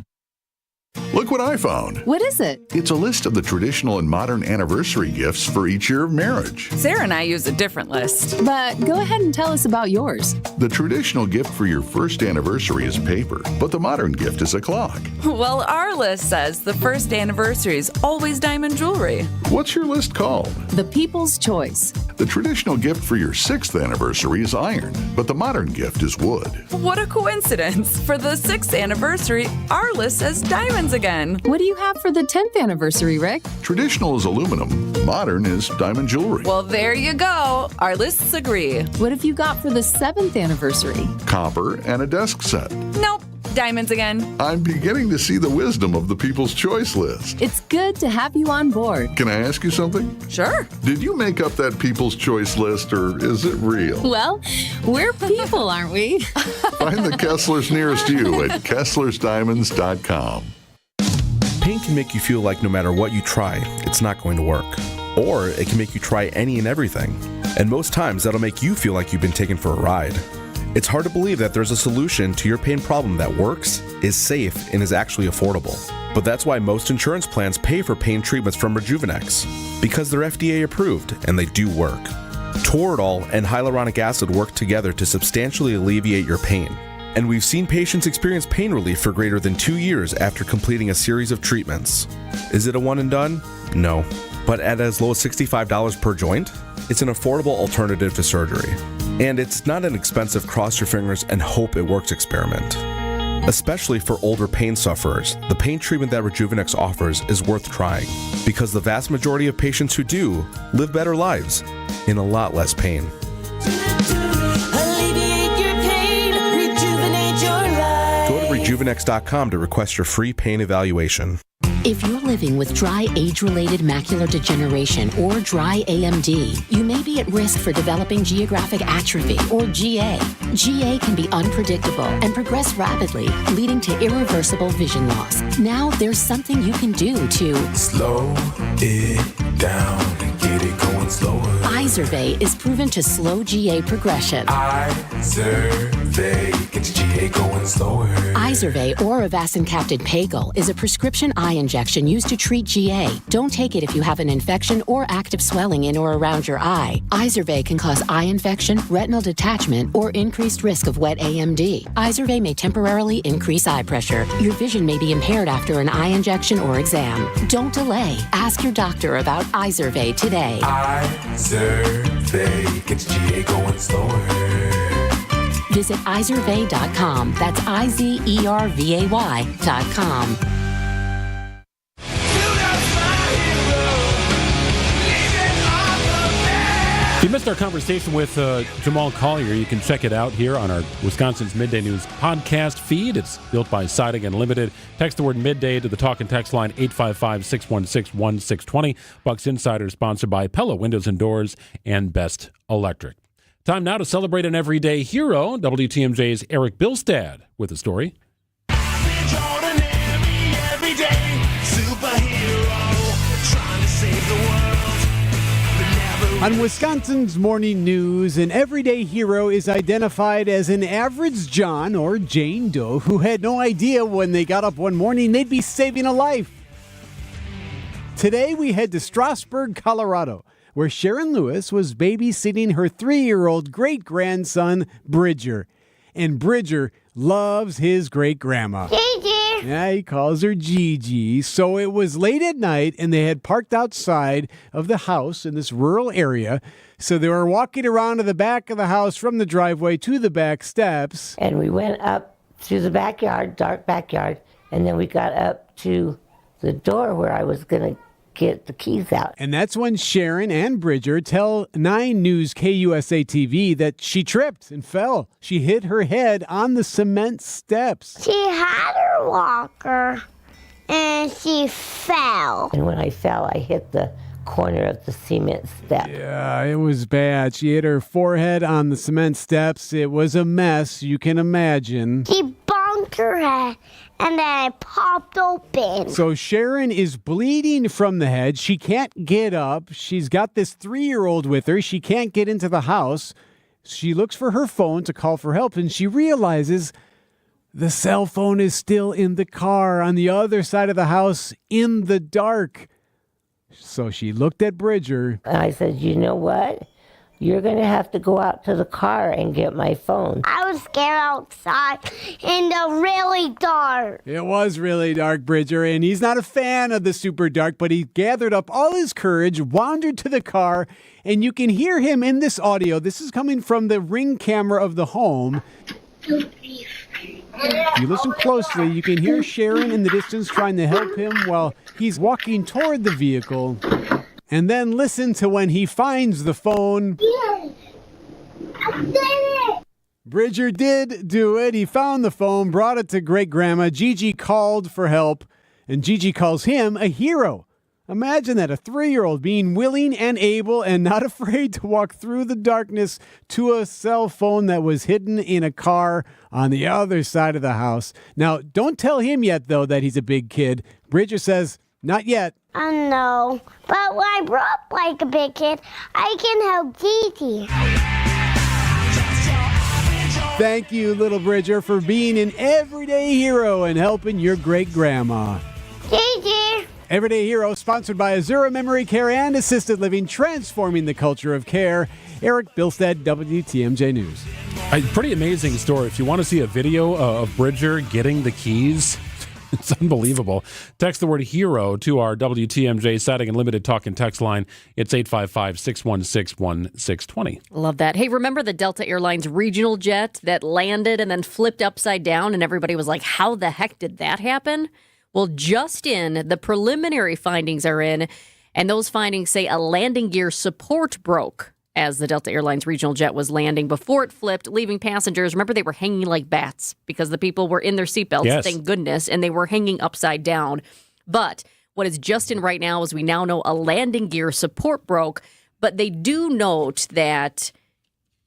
Look what I found. What is it? It's a list of the traditional and modern anniversary gifts for each year of marriage. Sarah and I use a different list. But go ahead and tell us about yours. The traditional gift for your first anniversary is paper, but the modern gift is a clock. Well, our list says the first anniversary is always diamond jewelry. What's your list called? The People's Choice. The traditional gift for your 6th anniversary is iron, but the modern gift is wood. What a coincidence. For the 6th anniversary, our list says diamonds again. What do you have for the 10th anniversary, Rick? Traditional is aluminum, modern is diamond jewelry. Well, there you go. Our lists agree. What have you got for the 7th anniversary? Copper and a desk set. Nope. Diamonds again. I'm beginning to see the wisdom of the People's Choice list. It's good to have you on board. Can I ask you something? Sure. Did you make up that People's Choice list, or is it real? Well, we're people, aren't we? Find the Kesslers nearest you at KesslersDiamonds.com. Pain can make you feel like no matter what you try, it's not going to work. Or it can make you try any and everything. And most times, that'll make you feel like you've been taken for a ride. It's hard to believe that there's a solution to your pain problem that works, is safe, and is actually affordable. But that's why most insurance plans pay for pain treatments from Rejuvenex, because they're FDA approved and they do work. Toradol and hyaluronic acid work together to substantially alleviate your pain. And we've seen patients experience pain relief for greater than 2 years after completing a series of treatments. Is it a one and done? No. But at as low as $65 per joint, it's an affordable alternative to surgery. And it's not an expensive cross your fingers and hope it works experiment. Especially for older pain sufferers, the pain treatment that Rejuvenex offers is worth trying, because the vast majority of patients who do live better lives in a lot less pain. Go to Rejuvenex.com to request your free pain evaluation. If you're living with dry age-related macular degeneration or dry AMD, you may be at risk for developing geographic atrophy or GA. GA can be unpredictable and progress rapidly, leading to irreversible vision loss. Now there's something you can do to slow it down and get it going slower. Izervay is proven to slow GA progression. Izervay gets GA going slower. Izervay or avacincaptad pagel is a prescription eye injection used to treat GA. Don't take it if you have an infection or active swelling in or around your eye. Izervay can cause eye infection, retinal detachment, or increased risk of wet AMD. Izervay may temporarily increase eye pressure. Your vision may be impaired after an eye injection or exam. Don't delay. Ask your doctor about Izervay today. Izervay gets GA going slower. Visit Izervay.com. That's IZERVAY.com. If you missed our conversation with Jamal Collier, you can check it out here on our Wisconsin's Midday News podcast feed. It's built by Siding Unlimited. Text the word Midday to the talk and text line 855-616-1620. Bucks Insider sponsored by Pella Windows and Doors and Best Electric. Time now to celebrate an everyday hero. WTMJ's Eric Bilstad with a story. On Wisconsin's Morning News, an everyday hero is identified as an average John or Jane Doe who had no idea when they got up one morning they'd be saving a life. Today we head to Strasburg, Colorado, where Sharon Lewis was babysitting her 3-year-old great-grandson, Bridger. And Bridger loves his great-grandma. Gigi! Yeah, he calls her Gigi. So it was late at night, and they had parked outside of the house in this rural area. So they were walking around to the back of the house from the driveway to the back steps. And we went up to the backyard, dark backyard, and then we got up to the door where I was going to get the keys out. And that's when Sharon and Bridger tell 9 News KUSA TV that she tripped and fell. She hit her head on the cement steps. She had her walker and she fell. And when I fell, I hit the corner of the cement step. Yeah, it was bad. She hit her forehead on the cement steps. It was a mess, you can imagine. She bonked her head and then it popped open. So Sharon is bleeding from the head. She can't get up. She's got this 3-year-old with her. She can't get into the house. She looks for her phone to call for help, and she realizes the cell phone is still in the car on the other side of the house in the dark. So she looked at Bridger. I said, you know what? You're going to have to go out to the car and get my phone. I was scared outside in the really dark. It was really dark, Bridger, and he's not a fan of the super dark, but he gathered up all his courage, wandered to the car, and you can hear him in this audio. This is coming from the Ring camera of the home. If you listen closely, you can hear Sharon in the distance trying to help him while he's walking toward the vehicle. And then listen to when he finds the phone. I did it! Bridger did do it. He found the phone, brought it to great-grandma. Gigi called for help, and Gigi calls him a hero. Imagine that, a 3-year-old being willing and able and not afraid to walk through the darkness to a cell phone that was hidden in a car on the other side of the house. Now, don't tell him yet, though, that he's a big kid. Bridger says, not yet. I know, but when I grew up like a big kid, I can help Gigi. Thank you, little Bridger, for being an everyday hero and helping your great-grandma. Gigi! Everyday Hero, sponsored by Azura Memory Care and Assisted Living, transforming the culture of care. Eric Bilstead, WTMJ News. A pretty amazing story. If you want to see a video of Bridger getting the keys, it's unbelievable. Text the word HERO to our WTMJ Static and Limited Talk and Text line. It's 855-616-1620. Love that. Hey, remember the Delta Airlines regional jet that landed and then flipped upside down and everybody was like, how the heck did that happen? Well, just in, the preliminary findings are in, and those findings say a landing gear support broke as the Delta Airlines regional jet was landing before it flipped, leaving passengers. Remember, they were hanging like bats because the people were in their seatbelts, yes, thank goodness, and they were hanging upside down. But what is just in right now is we now know a landing gear support broke, but they do note that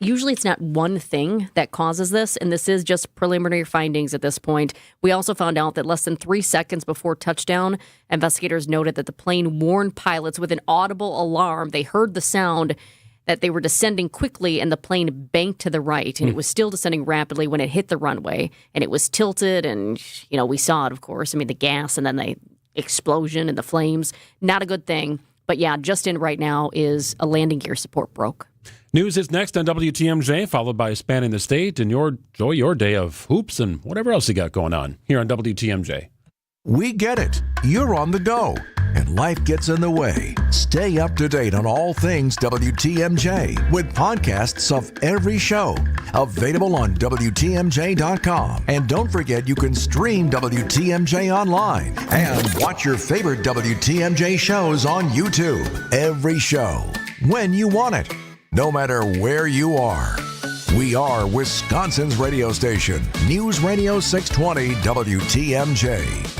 usually it's not one thing that causes this, and this is just preliminary findings at this point. We also found out that less than 3 seconds before touchdown, investigators noted that the plane warned pilots with an audible alarm. They heard the sound that they were descending quickly, and the plane banked to the right, and it was still descending rapidly when it hit the runway, and it was tilted, and, you know, we saw it, of course. I mean, the gas and then the explosion and the flames. Not a good thing. But, yeah, just in right now is a landing gear support broke. News is next on WTMJ, followed by Spanning the State and your day of hoops and whatever else you got going on here on WTMJ. We get it. You're on the go, and life gets in the way. Stay up to date on all things WTMJ with podcasts of every show. Available on WTMJ.com. And don't forget you can stream WTMJ online and watch your favorite WTMJ shows on YouTube. Every show, when you want it. No matter where you are. We are Wisconsin's radio station, News Radio 620 WTMJ.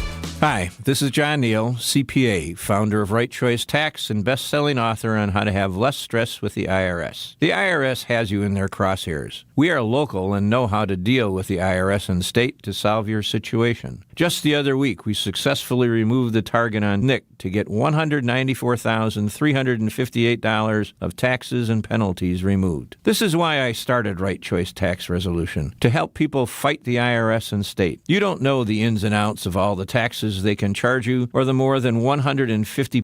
Hi, this is John Neal, CPA, founder of Right Choice Tax and best-selling author on how to have less stress with the IRS. The IRS has you in their crosshairs. We are local and know how to deal with the IRS and state to solve your situation. Just the other week, we successfully removed the target on Nick to get $194,358 of taxes and penalties removed. This is why I started Right Choice Tax Resolution, to help people fight the IRS and state. You don't know the ins and outs of all the taxes they can charge you or the more than 150